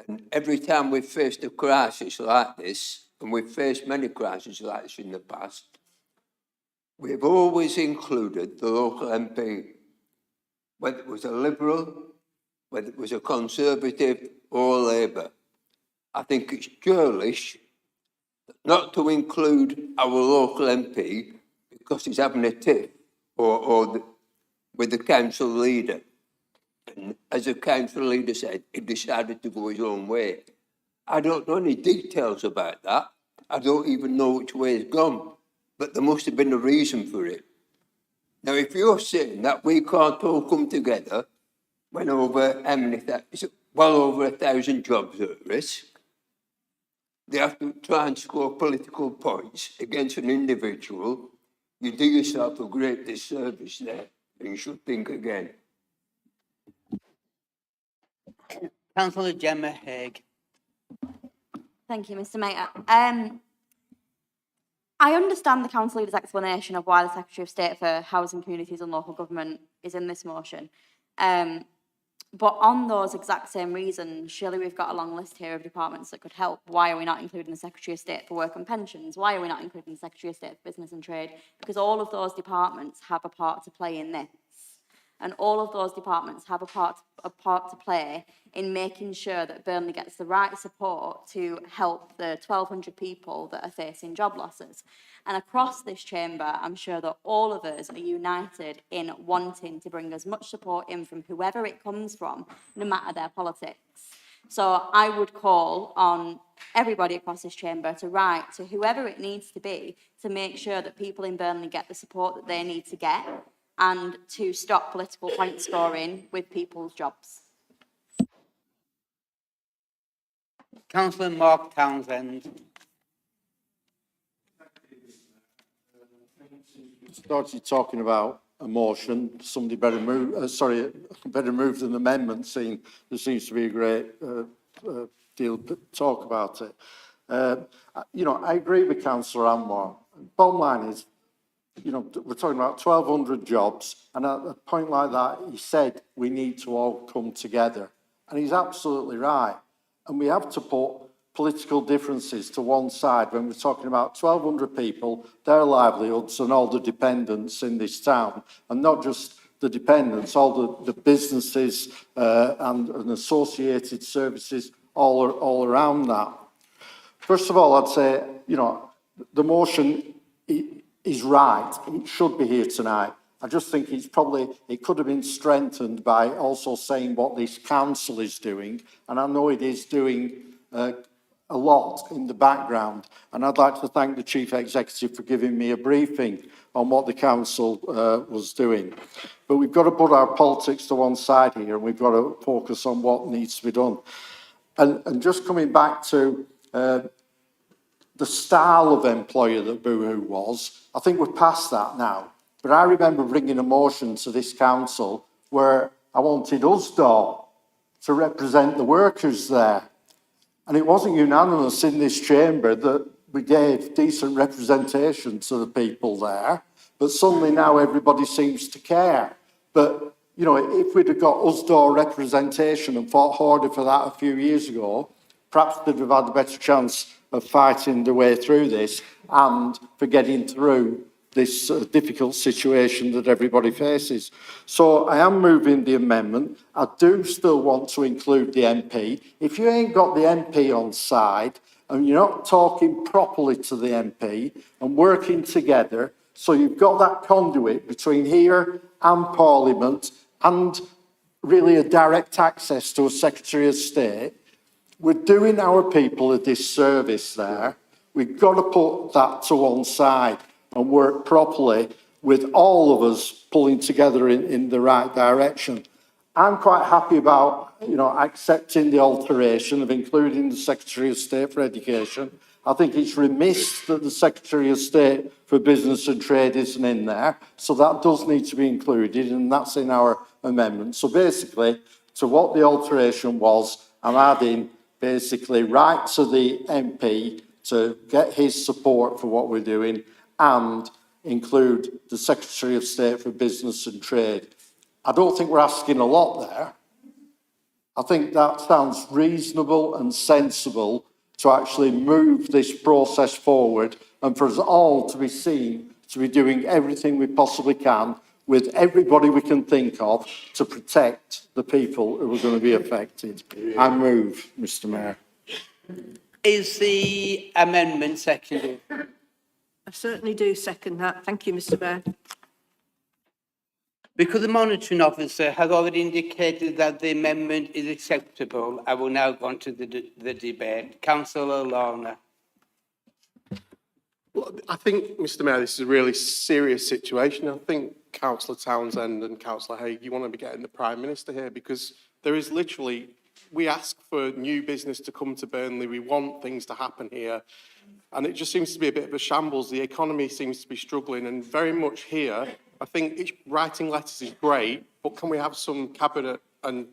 And every time we've faced a crisis like this, and we've faced many crises like this in the past, we've always included the local MP, whether it was a Liberal, whether it was a Conservative or Labour. I think it's churlish not to include our local MP because he's having a tiff with the council leader. And as the council leader said, he decided to go his own way. I don't know any details about that. I don't even know which way it's gone, but there must have been a reason for it. Now, if you're saying that we can't all come together when over how many, well over 1,000 jobs are at risk, they have to try and score political points against an individual, you do yourself a great disservice there, and you should think again. Councillor Gemma Hague. Thank you, Mr Mayor. I understand the council leader's explanation of why the Secretary of State for Housing, Communities and Local Government is in this motion. But on those exact same reasons, surely we've got a long list here of departments that could help. Why are we not including the Secretary of State for Work and Pensions? Why are we not including the Secretary of State for Business and Trade? Because all of those departments have a part to play in this. And all of those departments have a part to play in making sure that Burnley gets the right support to help the 1,200 people that are facing job losses. And across this chamber, I'm sure that all of us are united in wanting to bring as much support in from whoever it comes from, no matter their politics. So I would call on everybody across this chamber to write to whoever it needs to be to make sure that people in Burnley get the support that they need to get, and to stop political point scoring with people's jobs. Councillor Mark Townsend. Started talking about a motion, somebody better move, better move an amendment, seeing there seems to be a great deal of talk about it. You know, I agree with Councillor Anwar. Bottom line is, you know, we're talking about 1,200 jobs, and at a point like that, he said we need to all come together. And he's absolutely right. And we have to put political differences to one side when we're talking about 1,200 people, their livelihoods and all the dependents in this town, and not just the dependents, all the businesses and associated services all around that. First of all, I'd say, you know, the motion is right. It should be here tonight. I just think it could have been strengthened by also saying what this council is doing. And I know it is doing a lot in the background. And I'd like to thank the Chief Executive for giving me a briefing on what the council was doing. But we've got to put our politics to one side here, and we've got to focus on what needs to be done. And just coming back to the style of employer that Boohoo was, I think we're past that now. But I remember bringing a motion to this council where I wanted Usdaw to represent the workers there. And it wasn't unanimous in this chamber that we gave decent representation to the people there. But suddenly now everybody seems to care. But, you know, if we'd have got Usdaw representation and fought harder for that a few years ago, perhaps they'd have had a better chance of fighting their way through this and for getting through this difficult situation that everybody faces. So I am moving the amendment. I do still want to include the MP. If you ain't got the MP on side and you're not talking properly to the MP and working together, so you've got that conduit between here and Parliament and really a direct access to a Secretary of State, we're doing our people a disservice there. We've got to put that to one side and work properly with all of us pulling together in the right direction. I'm quite happy about, you know, accepting the alteration of including the Secretary of State for Education. I think it's remiss that the Secretary of State for Business and Trade isn't in there, so that does need to be included, and that's in our amendment. So basically, to what the alteration was, I'm adding basically right to the MP to get his support for what we're doing and include the Secretary of State for Business and Trade. I don't think we're asking a lot there. I think that sounds reasonable and sensible to actually move this process forward and for us all to be seen to be doing everything we possibly can with everybody we can think of to protect the people who are going to be affected. I move, Mr. Mayor. Is the amendment seconded? I certainly do second that. Thank you, Mr. Mayor. Because the monitoring officer has already indicated that the amendment is acceptable, I will now go on to the debate. Councillor Lorna. Well, I think, Mr. Mayor, this is a really serious situation. I think Councillor Townsend and Councillor Haig, you want to be getting the Prime Minister here, because there is literally, we ask for new business to come to Burnley, we want things to happen here, and it just seems to be a bit of a shambles. The economy seems to be struggling, and very much here, I think writing letters is great, but can we have some cabinet and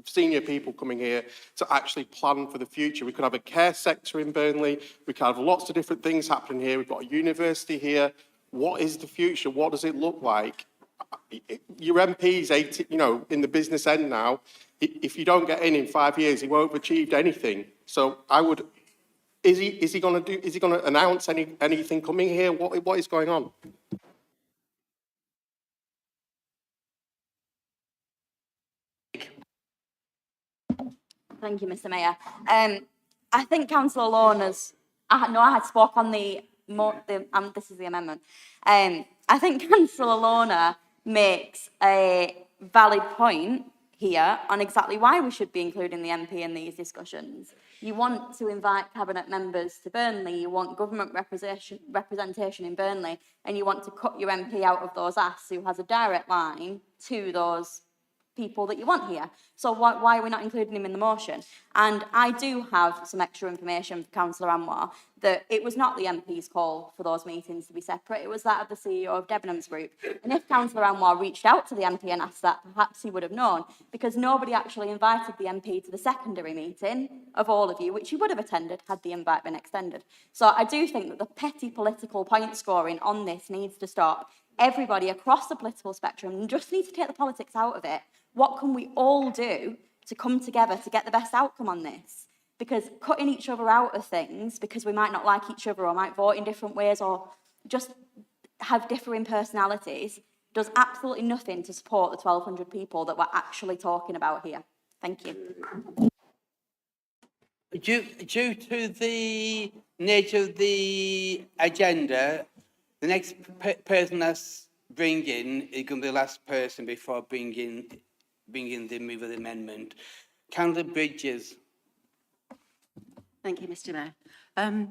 senior people coming here to actually plan for the future. We could have a care sector in Burnley. We could have lots of different things happening here. We've got a university here. What is the future? What does it look like? Your MP's 80, you know, in the business end now. If you don't get in 5 years, he won't have achieved anything. So I would. Is he going to announce anything coming here? What is going on? Thank you, Mr. Mayor. I think Councillor Lorna's. I had spoke on this is the amendment. I think Councillor Lorna makes a valid point here on exactly why we should be including the MP in these discussions. You want to invite cabinet members to Burnley, you want government representation in Burnley, and you want to cut your MP out of those asks who has a direct line to those people that you want here. So why are we not including him in the motion? And I do have some extra information for Councillor Anwar that it was not the MP's call for those meetings to be separate, it was that of the CEO of Debenhams Group. And if Councillor Anwar reached out to the MP and asked that, perhaps he would have known, because nobody actually invited the MP to the secondary meeting of all of you, which he would have attended had the invite been extended. So I do think that the petty political point scoring on this needs to stop. Everybody across the political spectrum just needs to take the politics out of it. What can we all do to come together to get the best outcome on this? Because cutting each other out of things because we might not like each other or might vote in different ways or just have differing personalities does absolutely nothing to support the 1,200 people that we're actually talking about here. Thank you. Due to the nature of the agenda, the next person that's bringing is going to be the last person before bringing the move of the amendment. Councillor Bridges. Thank you, Mr. Mayor.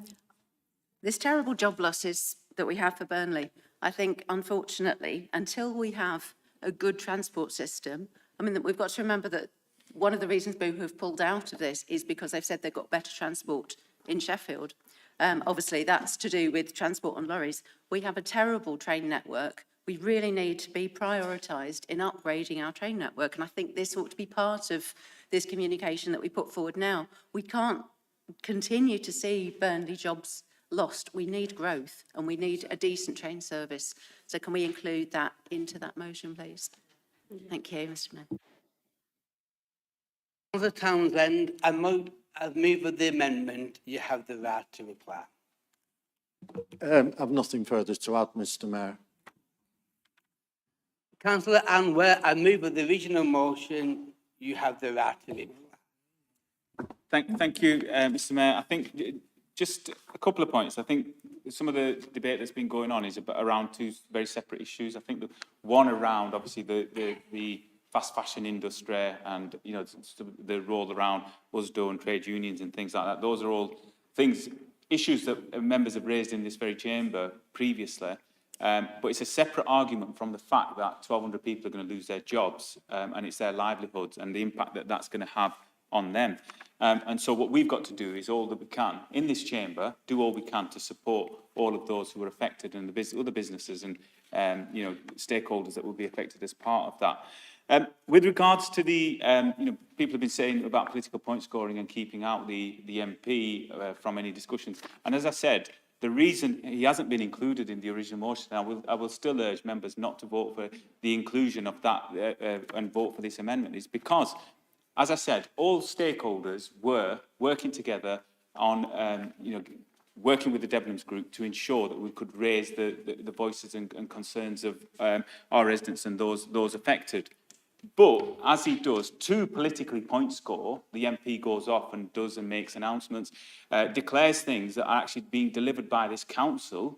This terrible job losses that we have for Burnley, I think, unfortunately, until we have a good transport system, I mean, we've got to remember that one of the reasons Boohoo have pulled out of this is because they've said they've got better transport in Sheffield. Obviously, that's to do with transport on lorries. We have a terrible train network. We really need to be prioritised in upgrading our train network. And I think this ought to be part of this communication that we put forward now. We can't continue to see Burnley jobs lost. We need growth and we need a decent train service. So can we include that into that motion, please? Thank you, Mr. Mayor. Councillor Townsend, as move of the amendment, you have the right to reply. I have nothing further to add, Mr. Mayor. Councillor Anwar, I move of the original motion, you have the right to reply. Thank you, Mr. Mayor. I think just a couple of points. I think some of the debate that's been going on is around two very separate issues. I think the one around obviously the fast fashion industry and the role around USDO and trade unions and things like that. Those are all issues that members have raised in this very chamber previously. But it's a separate argument from the fact that 1,200 people are going to lose their jobs and it's their livelihoods and the impact that that's going to have on them. And so what we've got to do is all that we can in this chamber, do all we can to support all of those who are affected and the other businesses and stakeholders that will be affected as part of that. With regards to the, people have been saying about political point scoring and keeping out the MP from any discussions. And as I said, the reason he hasn't been included in the original motion, I will still urge members not to vote for the inclusion of that and vote for this amendment, is because, as I said, all stakeholders were working together on, working with the Debenhams Group to ensure that we could raise the voices and concerns of our residents and those affected. But as he does, to politically point score, the MP goes off and does and makes announcements, declares things that are actually being delivered by this council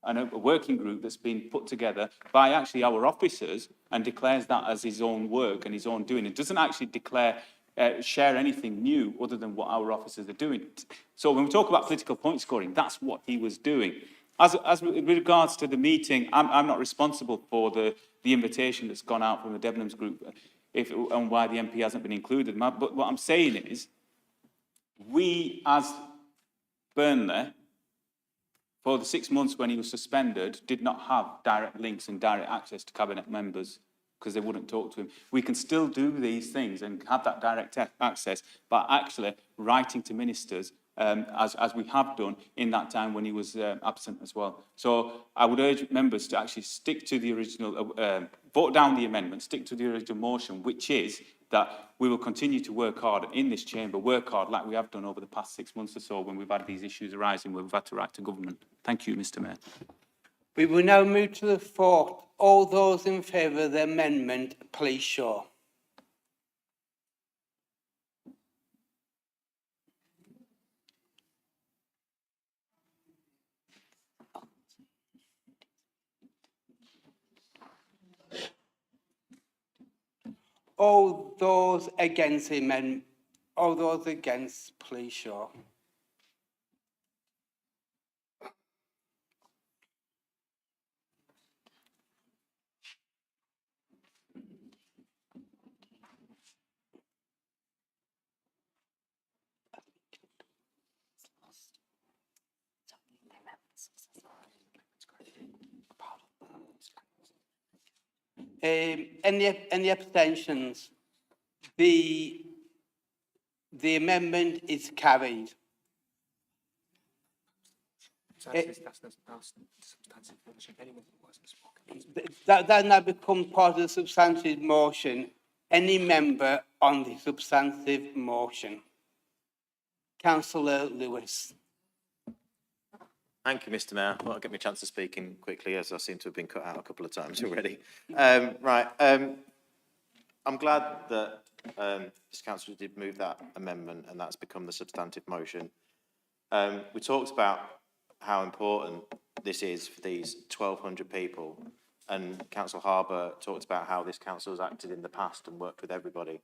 and a working group that's been put together by actually our officers and declares that as his own work and his own doing. It doesn't actually share anything new other than what our officers are doing. So when we talk about political point scoring, that's what he was doing. As with regards to the meeting, I'm not responsible for the invitation that's gone out from the Debenhams Group and why the MP hasn't been included. But what I'm saying is, we as Burnley, for the 6 months when he was suspended, did not have direct links and direct access to cabinet members. because they wouldn't talk to him. We can still do these things and have that direct access by actually writing to ministers as we have done in that time when he was absent as well. So I would urge members to actually stick to the original, vote down the amendment, stick to the original motion, which is that we will continue to work hard in this chamber, work hard like we have done over the past 6 months or so when we've had these issues arising, where we've had to write to government. Thank you, Mr. Mayor. We will now move to the vote. All those in favour of the amendment, please show. All those against the amendment, all those against, please show. Any abstentions? The amendment is carried. That now becomes part of the substantive motion. Any member on the substantive motion? Councillor Lewis. Thank you, Mr. Mayor. Well, I'll get me a chance to speak in quickly, as I seem to have been cut out a couple of times already. I'm glad that this councillor did move that amendment, and that's become the substantive motion. We talked about how important this is for these 1,200 people, and Councillor Harbour talked about how this council has acted in the past and worked with everybody.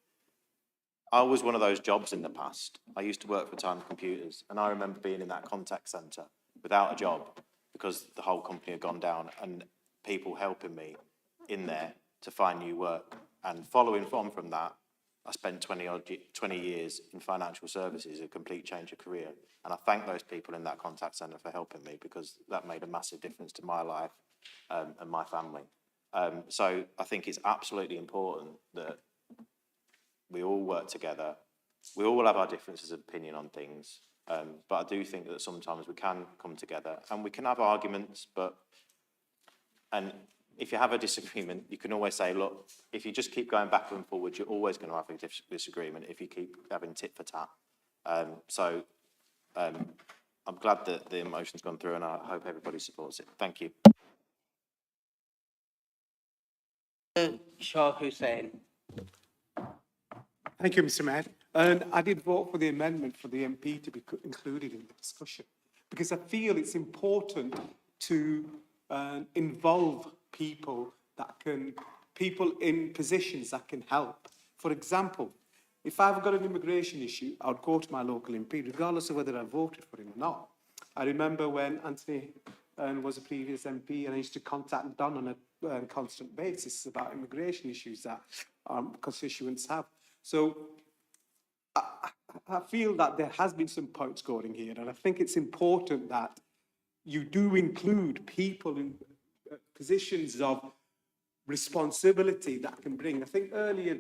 I was one of those jobs in the past. I used to work for Time Computers, and I remember being in that contact centre without a job because the whole company had gone down, and people helping me in there to find new work. And following on from that, I spent 20 years in financial services, a complete change of career. And I thank those people in that contact centre for helping me, because that made a massive difference to my life and my family. So I think it's absolutely important that we all work together. We all have our differences of opinion on things, but I do think that sometimes we can come together and we can have arguments, and if you have a disagreement, you can always say, look, if you just keep going backwards and forwards, you're always going to have a disagreement if you keep having tit for tat. I'm glad that the motion's gone through, and I hope everybody supports it. Thank you. Shah Hussain. Thank you, Mr. Mayor. And I did vote for the amendment for the MP to be included in the discussion, because I feel it's important to involve people in positions that can help. For example, if I've got an immigration issue, I would go to my local MP, regardless of whether I voted for him or not. I remember when Anthony was a previous MP, and I used to contact Don on a constant basis about immigration issues that constituents have. So I feel that there has been some point scoring here, and I think it's important that you do include people in positions of responsibility that can bring. I think earlier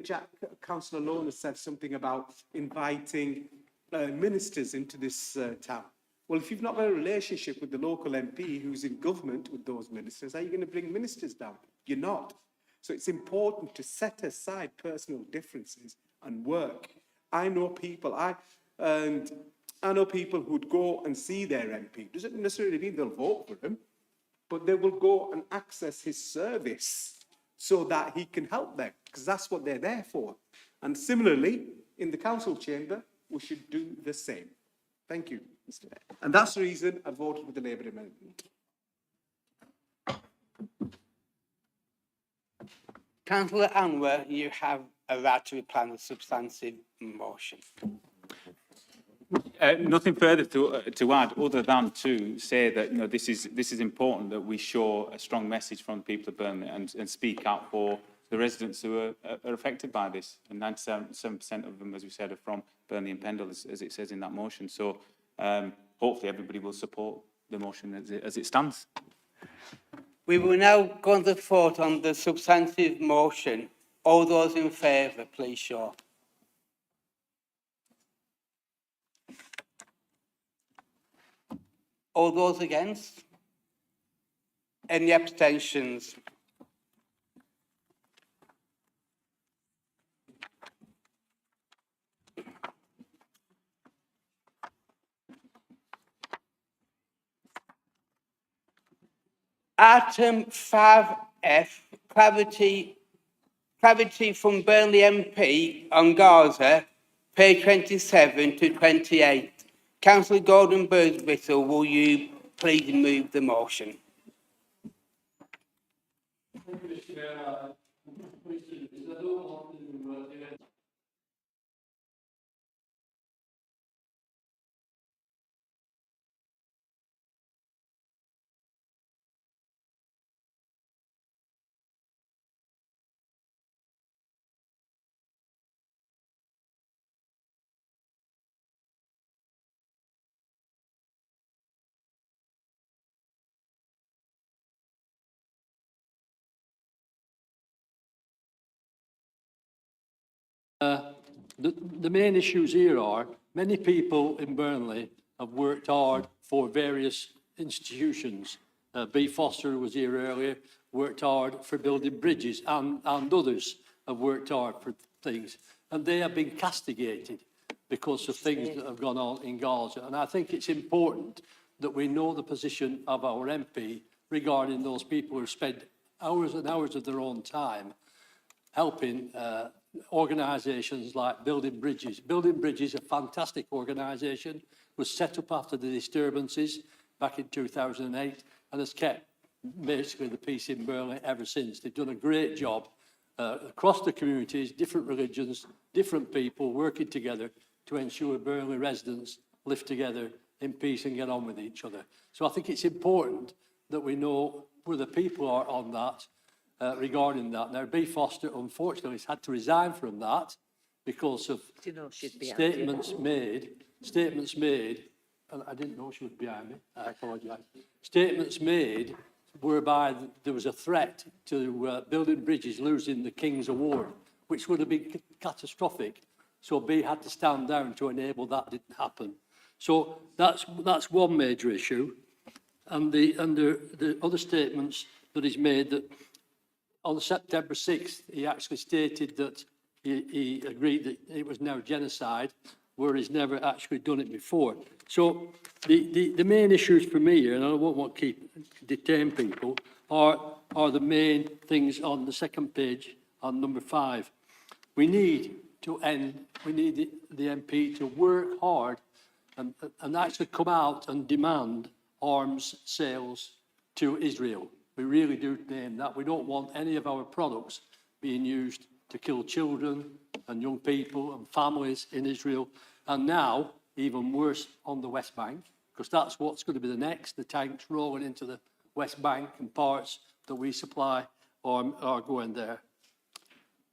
Councillor Lorna said something about inviting ministers into this town. Well, if you've not got a relationship with the local MP who's in government with those ministers, how are you going to bring ministers down? You're not. So it's important to set aside personal differences and work. I know people who'd go and see their MP. Doesn't necessarily mean they'll vote for him, but they will go and access his service so that he can help them, because that's what they're there for. And similarly, in the council chamber, we should do the same. Thank you, Mr. Mayor. And that's the reason I voted with the Labour amendment. Councillor Anwar, you have a right to reply on the substantive motion. Nothing further to add, other than to say that this is important, that we show a strong message from the people of Burnley and speak out for the residents who are affected by this. And 97% of them, as we said, are from Burnley and Pendle, as it says in that motion. So hopefully everybody will support the motion as it stands. We will now go on to vote on the substantive motion. All those in favour, please show. All those against? Any abstentions? Item 5F, clarity from Burnley MP on Gaza, page 27 to 28. Councillor Gordon Birdswhistle, will you please move the motion? The main issues here are many people in Burnley have worked hard for various institutions. B. Foster, who was here earlier, worked hard for building bridges, and others have worked hard for things. And they have been castigated because of things that have gone on in Gaza. And I think it's important that we know the position of our MP regarding those people who spend hours and hours of their own time helping organisations like Building Bridges. Building Bridges, a fantastic organisation, was set up after the disturbances back in 2008 and has kept basically the peace in Burnley ever since. They've done a great job across the communities, different religions, different people working together to ensure Burnley residents live together in peace and get on with each other. So I think it's important that we know where the people are on that, regarding that. Now, B. Foster, unfortunately, has had to resign from that because of statements made, and I didn't know she was behind me, I apologise. Statements made whereby there was a threat to Building Bridges losing the King's Award, which would have been catastrophic. So B had to stand down to enable that didn't happen. So that's one major issue. And the other statements that he's made, that on September 6th, he actually stated that he agreed that it was now genocide, where he's never actually done it before. So the main issues for me here, and I won't want to detain people, are the main things on the second page on number 5. We need the MP to work hard and actually come out and demand arms sales to Israel. We really do name that. We don't want any of our products being used to kill children and young people and families in Israel. And now, even worse on the West Bank, because that's what's going to be the next. The tanks rolling into the West Bank and parts that we supply are going there.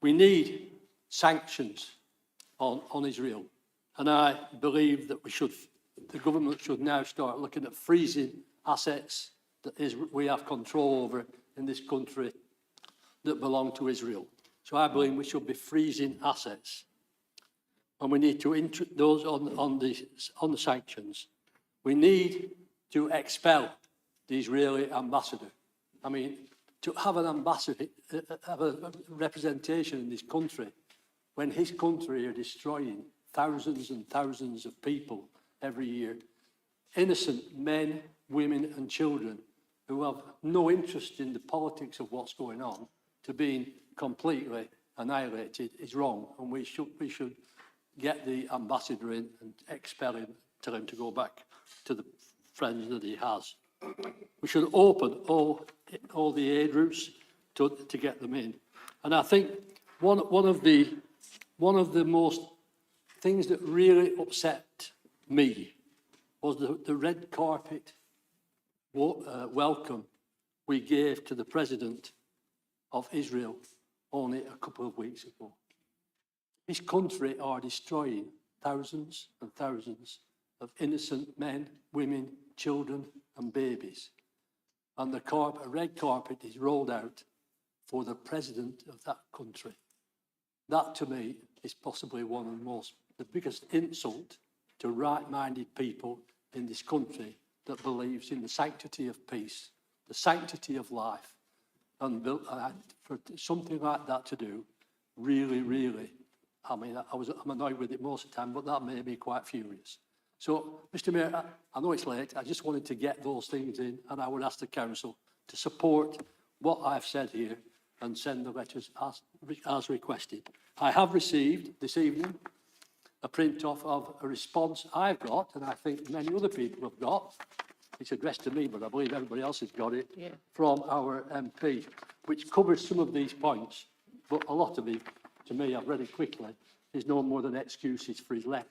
We need sanctions on Israel. And I believe that the government should now start looking at freezing assets that we have control over in this country that belong to Israel. So I believe we should be freezing assets. And we need to those on the sanctions. We need to expel the Israeli ambassador. I mean, to have an ambassador, have a representation in this country, when his country are destroying thousands and thousands of people every year, innocent men, women and children who have no interest in the politics of what's going on, to being completely annihilated is wrong. And we should get the ambassador in and expel him, tell him to go back to the friends that he has. We should open all the aid routes to get them in. And I think one of the most things that really upset me was the red carpet welcome we gave to the President of Israel only a couple of weeks ago. This country are destroying thousands and thousands of innocent men, women, children and babies. and a red carpet is rolled out for the president of that country. That, to me, is possibly one of the biggest insult to right-minded people in this country that believes in the sanctity of peace, the sanctity of life, and for something like that to do, really, really, I mean, I'm annoyed with it most of the time, but that made me quite furious. So, Mr. Mayor, I know it's late. I just wanted to get those things in, and I would ask the council to support what I've said here and send the letters as requested. I have received this evening a print-off of a response I've got, and I think many other people have got. It's addressed to me, but I believe everybody else has got it, from our MP, which covers some of these points, but a lot of it, to me, I've read it quickly, is no more than excuses for his lack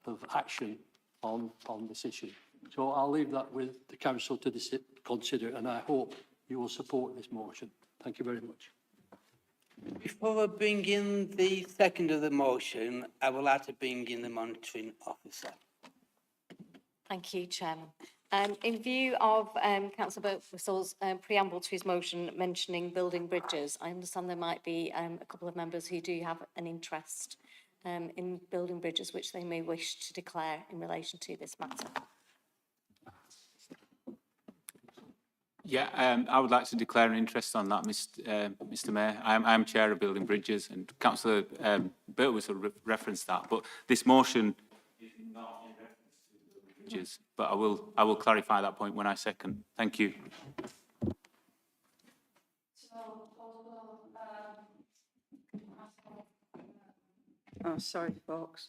of action on this issue. So I'll leave that with the council to consider, and I hope you will support this motion. Thank you very much. Before I bring in the second of the motion, I will have to bring in the monitoring officer. Thank you, Chairman. In view of Councillor Birtwhistle's preamble to his motion mentioning building bridges, I understand there might be a couple of members who do have an interest in building bridges which they may wish to declare in relation to this matter. Yeah, I would like to declare an interest on that, Mr. Mayor. I'm chair of Building Bridges, and Councillor Birtwhistle referenced that, but this motion is not in reference to building bridges. But I will clarify that point when I second. Thank you. Oh, sorry, folks.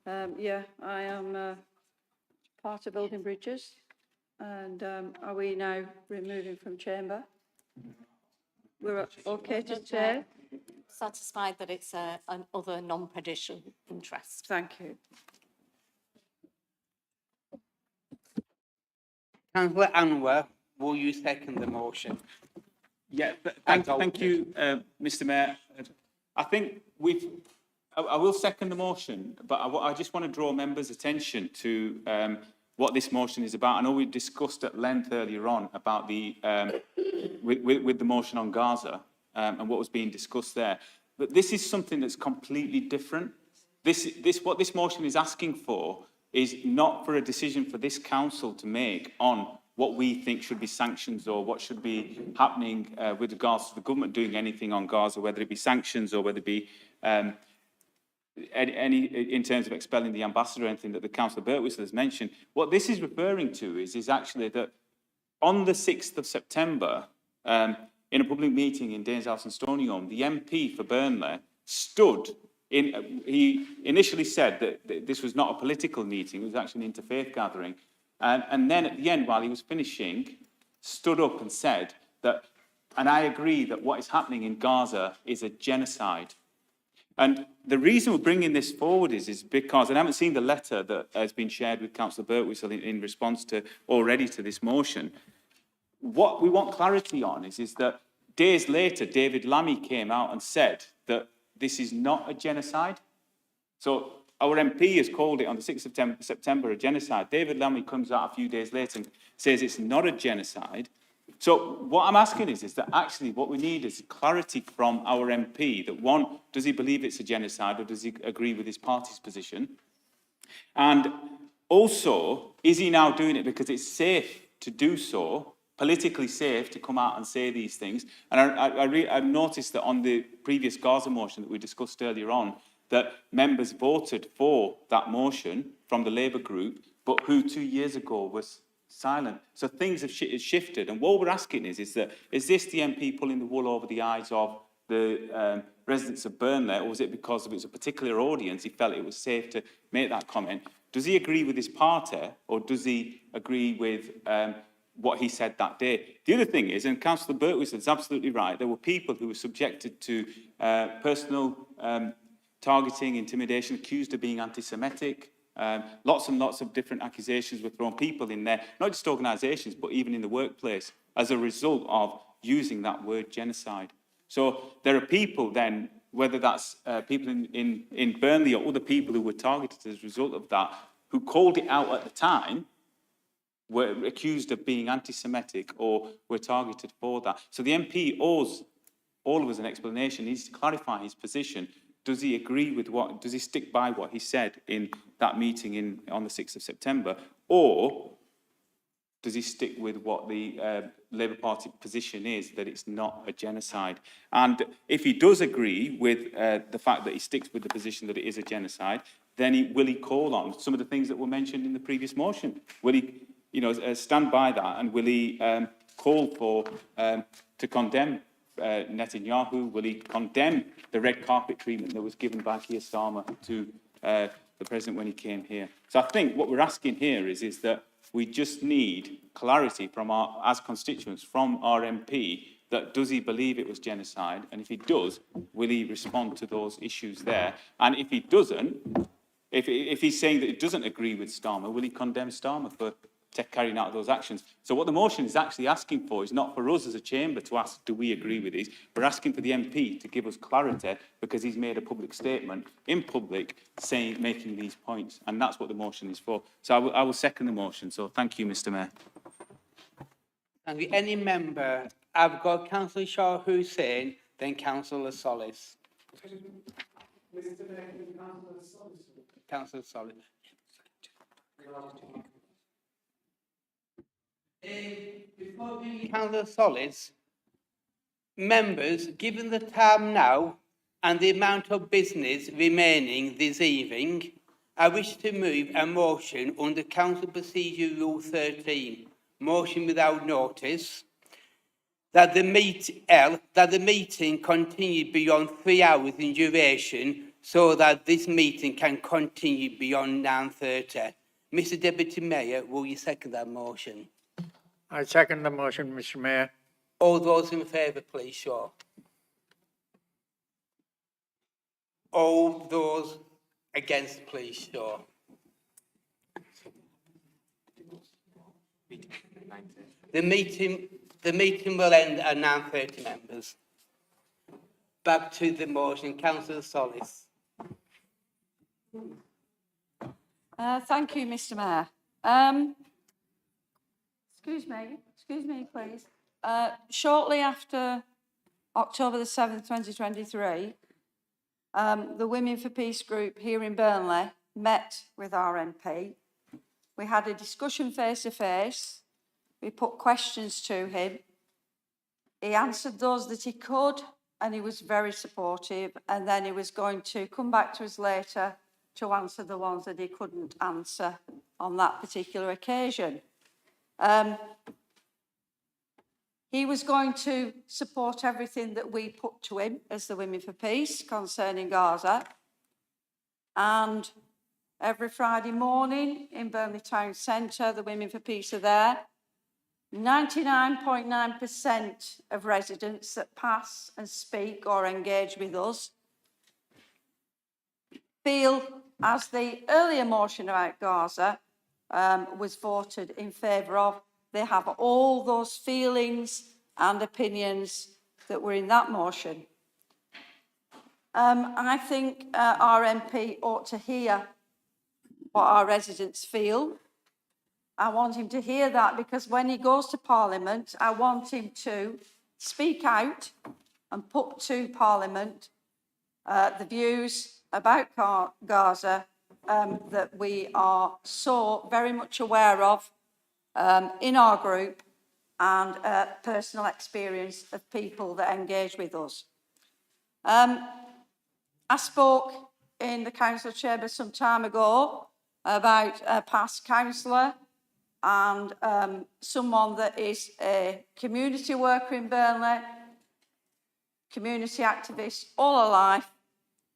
Yeah, I am part of Building Bridges. And are we now removing from chamber? We're okay to chair? Satisfied that it's an other non-prejudicial interest. Thank you. Councillor Anwar, will you second the motion? Yeah, thank you, Mr. Mayor. I think I will second the motion, but I just want to draw members' attention to what this motion is about. I know we discussed at length earlier on about the with the motion on Gaza and what was being discussed there. But this is something that's completely different. What this motion is asking for is not for a decision for this council to make on what we think should be sanctions or what should be happening with regards to the government doing anything on Gaza, whether it be sanctions or whether it be any in terms of expelling the ambassador or anything that the Councillor Birtwhistle has mentioned. What this is referring to is actually that on the 6th of September, in a public meeting in Daneshouse and Stonyholm, the MP for Burnley stood in, he initially said that this was not a political meeting, it was actually an interfaith gathering. And then at the end, while he was finishing, stood up and said that, and I agree that what is happening in Gaza is a genocide. And the reason we're bringing this forward is because, and I haven't seen the letter that has been shared with Councillor Birtwhistle in response to already to this motion. What we want clarity on is that days later, David Lammy came out and said that this is not a genocide. So our MP has called it on the 6th of September a genocide. David Lammy comes out a few days later and says it's not a genocide. So what I'm asking is that actually what we need is clarity from our MP that, one, does he believe it's a genocide or does he agree with his party's position? And also, is he now doing it because it's safe to do so, politically safe to come out and say these things? And I've noticed that on the previous Gaza motion that we discussed earlier on, that members voted for that motion from the Labour group, but who 2 years ago was silent. So things have shifted. And what we're asking is this the MP pulling the wool over the eyes of the residents of Burnley, or was it because it was a particular audience he felt it was safe to make that comment? Does he agree with his party, or does he agree with what he said that day? The other thing is, and Councillor Birtwhistle is absolutely right, there were people who were subjected to personal targeting, intimidation, accused of being anti-Semitic. Lots and lots of different accusations were thrown, people in there, not just organisations, but even in the workplace, as a result of using that word genocide. So there are people then, whether that's people in Burnley or other people who were targeted as a result of that, who called it out at the time, were accused of being anti-Semitic or were targeted for that. So the MP owes all of us an explanation. He needs to clarify his position. Does he agree with what, does he stick by what he said in that meeting on the 6th of September? Or does he stick with what the Labour Party position is, that it's not a genocide? And if he does agree with the fact that he sticks with the position that it is a genocide, then will he call on some of the things that were mentioned in the previous motion? Will he, stand by that, and will he call for to condemn Netanyahu? Will he condemn the red carpet treatment that was given by Keir Starmer to the president when he came here? So I think what we're asking here is that we just need clarity from as constituents, from our MP, that does he believe it was genocide? And if he does, will he respond to those issues there? And if he doesn't, if he's saying that he doesn't agree with Starmer, will he condemn Starmer for carrying out those actions? So what the motion is actually asking for is not for us as a chamber to ask, do we agree with these? We're asking for the MP to give us clarity, because he's made a public statement in public making these points, and that's what the motion is for. So I will second the motion. So thank you, Mr. Mayor. Thank you. Any member? I've got Councillor Shah Hussain, then Councillor Solis. Councillor Solis. Before we Councillor Solis, members, given the time now and the amount of business remaining this evening, I wish to move a motion under Council Procedure Rule 13, motion without notice, that the meeting continue beyond 3 hours in duration, so that this meeting can continue beyond 9:30. Mr. Deputy Mayor, will you second that motion? I second the motion, Mr. Mayor. All those in favour, please show. All those against, please show. The meeting will end at 9:30, members. Back to the motion, Councillor Solis. Thank you, Mr. Mayor. Excuse me, please. Shortly after October the 7th, 2023, the Women for Peace group here in Burnley met with our MP. We had a discussion face-to-face. We put questions to him. He answered those that he could, and he was very supportive, and then he was going to come back to us later to answer the ones that he couldn't answer on that particular occasion. He was going to support everything that we put to him as the Women for Peace concerning Gaza. And every Friday morning in Burnley Town Centre, the Women for Peace are there. 99.9% of residents that pass and speak or engage with us feel, as the earlier motion about Gaza was voted in favour of, they have all those feelings and opinions that were in that motion. I think our MP ought to hear what our residents feel. I want him to hear that, because when he goes to Parliament, I want him to speak out and put to Parliament the views about Gaza that we are so very much aware of in our group, and personal experience of people that engage with us. I spoke in the council chamber some time ago about a past councillor and someone that is a community worker in Burnley, community activist all her life,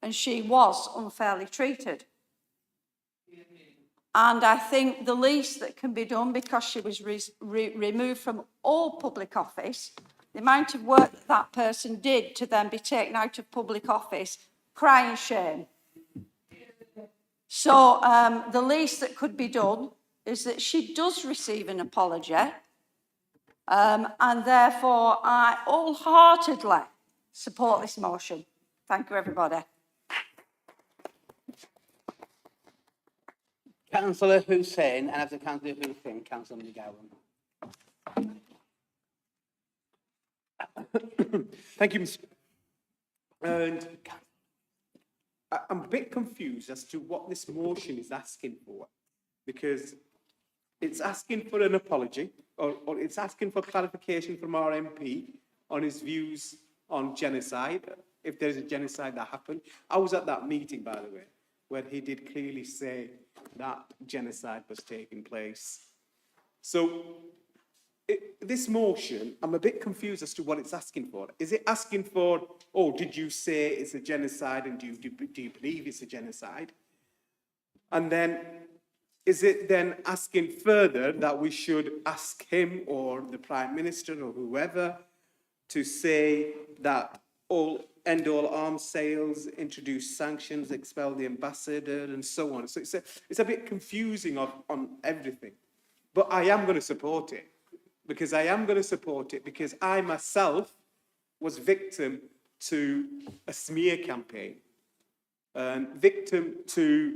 and she was unfairly treated. And I think the least that can be done, because she was removed from all public office, the amount of work that that person did to then be taken out of public office, crying shame. So the least that could be done is that she does receive an apology, and therefore I wholeheartedly support this motion. Thank you, everybody. Councillor Hussain, and after Councillor Hussain, Councillor McGowan. Thank you, Mr. And I'm a bit confused as to what this motion is asking for, because it's asking for an apology, or it's asking for clarification from our MP on his views on genocide, if there's a genocide that happened. I was at that meeting, by the way, where he did clearly say that genocide was taking place. So this motion, I'm a bit confused as to what it's asking for. Is it asking for, oh, did you say it's a genocide, and do you believe it's a genocide? And then, is it then asking further that we should ask him or the Prime Minister or whoever to say that end all arms sales, introduce sanctions, expel the ambassador, and so on? So it's a bit confusing on everything. But I am going to support it. Because I myself was victim to a smear campaign, victim to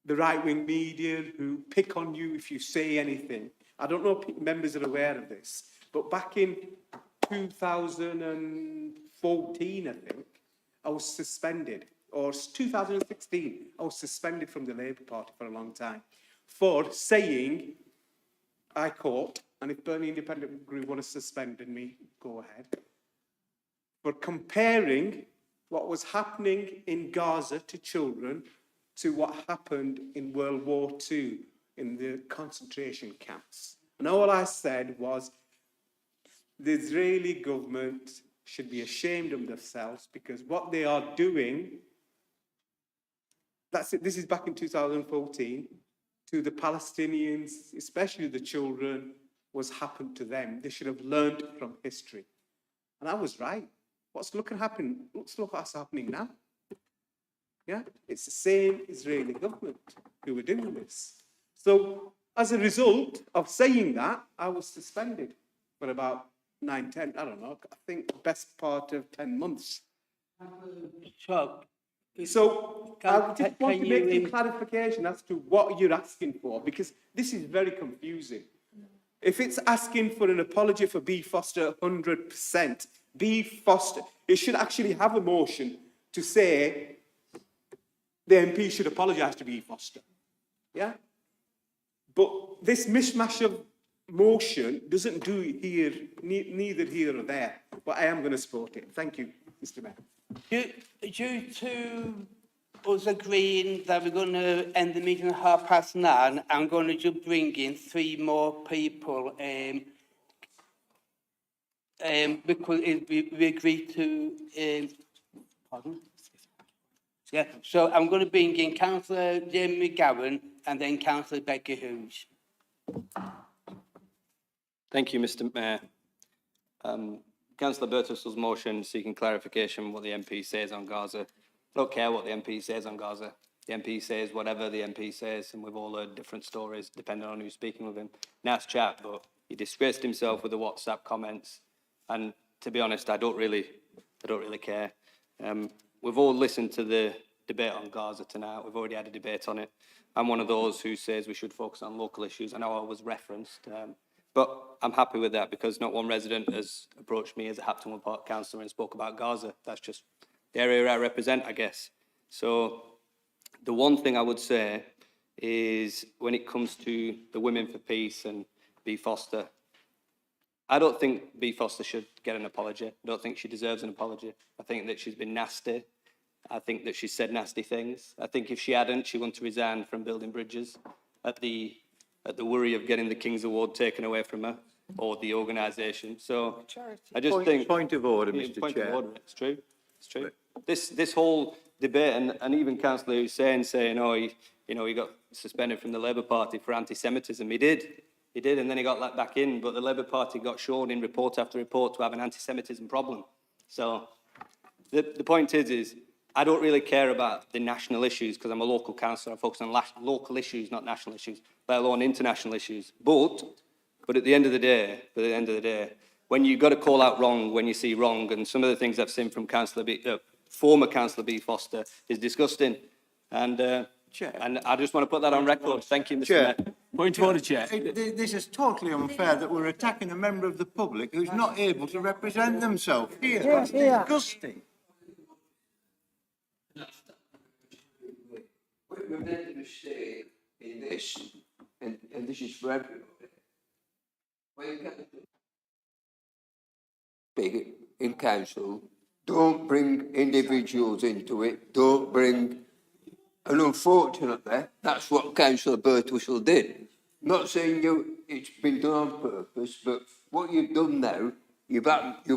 the right-wing media who pick on you if you say anything. I don't know if members are aware of this, but back in 2014, I think, I was suspended, or 2016, I was suspended from the Labour Party for a long time for saying, I quote, and if Burnley Independent Group want to suspend me, go ahead, for comparing what was happening in Gaza to children to what happened in World War II in the concentration camps. And all I said was, the Israeli government should be ashamed of themselves, because what they are doing, this is back in 2014, to the Palestinians, especially the children, was happened to them. They should have learned from history. And I was right. Look what's happening now. Yeah, it's the same Israeli government who were doing this. So as a result of saying that, I was suspended for about 9, 10, I don't know, I think the best part of 10 months. So I just want to make some clarification as to what you're asking for, because this is very confusing. If it's asking for an apology for B. Foster 100%, B. Foster, it should actually have a motion to say the MP should apologise to B. Foster. Yeah? But this mishmash of motion doesn't do it here, neither here or there. But I am going to support it. Thank you, Mr. Mayor. Due to us agreeing that we're going to end the meeting at 9:30, I'm going to just bring in 3 more people because we agreed to... pardon? Yeah, so I'm going to bring in Councillor Jamie McGowan and then Councillor Becky Hughes. Thank you, Mr. Mayor. Councillor Burtistle's motion seeking clarification what the MP says on Gaza. I don't care what the MP says on Gaza. The MP says whatever the MP says, and we've all heard different stories depending on who's speaking with him. Nice chap, but he disgraced himself with the WhatsApp comments. And to be honest, I don't really care. We've all listened to the debate on Gaza tonight. We've already had a debate on it. I'm one of those who says we should focus on local issues. I know I was referenced, but I'm happy with that because not one resident has approached me as a Hapton Park councillor and spoke about Gaza. That's just the area I represent, I guess. So the one thing I would say is when it comes to the Women for Peace and B. Foster, I don't think B. Foster should get an apology. I don't think she deserves an apology. I think that she's been nasty. I think that she's said nasty things. I think if she hadn't, she wouldn't resign from building bridges at the worry of getting the King's Award taken away from her or the organisation. So I just think... Point of order, Mr. Point Chair. of order, it's true. It's true. This whole debate, and even Councillor Hussain saying, oh, he got suspended from the Labour Party for anti-Semitism. He did, and then he got let back in, but the Labour Party got shown in report after report to have an anti-Semitism problem. So the point is I don't really care about the national issues because I'm a local councillor. I focus on local issues, not national issues, let alone international issues. But at the end of the day, when you've got to call out wrong when you see wrong, and some of the things I've seen from former Councillor B. Foster is disgusting. And And I just want to put that on record. Thank you, Mr. Chair. Mayor. Point of order, Chair. This is totally unfair that we're attacking a member of the public who's not able to represent themselves here. That's disgusting. We made a mistake in this, and this is for everybody. When council speak in council, don't bring individuals into it, don't bring, and unfortunately, that's what Councillor Birtwistle did. Not saying it's been done on purpose, but what you've done now, you've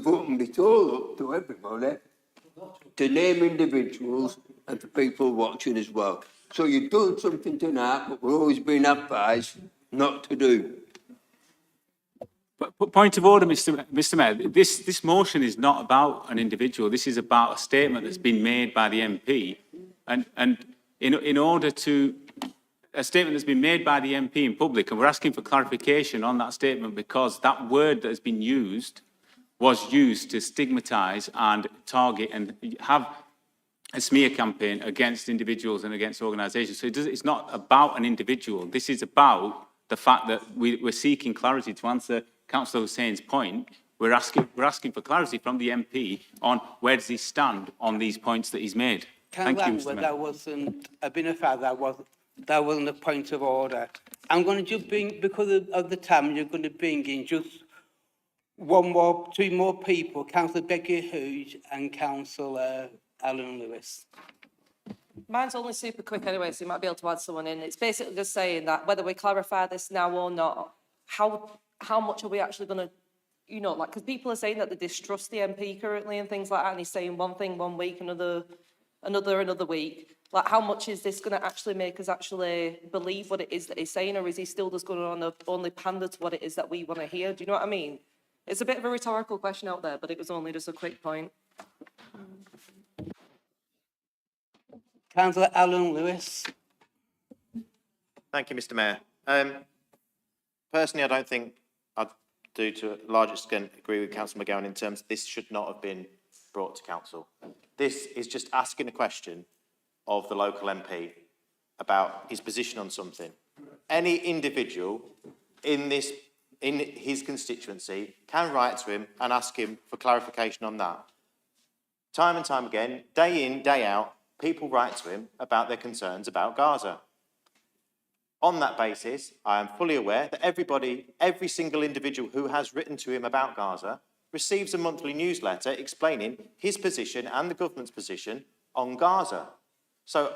opened it all up to everybody to name individuals and for people watching as well. So you've done something tonight, but we're always being advised not to do. But point of order, Mr. Mayor. This motion is not about an individual. This is about a statement that's been made by the MP, and in order to a statement that's been made by the MP in public, and we're asking for clarification on that statement because that word that has been used was used to stigmatise and target and have a smear campaign against individuals and against organisations. So it's not about an individual. This is about the fact that we're seeking clarity to answer Councillor Hussein's point. We're asking for clarity from the MP on where does he stand on these points that he's made. Thank you, Mr. Mayor. That wasn't, I've been a father, that wasn't a point of order. I'm going to just bring, because of the time, you're going to bring in just two more people, Councillor Becky Hughes and Councillor Alan Lewis. Mine's only super quick anyway, so you might be able to add someone in. It's basically just saying that whether we clarify this now or not, how much are we actually going to, you know, like, because people are saying that they distrust the MP currently and things like that, and he's saying one thing one week, another week. Like, how much is this going to actually make us actually believe what it is that he's saying, or is he still just going to only pander to what it is that we want to hear? Do you know what I mean? It's a bit of a rhetorical question out there, but it was only just a quick point. Councillor Alan Lewis. Thank you, Mr. Mayor. Personally, I don't think I do to a large extent agree with Councillor McGowan in terms this should not have been brought to council. This is just asking a question of the local MP about his position on something. Any individual in his constituency can write to him and ask him for clarification on that. Time and time again, day in, day out, people write to him about their concerns about Gaza. On that basis, I am fully aware that every single individual who has written to him about Gaza receives a monthly newsletter explaining his position and the government's position on Gaza. So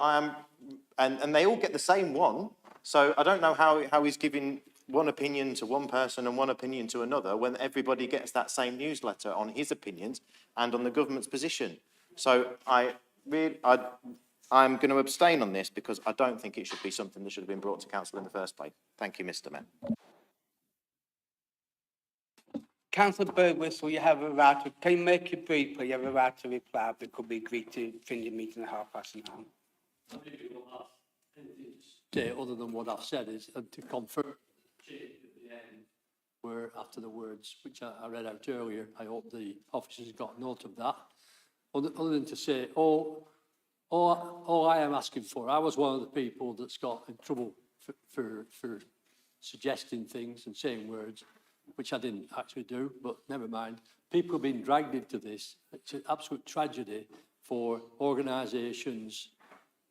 and they all get the same one. So I don't know how he's giving one opinion to one person and one opinion to another when everybody gets that same newsletter on his opinions and on the government's position. So I'm going to abstain on this because I don't think it should be something that should have been brought to council in the first place. Thank you, Mr. Mayor. Councillor Birtwistle, you have a right to, can you make it brief, but you have a right to reply, but could be agreed to finish the meeting at 9:30. I maybe don't have anything to say other than what I've said is to confirm change at the end, where after the words which I read out earlier, I hope the officers got note of that. Other than to say, all I am asking for, I was one of the people that's got in trouble for suggesting things and saying words, which I didn't actually do, but never mind. People have been dragged into this. It's an absolute tragedy for organisations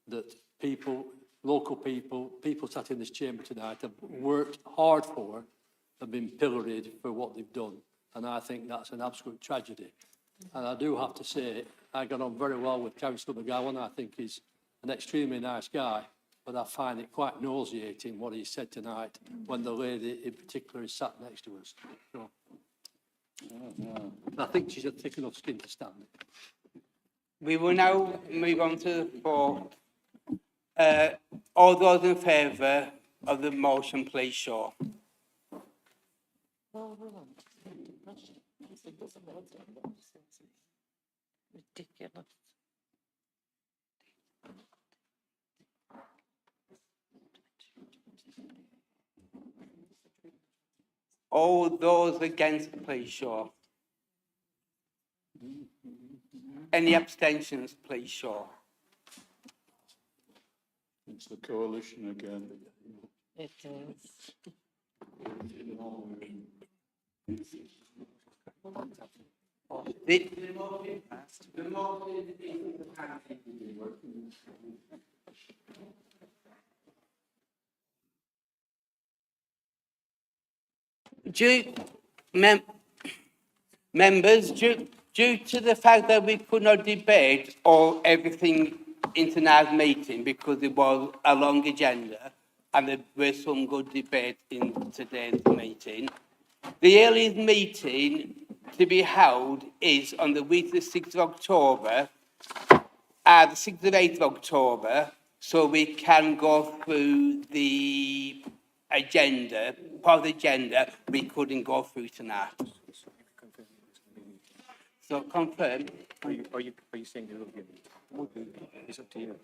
that local people sat in this chamber tonight have worked hard for, have been pilloried for what they've done. And I think that's an absolute tragedy. And I do have to say, I got on very well with Councillor McGowan. I think he's an extremely nice guy, but I find it quite nauseating what he said tonight when the lady in particular is sat next to us. So, I think she's a thick enough skin to stand it. We will now move on to the vote. All those in favour of the motion, please show. Ridiculous. All those against, please show. Any abstentions, please show. It's the coalition again. It is. Due, members, due to the fact that we could not debate all everything in tonight's meeting because it was a long agenda and there was some good debate in today's meeting, the earliest meeting to be held is on the week of the 6th of October, the 6th of 8th of October, so we can go through the agenda, part of the agenda we couldn't go through tonight. So confirm. Are you saying there will be a meeting? It's up to you.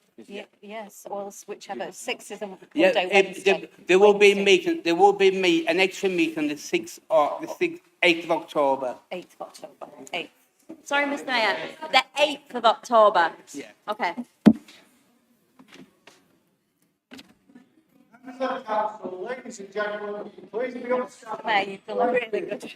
Yes, or whichever. 6 is a Monday, Yeah, Wednesday. there will be a meeting. There will be an extra meeting on the 6th or the 8th of October. 8th of October. 8th. Sorry, Mr Mayor, the 8th of October. Yeah. Okay. Council, ladies and gentlemen, please be on stand. Mayor, you've done really good.